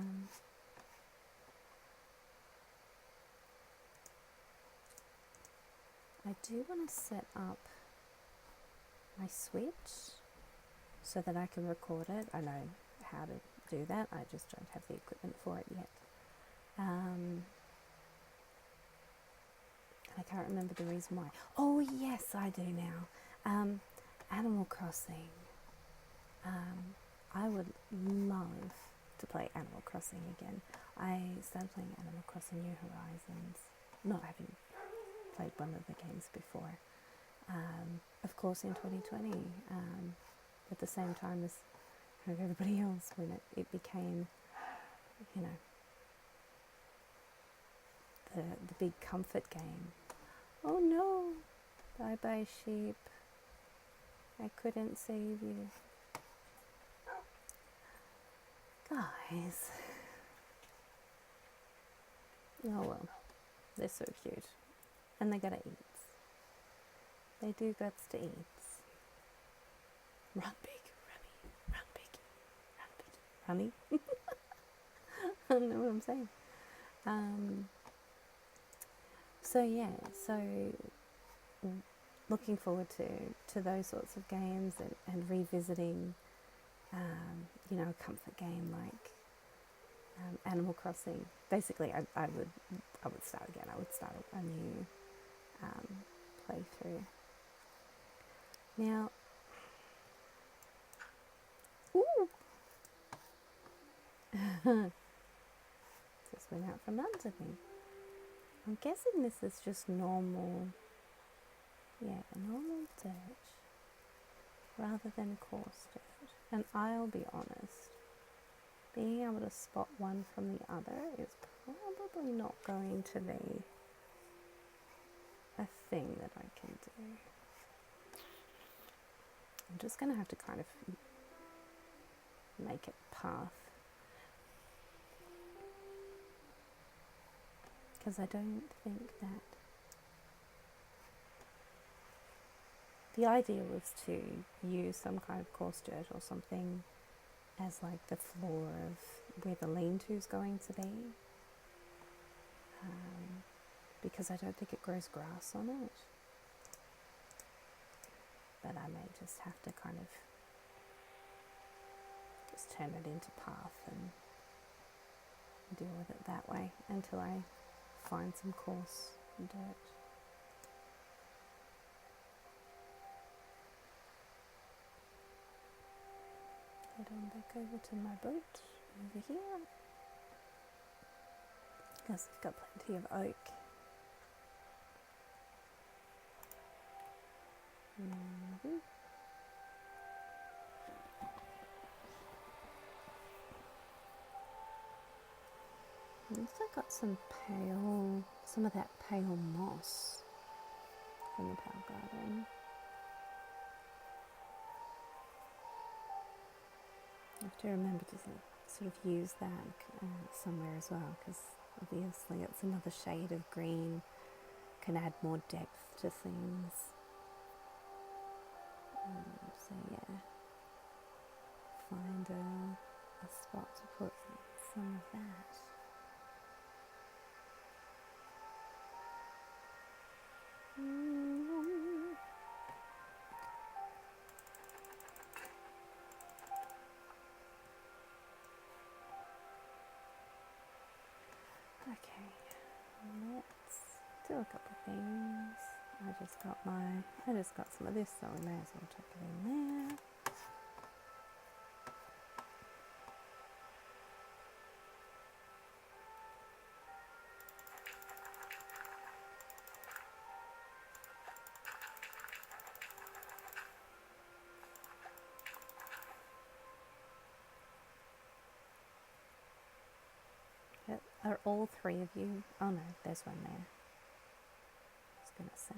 I do want to set up my Switch so that I can record it. I know how to do that, I just don't have the equipment for it yet. And I can't remember the reason why. Oh yes, I do now. Animal Crossing. I would love to play Animal Crossing again. I started playing Animal Crossing New Horizons, not having played one of the games before, of course in 2020, at the same time as of everybody else when it became, you know, the big comfort game. Oh no, bye bye sheep. I couldn't save you. Guys. Oh well, they're so cute. And they gotta eat. They do guts to eat. Run big, Rummy, run big, run big, Rummy. I don't know what I'm saying. So yeah, so looking forward to those sorts of games and revisiting, you know, a comfort game like Animal Crossing. Basically, I would start again. I would start a new playthrough. Now, ooh, just went out from under me. I'm guessing this is just normal, yeah, normal dirt rather than coarse dirt. And I'll be honest, being able to spot one from the other is probably not going to be a thing that I can do. I'm just going to have to kind of make it path, because I don't think that the idea was to use some kind of coarse dirt or something as like the floor of where the lean-to is going to be, because I don't think it grows grass on it. But I may just have to kind of just turn it into path and deal with it that way until I find some coarse dirt. Head on back over to my boat over here, because we've got plenty of oak. I've also got some of that pale moss from the Pale Garden. I have to remember to sort of use that somewhere as well, because obviously it's another shade of green, can add more depth to things. So yeah, find a spot to put some of that. Okay, let's do a couple things. I just got some of this, so we may as well chuck it in there. Are all three of you? Oh no, there's one there. I was gonna say.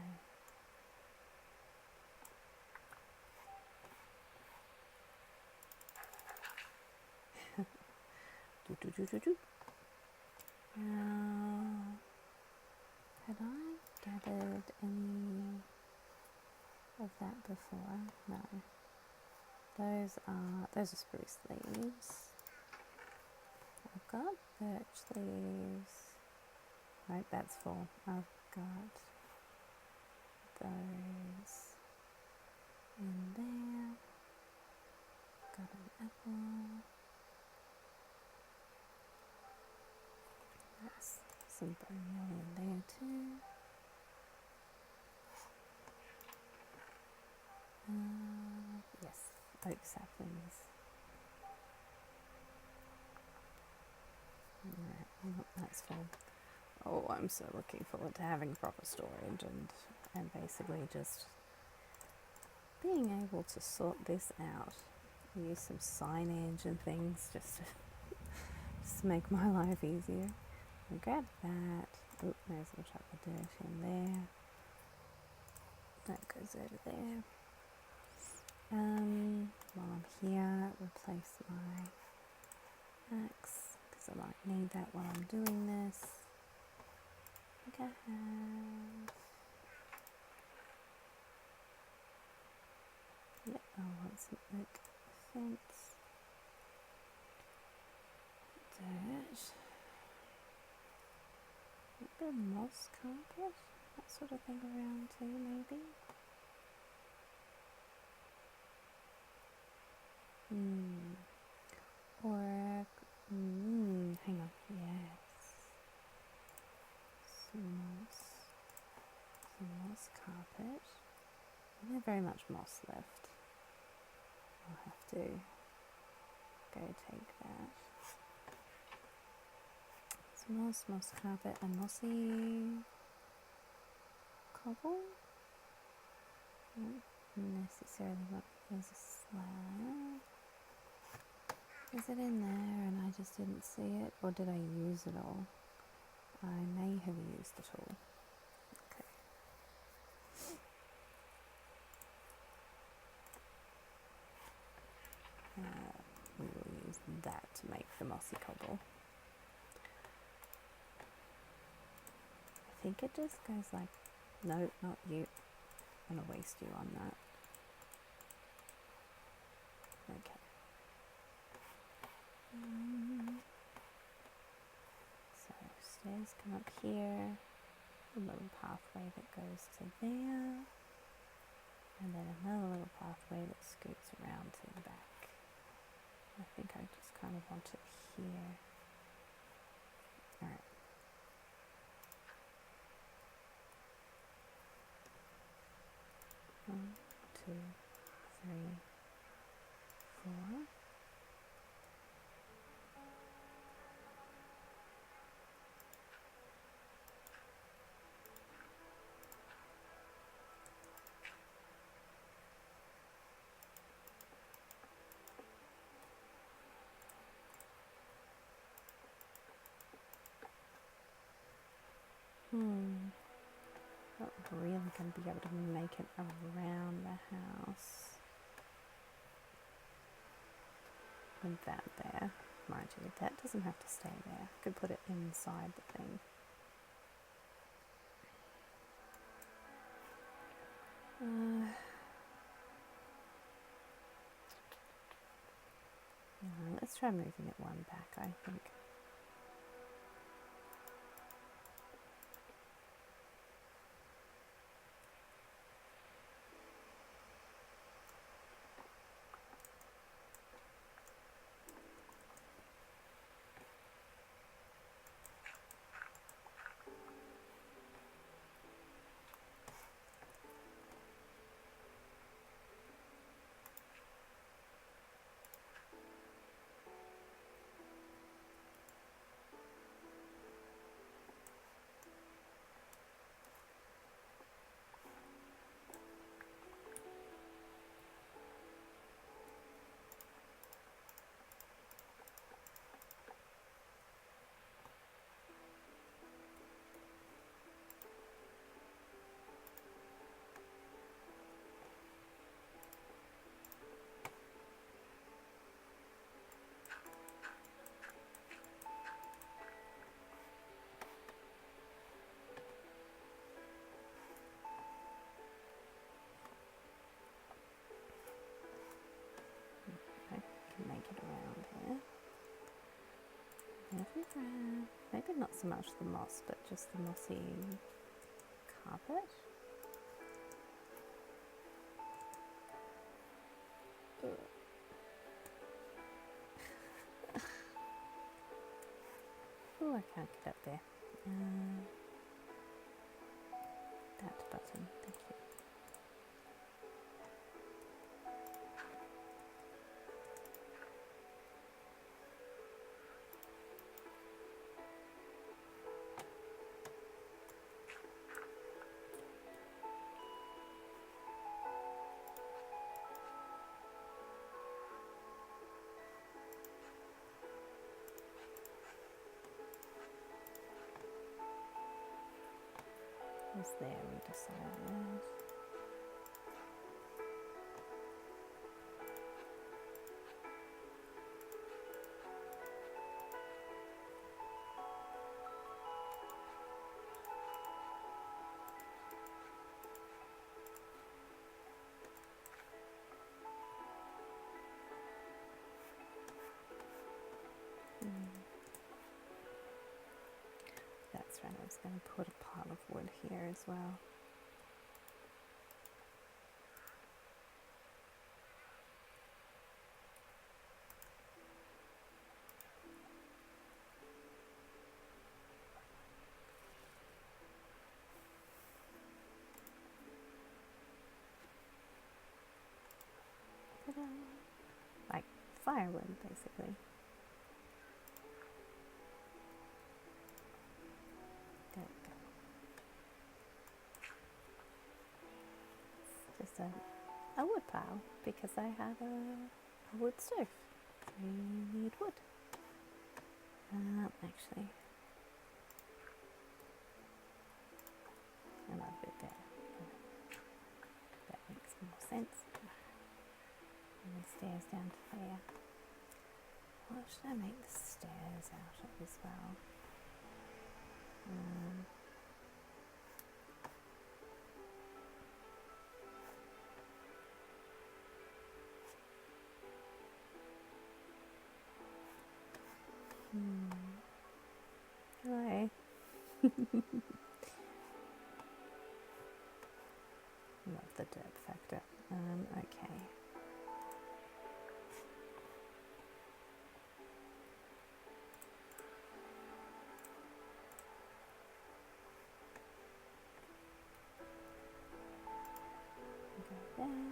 Had I gathered any of that before? No. Those are spruce leaves. I've got birch leaves. Right, that's full. I've got those in there. Got an apple. That's some bone meal in there too. Yes, oak saplings. Alright, that's full. Oh, I'm so looking forward to having proper storage and basically just being able to sort this out use some signage and things just to make my life easier. I'll grab that. Oh, may as well chuck the dirt in there. That goes over there. While I'm here, replace my axe because I might need that while I'm doing this. I think I have. Yep, I want some oak fence. Dirt. A bit of moss carpet, that sort of thing around too, maybe. Or, hang on, yes. Some moss carpet. I don't have very much moss left. I'll have to go take that. Some moss carpet and mossy cobble. Not necessarily what there's a slab. Is it in there and I just didn't see it? Or did I use it all? I may have used it all. Okay. We will use that to make the mossy cobble. I think it just goes like, no, not you. I'm gonna waste you on that. Okay. So stairs come up here, a little pathway that goes to there, and then another little pathway that scoots around to the back. I think I just kind of want it here. Alright. One, two, three, four. Not really going to be able to make it around the house with that there. Mind you, that doesn't have to stay there. I could put it inside the thing. Let's try moving it one back, I think. Maybe not so much the moss, but just the mossy carpet. Oh, I can't get up there. That button, thank you. Was there we decided. That's right, I was going to put a pile of wood here as well. Ta-da. Like firewood, basically. There we go. It's just a wood pile because I have a wood stove. We need wood. Actually, another bit there. That makes more sense. And the stairs down to there. What should I make the stairs out of as well? Hello. Love the derp factor. Okay. Go there.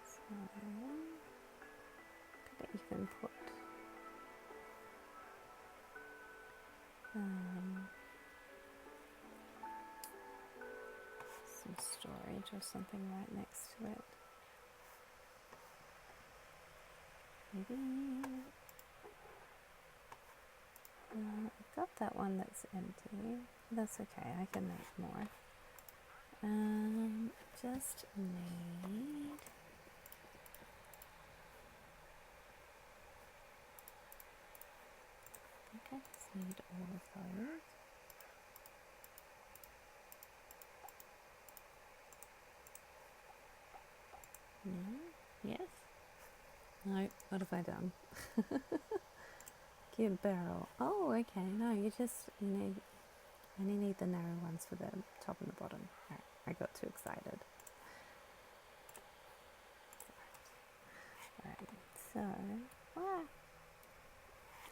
So, could I even put some storage or something right next to it? Maybe. I've got that one that's empty. That's okay, I can make more. Just need... I think I just need all of those. No? Yes? No, what have I done? Cute barrel. Oh, okay, no, you only need the narrow ones for the top and the bottom. Right, I got too excited. Alright, so,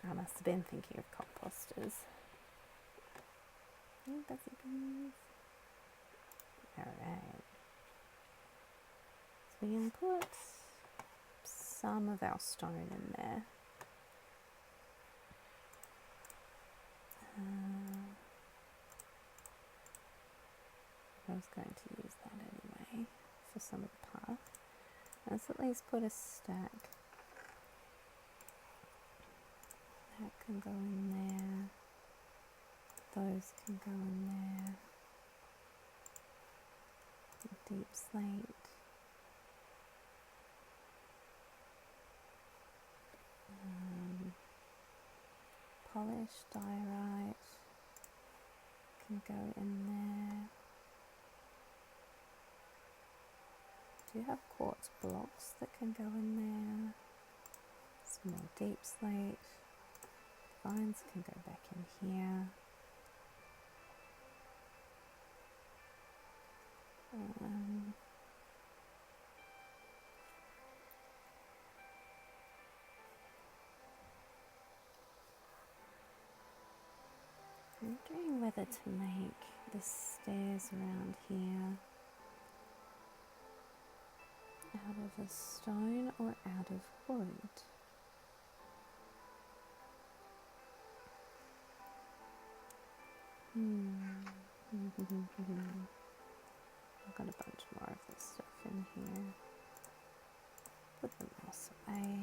I must have been thinking of composters. Buzzy bees. Alright. So we can put some of our stone in there. I was going to use that anyway for some of the path. Let's at least put a stack. That can go in there. Those can go in there. The deep slate. Polished diorite can go in there. Do you have quartz blocks that can go in there? Some more deep slate. Vines can go back in here. I'm wondering whether to make the stairs around here out of a stone or out of wood. I've got a bunch more of this stuff in here. Put the moss away.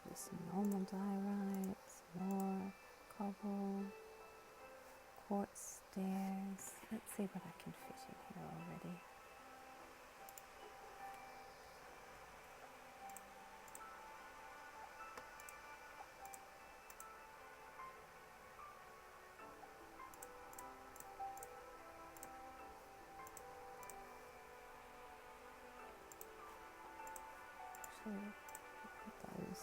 Just normal diorite, more cobble, quartz stairs. Let's see what I can fit in here already. Put those.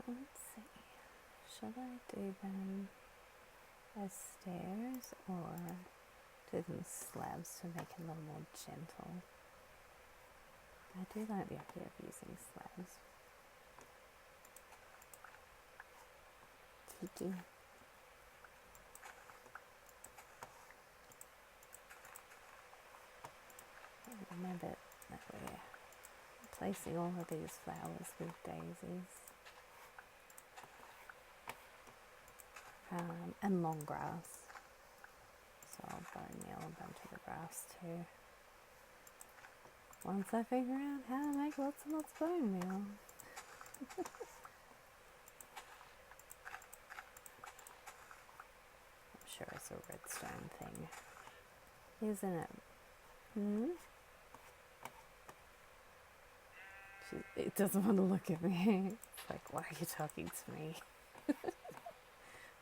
Let's see, should I do them as stairs or do them as slabs to make it a little more gentle? I do like the idea of using slabs. Remember that we're placing all of these flowers with daisies. And long grass. So I'll bone meal a bunch of the grass too. Once I figure out how to make lots and lots of bone meal. I'm sure it's a redstone thing, isn't it? It doesn't want to look at me. It's like, why are you talking to me?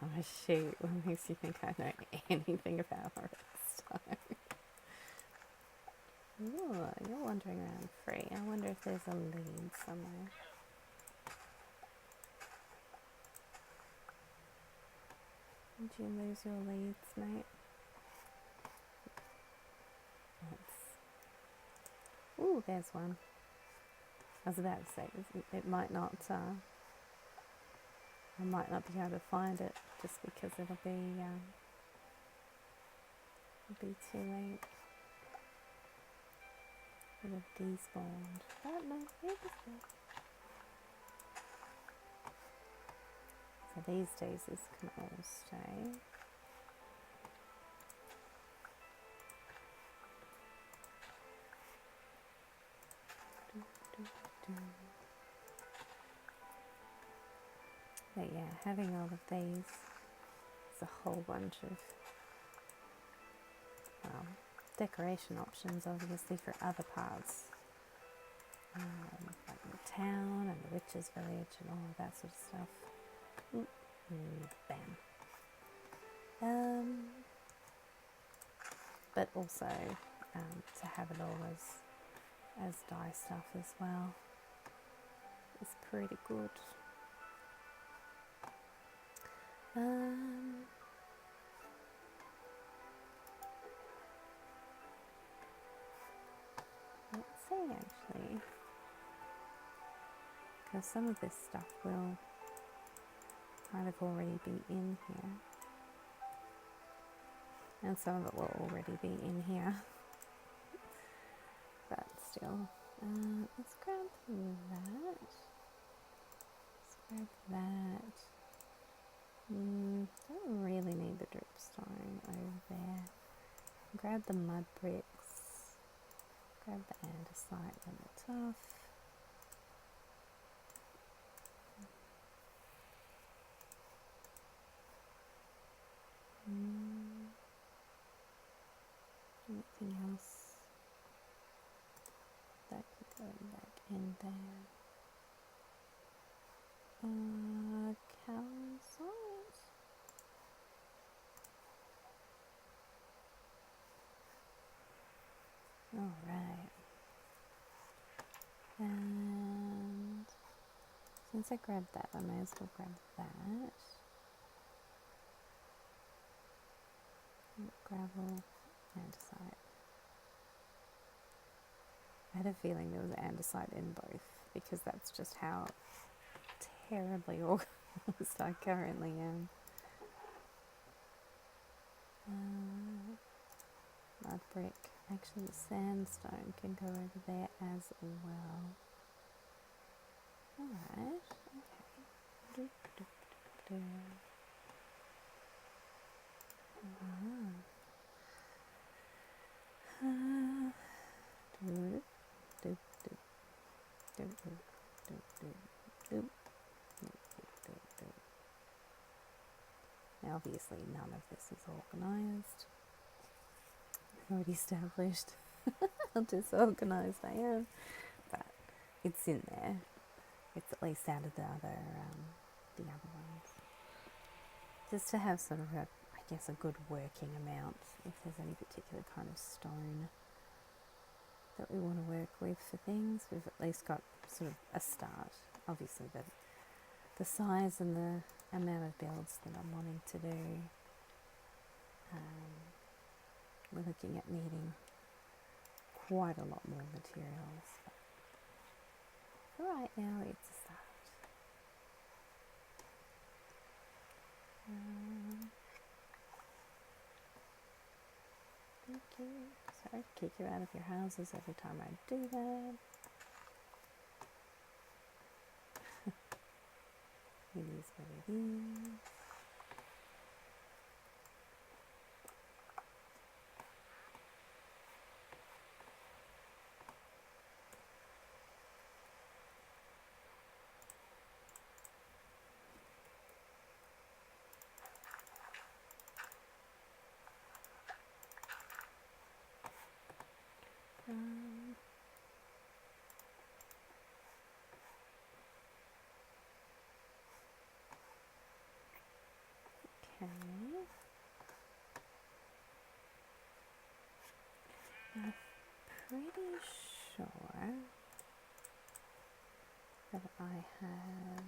I'm a sheep. What makes you think I know anything about redstone? Ooh, you're wandering around free. I wonder if there's a lead somewhere. Did you lose your leads, mate? Ooh, there's one. I was about to say, it might not, I might not be able to find it just because it'll be too late. It would have despawned. But no, it was good. So these daisies can all stay. But yeah, having all of these is a whole bunch of decoration options, obviously, for other parts, like the town and the witch's village and all of that sort of stuff. Bam. But also to have it all as dye stuff as well is pretty good. Let's see, actually, because some of this stuff will kind of already be in here, and some of it will already be in here, but still, let's grab that, don't really need the dripstone over there. Grab the mud bricks, grab the andesite and the tuff. Anything else that could go back in there? Calcite. Since I grabbed that, I may as well grab that. Gravel, andesite. I had a feeling there was andesite in both because that's just how terribly organised I currently am. Mud brick. Actually, the sandstone can go over there as well. Alright, okay. Now, obviously, none of this is organised. I've already established how disorganised I am, but it's in there. It's at least out of the other ones. Just to have sort of a, I guess, a good working amount if there's any particular kind of stone that we want to work with for things. We've at least got sort of a start. Obviously, the size and the amount of builds that I'm wanting to do, we're looking at needing quite a lot more materials. But for right now, it's a start. Thank you. Sorry to kick you out of your houses every time I do that. It is what it is. Okay. I'm pretty sure that I have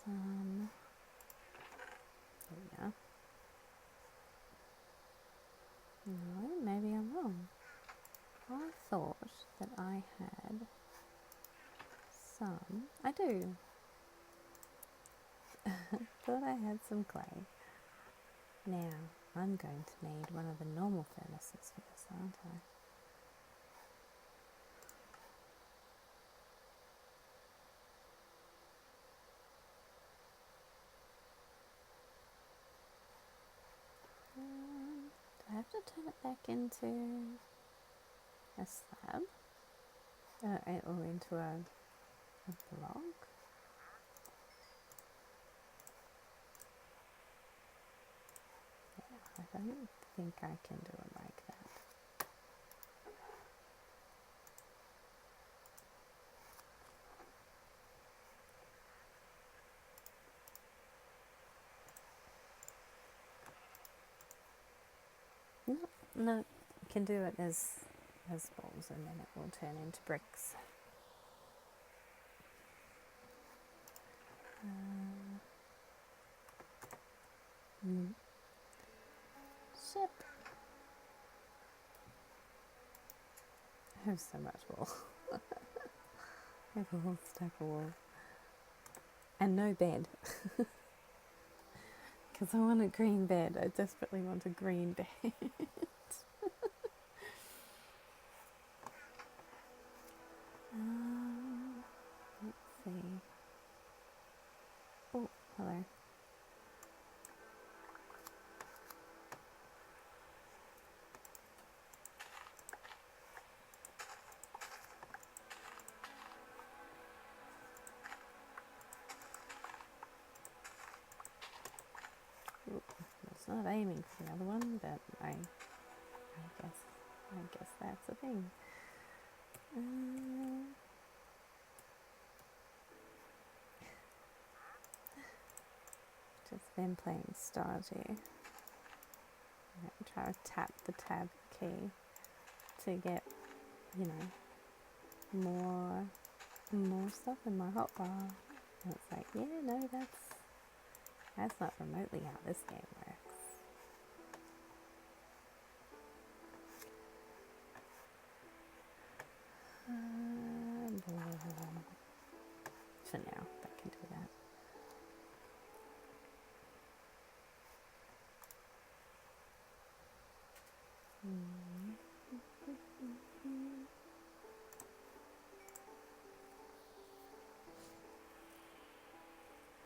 some. There we go. No, maybe I'm wrong. I thought that I had some. I do. Thought I had some clay. Now, I'm going to need one of the normal furnaces for this, aren't I? Do I have to turn it back into a slab? Or into a block? Yeah, I don't think I can do it like that. No, you can do it as balls and then it will turn into bricks. Ship. I have so much wool. I have a whole stack of wool. And no bed. Because I want a green bed. I desperately want a green bed. Let's see. Oh, hello. It's not aiming for the other one, but I guess that's a thing. Just been playing Stardew. I'm trying to tap the tab key to get you know, more stuff in my hotbar. And it's like, yeah, no, that's not remotely how this game works. For now, I can do that.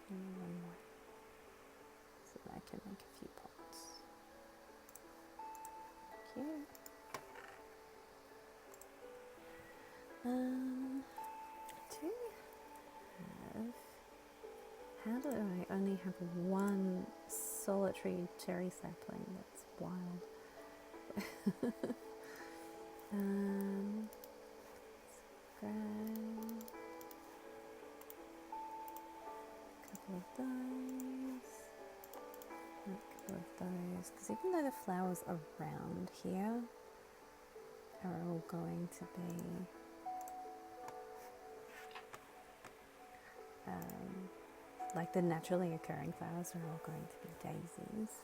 One more. So that I can make a few pots. Thank you. How do I only have one solitary cherry sapling? That's wild. Grab a couple of those, because even though the flowers around here are all going to be like the naturally occurring flowers are all going to be daisies.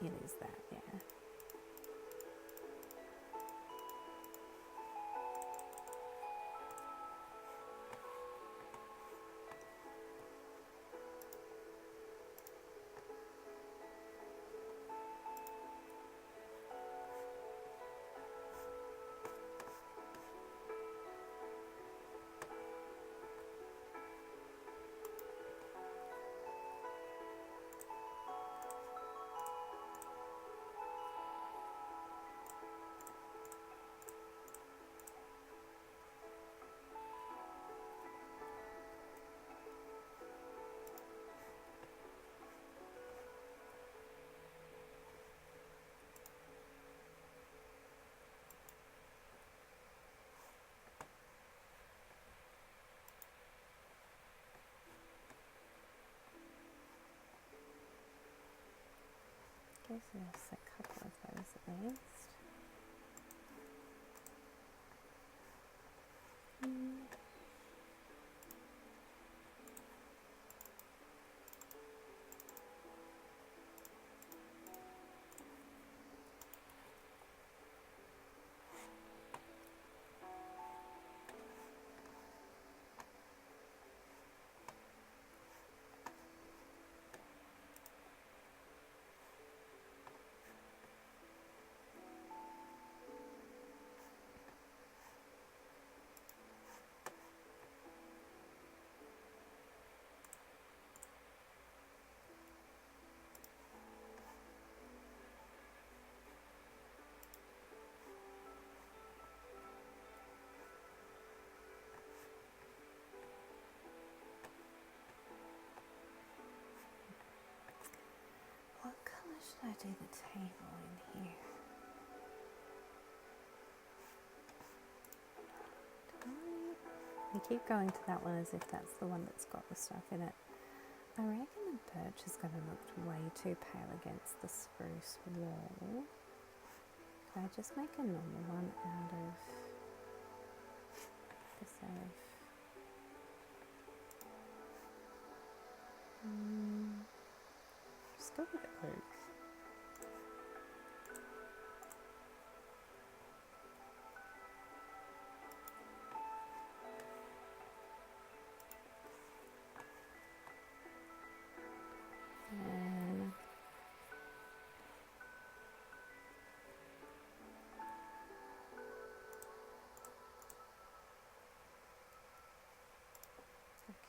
It is that, yeah. Okay, so there's a couple of those at least. What colour should I do the table in here? We keep going to that one as if that's the one that's got the stuff in it. I reckon the birch is going to look way too pale against the spruce wall. Can I just make a normal one out of this just go with oak.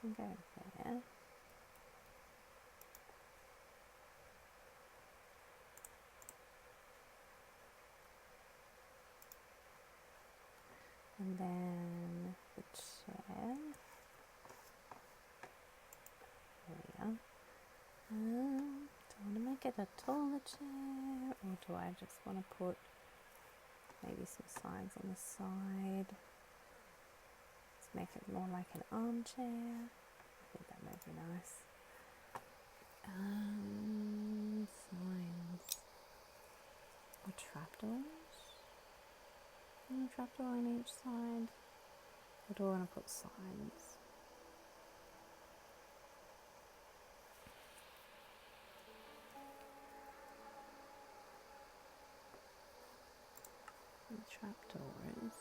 Can go there. And then the chair. There we are. Do I want to make it a taller chair, or do I just want to put maybe some signs on the side? Let's make it more like an armchair. I think that might be nice. Signs. trapdoors. And a trapdoor on each side. The door, and I put signs. And trapdoors.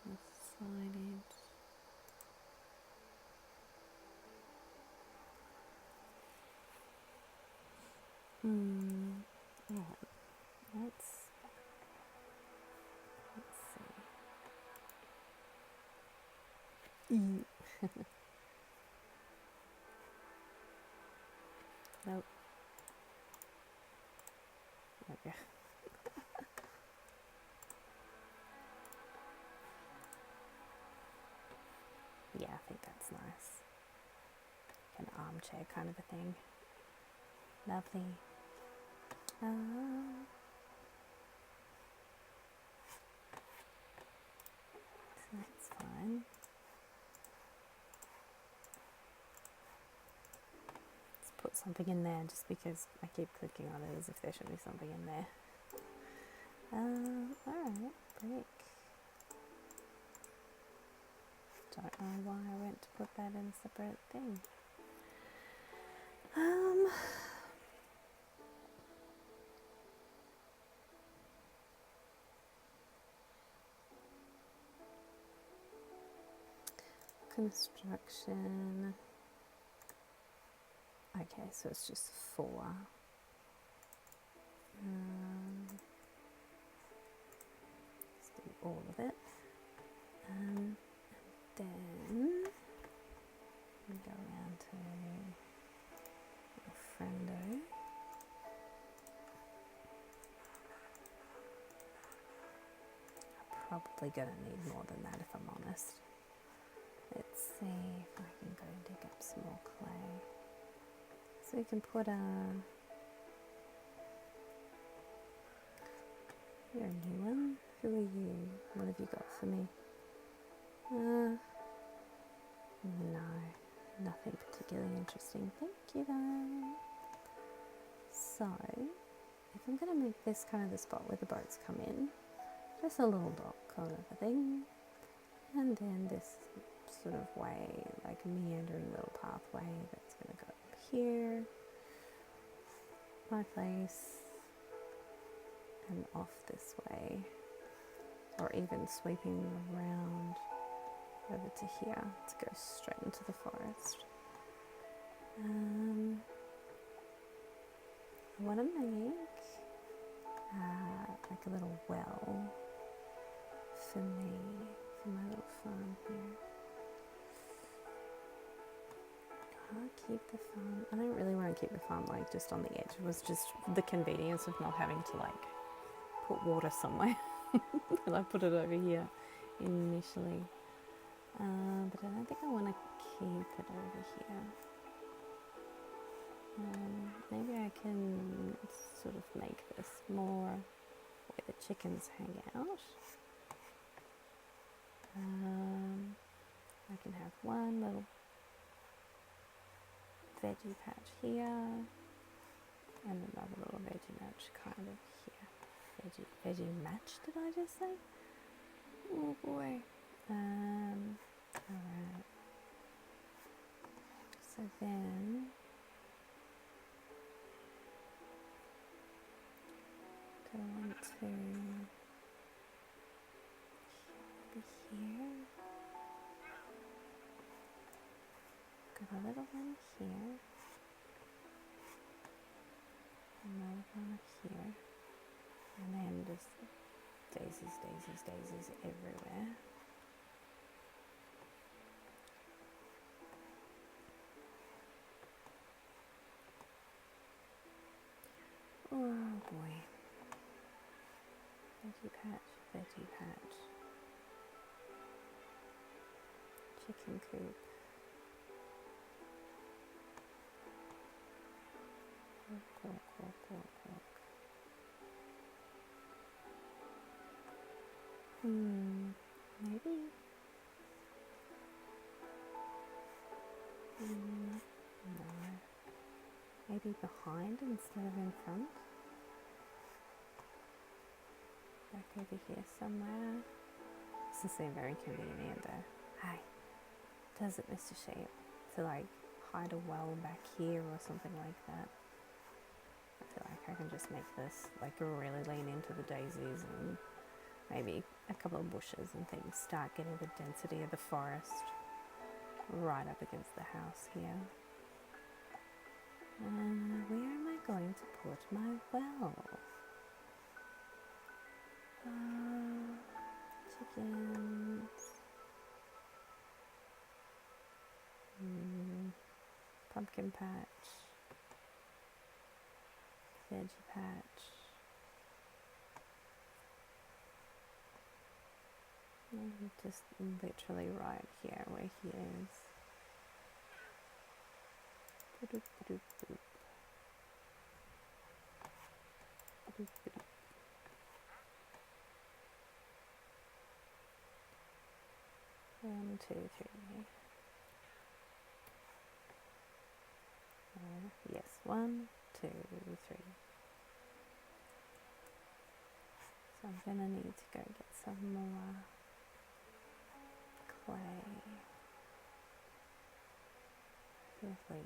And signage. Alright. Let's see. Nope. Okay. Yeah, I think that's nice. An armchair kind of a thing. Lovely. So that's fine. Let's put something in there just because I keep clicking on it as if there should be something in there. Alright, brick. Don't know why I went to put that in a separate thing. Construction. Okay, so it's just 4. Let's do all of it. And then we go around to friendo. I'm probably going to need more than that if I'm honest. Let's see if I can go dig up some more clay. So we can put you're a new one. Who are you? What have you got for me? No, nothing particularly interesting. Thank you though. So, if I'm going to make this kind of the spot where the boats come in, just a little dock kind of a thing, and then this sort of way, like a meandering little pathway that's going to go up here, my place, and off this way, or even sweeping around over to here to go straight into the forest. I want to make like a little well for me, for my little farm here. I'll keep the farm. I don't really want to keep the farm like just on the edge. It was just the convenience of not having to like put water somewhere. And I put it over here initially. But I don't think I want to keep it over here. Maybe I can sort of make this more where the chickens hang out. I can have one little veggie patch here and another little veggie patch kind of here. Veggie match, did I just say? Oh boy. Alright. So then do I want to be here? Got a little one here. Another one up here. And then just daisies everywhere. Oh boy. Veggie patch. Chicken coop. Walk. Maybe. No. Maybe behind instead of in front. over here somewhere. Doesn't seem very convenient though. Hi, does it, Mr. Sheep? To like hide a well back here or something like that. I feel like I can just make this like really lean into the daisies and maybe a couple of bushes and things, start getting the density of the forest right up against the house here. Where am I going to put my well? Chickens. Pumpkin patch. Veggie patch. Just literally right here where he is. One, two, three. Yes, 1, 2, 3. So I'm gonna need to go get some more clay. Lovely.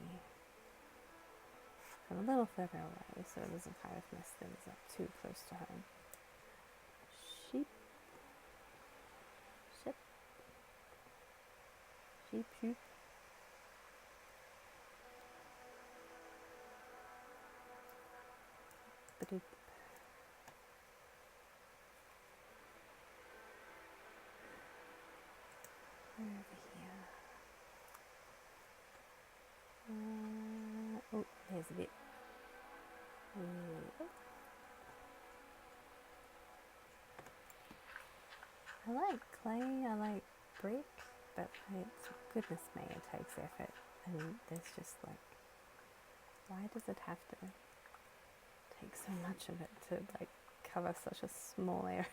I'm a little further away so it doesn't kind of mess things up too close to home. Sheep. Sheep. Sheep, sheep. Ba-doop. Over here. Oh, there's a bit. I like clay, I like brick, but goodness me, it takes effort. And there's just like, why does it have to take so much of it to like cover such a small area?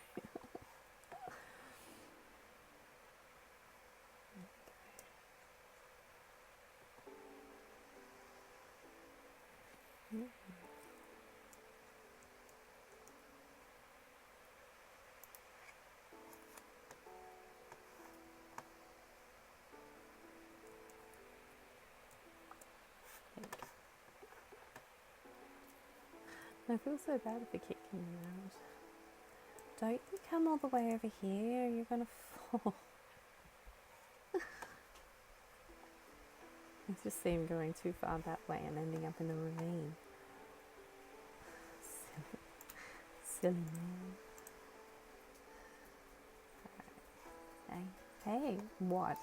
I feel so bad for kicking you out. Don't you come all the way over here, you're gonna fall. I just see him going too far that way and ending up in the ravine. Silly man. Hey, what?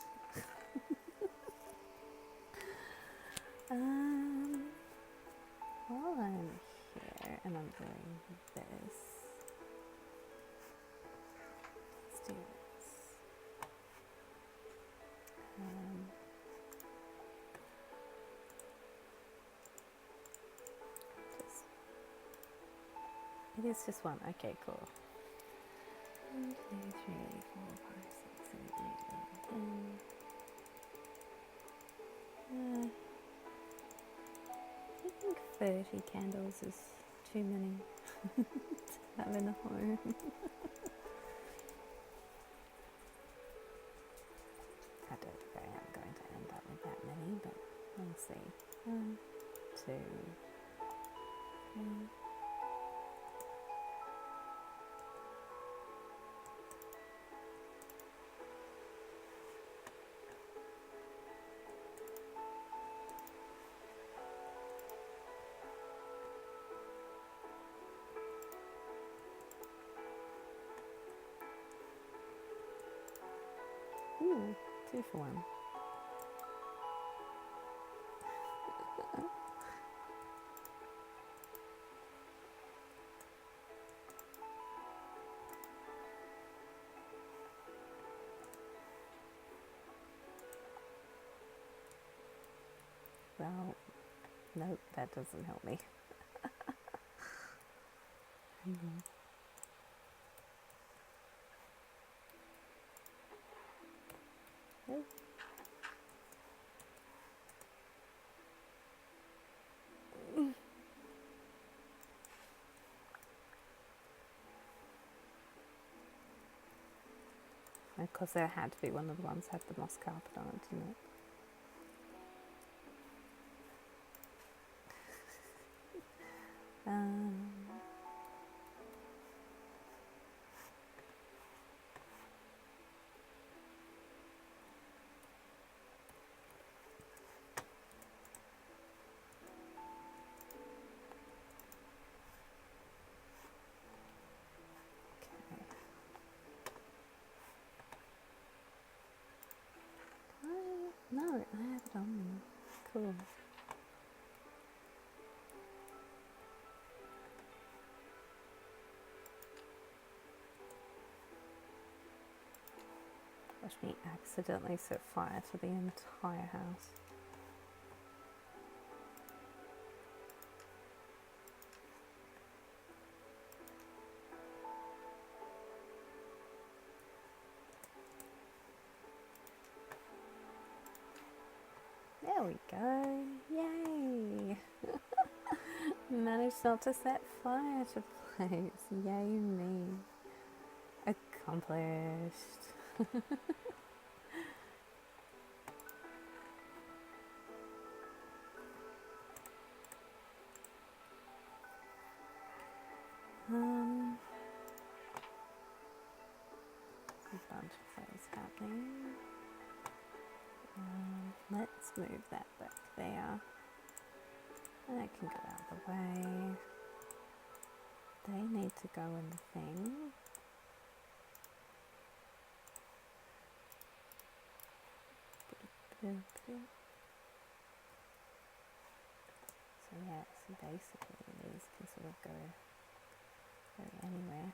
While I'm here and I'm doing this, let's do this. It is just one. Okay, cool. 1, 2, 3, 4, 5, 6, 7, 8, 9, 10. I think 30 candles is too many to have in a home. I don't think I am going to end up with that many, but we'll see. 1, 2, 3. Ooh, 2 for 1. Well, nope, that doesn't help me. Nope. Of course, there had to be one of the ones that had the moss carpet on it, didn't it? No, I have it on me. Cool. Watch me accidentally set fire to the entire house. There we go. Yay! Managed not to set fire to the place. Yay me. Accomplished. A bunch of those happening. Let's move that back there. That can go out of the way. They need to go in the thing. So yeah, so basically these can sort of go anywhere.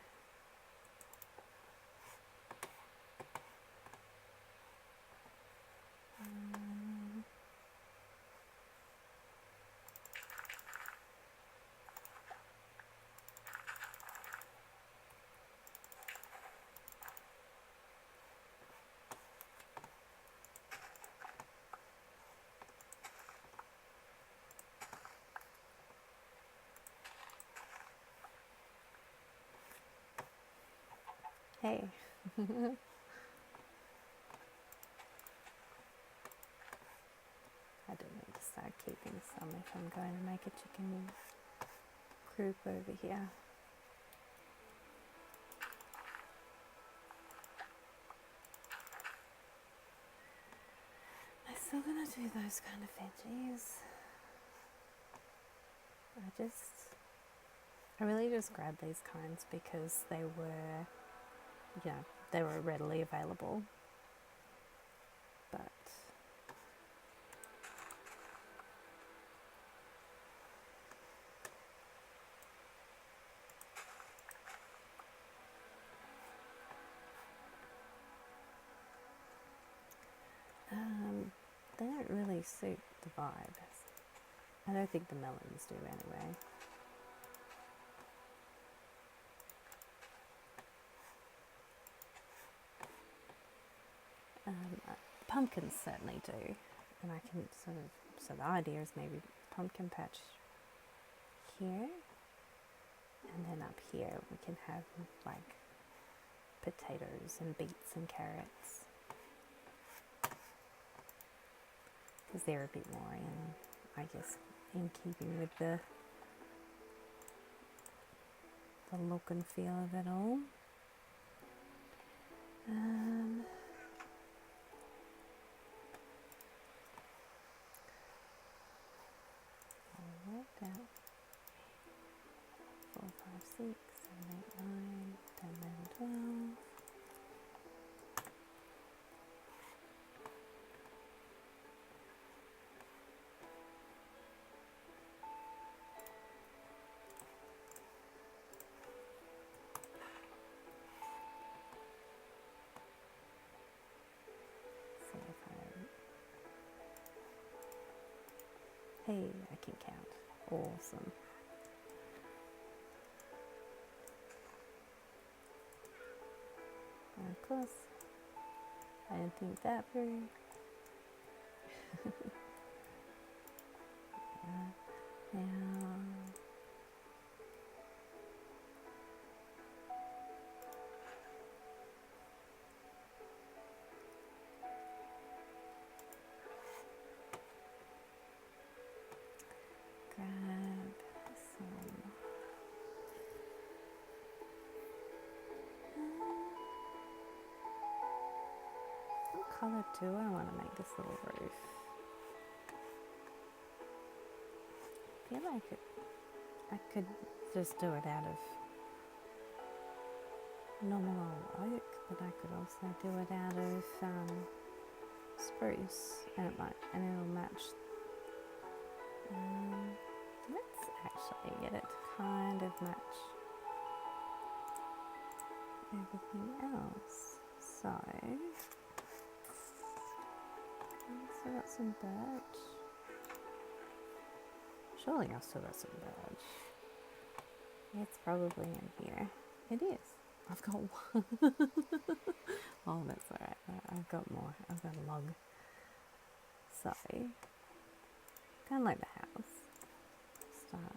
Hey. I do need to start keeping some if I'm going to make a chicken coop over here. I'm still going to do those kind of veggies. I really just grabbed these kinds because they were, they were readily available. But they don't really suit the vibe. I don't think the melons do anyway. Pumpkins certainly do, and I can so the idea is maybe pumpkin patch here, and then up here we can have like potatoes and beets and carrots, because they're a bit more in, I guess, in keeping with the look and feel of it all. I'll work out 4, 5, 6, 7, 8, 9, 10, 11, 12. Hey, I can count. Awesome. And of course, I didn't think that through. Now, colour do I want to make this little roof? I feel like I could just do it out of normal old oak, but I could also do it out of spruce, and it'll match. Let's actually get it to kind of match everything else. So, I've still got some birch. Surely I've still got some birch. It's probably in here. It is. I've got one. Oh, that's alright. I've got more. I've got a log. So, kind of like the house. Start.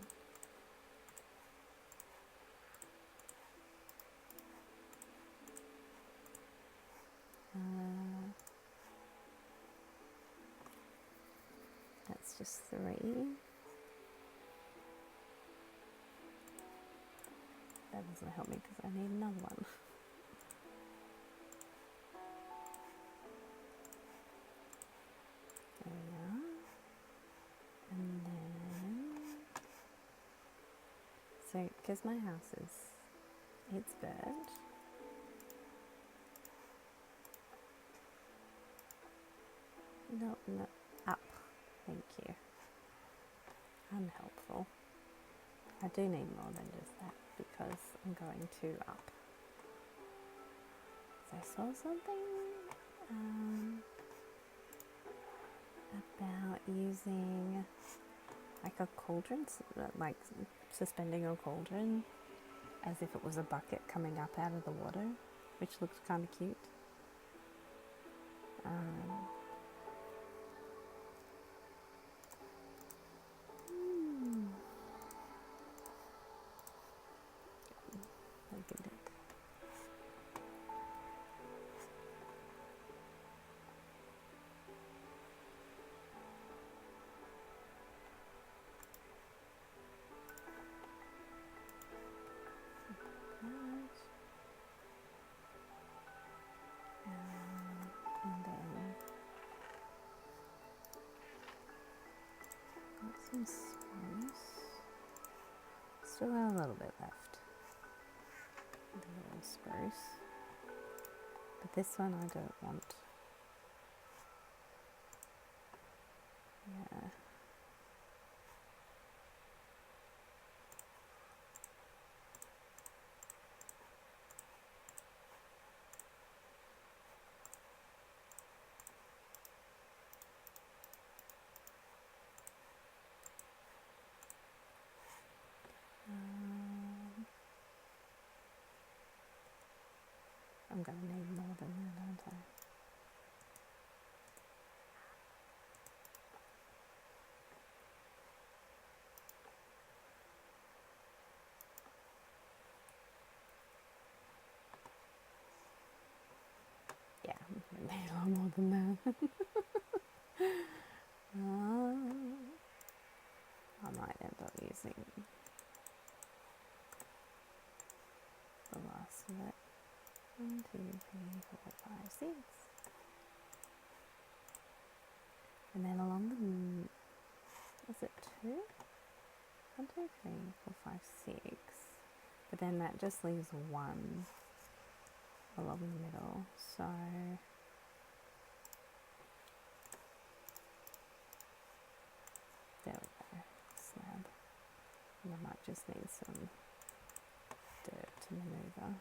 That's just 3. That doesn't help me because I need another one. There we are. And then, so because my house it's birch. No, up. Thank you. Unhelpful. I do need more than just that because I'm going to up. So I saw something about using like a cauldron, like suspending a cauldron as if it was a bucket coming up out of the water, which looked kind of cute. Look at it. And then got some spruce. Still got a little bit left. The little spruce. But this one I don't want. Yeah. I'm going to need more than that, aren't I? Yeah, I'm going to need a lot more than that. I might end up using the last of it. 1, 2, 3, 4, 5, 6. And then along the, is it 2? 1, 2, 3, 4, 5, 6. But then that just leaves 1 along the middle. So there we go, slab. And I might just need some dirt to maneuver.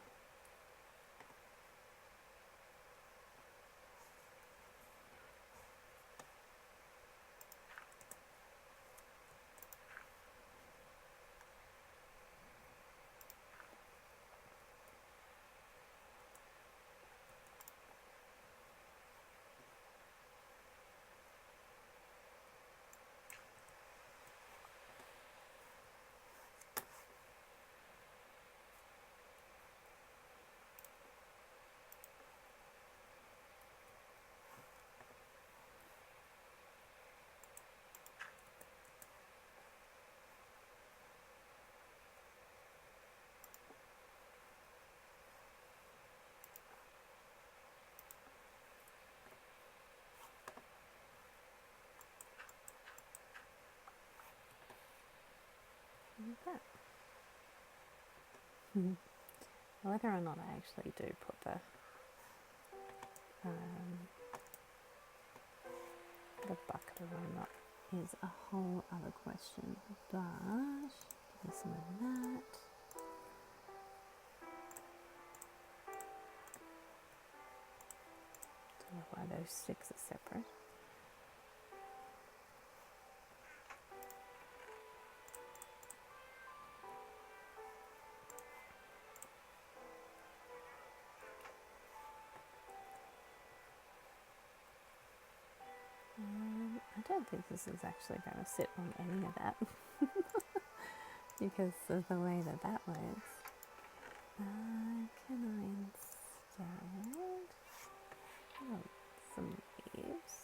Whether or not I actually do put the bucket or not is a whole other question, but give me some of that. Don't know why those sticks are separate. I don't think this is actually going to sit on any of that because of the way that that works. Can I instead some leaves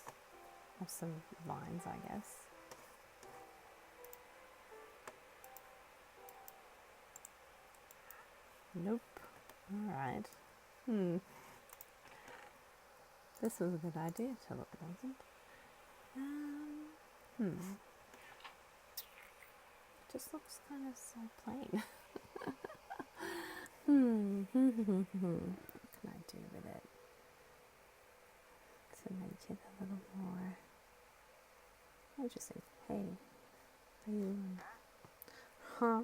or some vines, I guess? Nope. Alright. This was a good idea till it wasn't. It just looks kind of so plain. What can I do with it to make it a little more interesting? Hey, are you huh?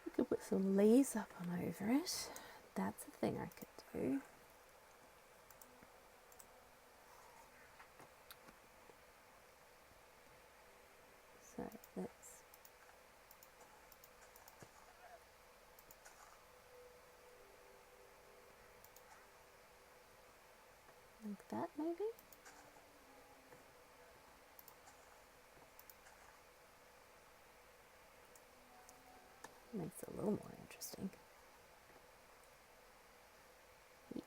We could put some leaves up on over it. That's a thing I could do. So let's like that maybe. Makes it a little more interesting. Yes.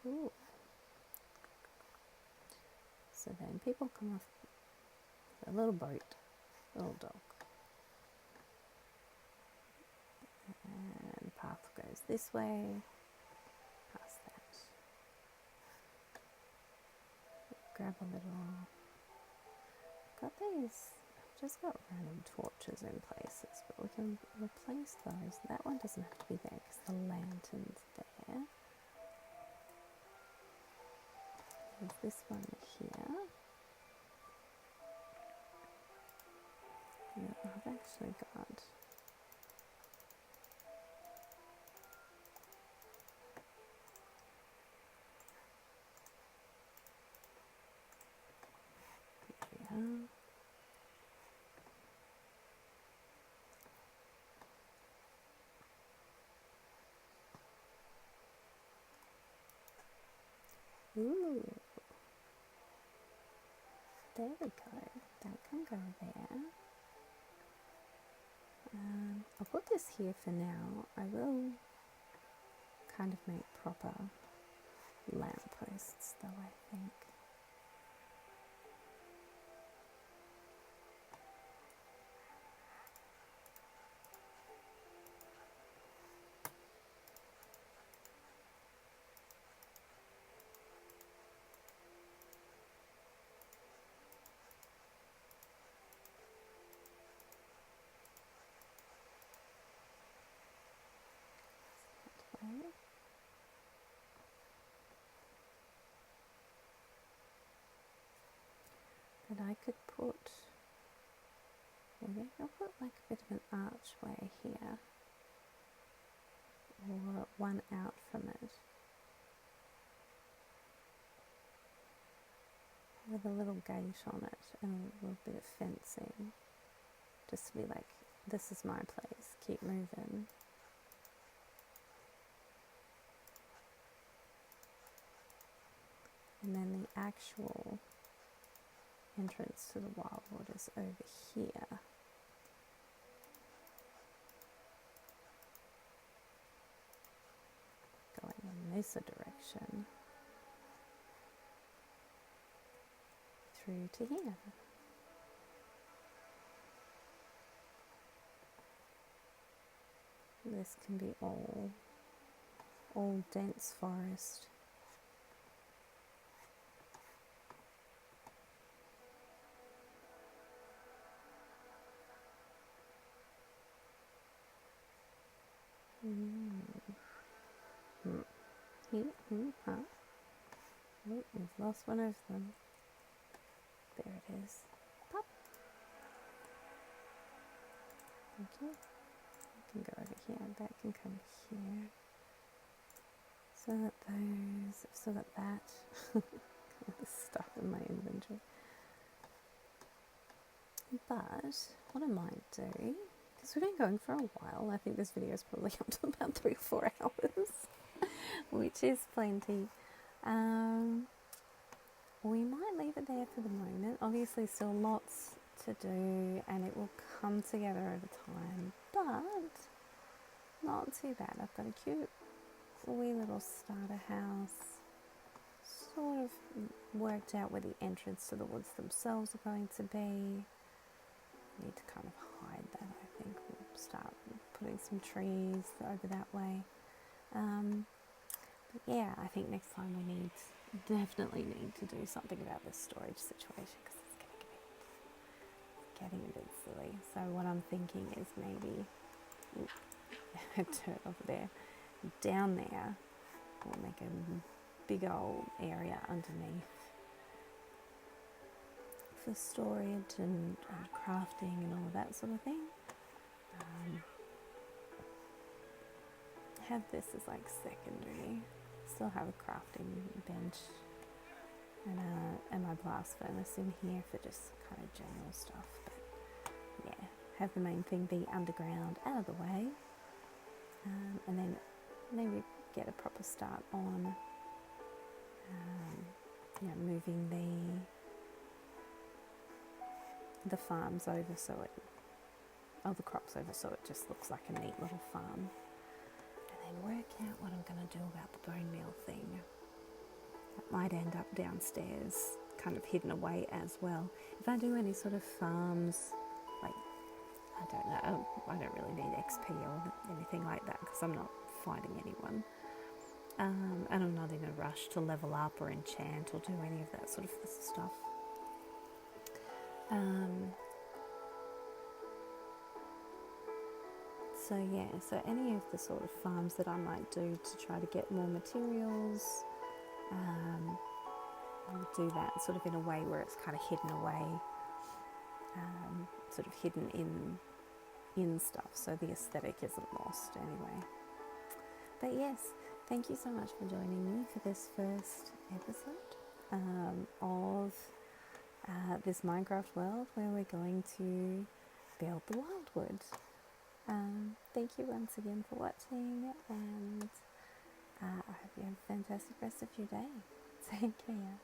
Cool. So then people come off a little boat, little dock, and the path goes this way, past that. Grab a little. Got these. I've just got random torches in places, but we can replace those. That one doesn't have to be there because the lantern's there. There's this one here. And I've actually got ooh, there we go. That can go there. I'll put this here for now. I will kind of make proper lampposts though, I think. But I could put, maybe I'll put like a bit of an archway here, or one out from it, with a little gate on it and a little bit of fencing, just to be like, this is my place, keep moving. And then the actual entrance to the Wyldwood is over here. Going in this direction. Through to here. This can be all dense forest. Huh? Oh, we've lost one of them. There it is. Pop. Thank you. I can go over here, that can come here. So that those, I've still got that. All this stuff in my inventory. But what I might do, because we've been going for a while, I think this video is probably up to about 3 or 4 hours, which is plenty. We might leave it there for the moment. Obviously still lots to do and it will come together over time, but not too bad. I've got a cute wee little starter house, sort of worked out where the entrance to the woods themselves are going to be. Need to kind of hide that, I think. We'll start putting some trees over that way. But yeah, I think next time we definitely need to do something about this storage situation because it's getting a bit silly. So what I'm thinking is maybe a dirt over there, down there, we'll make a big old area underneath for storage and crafting and all of that sort of thing. Have this as like secondary. Still have a crafting bench and my blast furnace in here for just kind of general stuff. But yeah, have the main thing be underground, out of the way, and then maybe get a proper start on moving the farms over the crops over so it just looks like a neat little farm. And then work out what I'm going to do about the bone meal thing. That might end up downstairs, kind of hidden away as well. If I do any sort of farms, like, I don't know, I don't really need XP or anything like that because I'm not fighting anyone. And I'm not in a rush to level up or enchant or do any of that sort of stuff. So yeah, so any of the sort of farms that I might do to try to get more materials, I'll do that sort of in a way where it's kind of hidden away, sort of hidden in stuff, so the aesthetic isn't lost anyway. But yes, thank you so much for joining me for this first episode of this Minecraft world where we're going to build the Wyldwood. Thank you once again for watching, and I hope you have a fantastic rest of your day. Take care.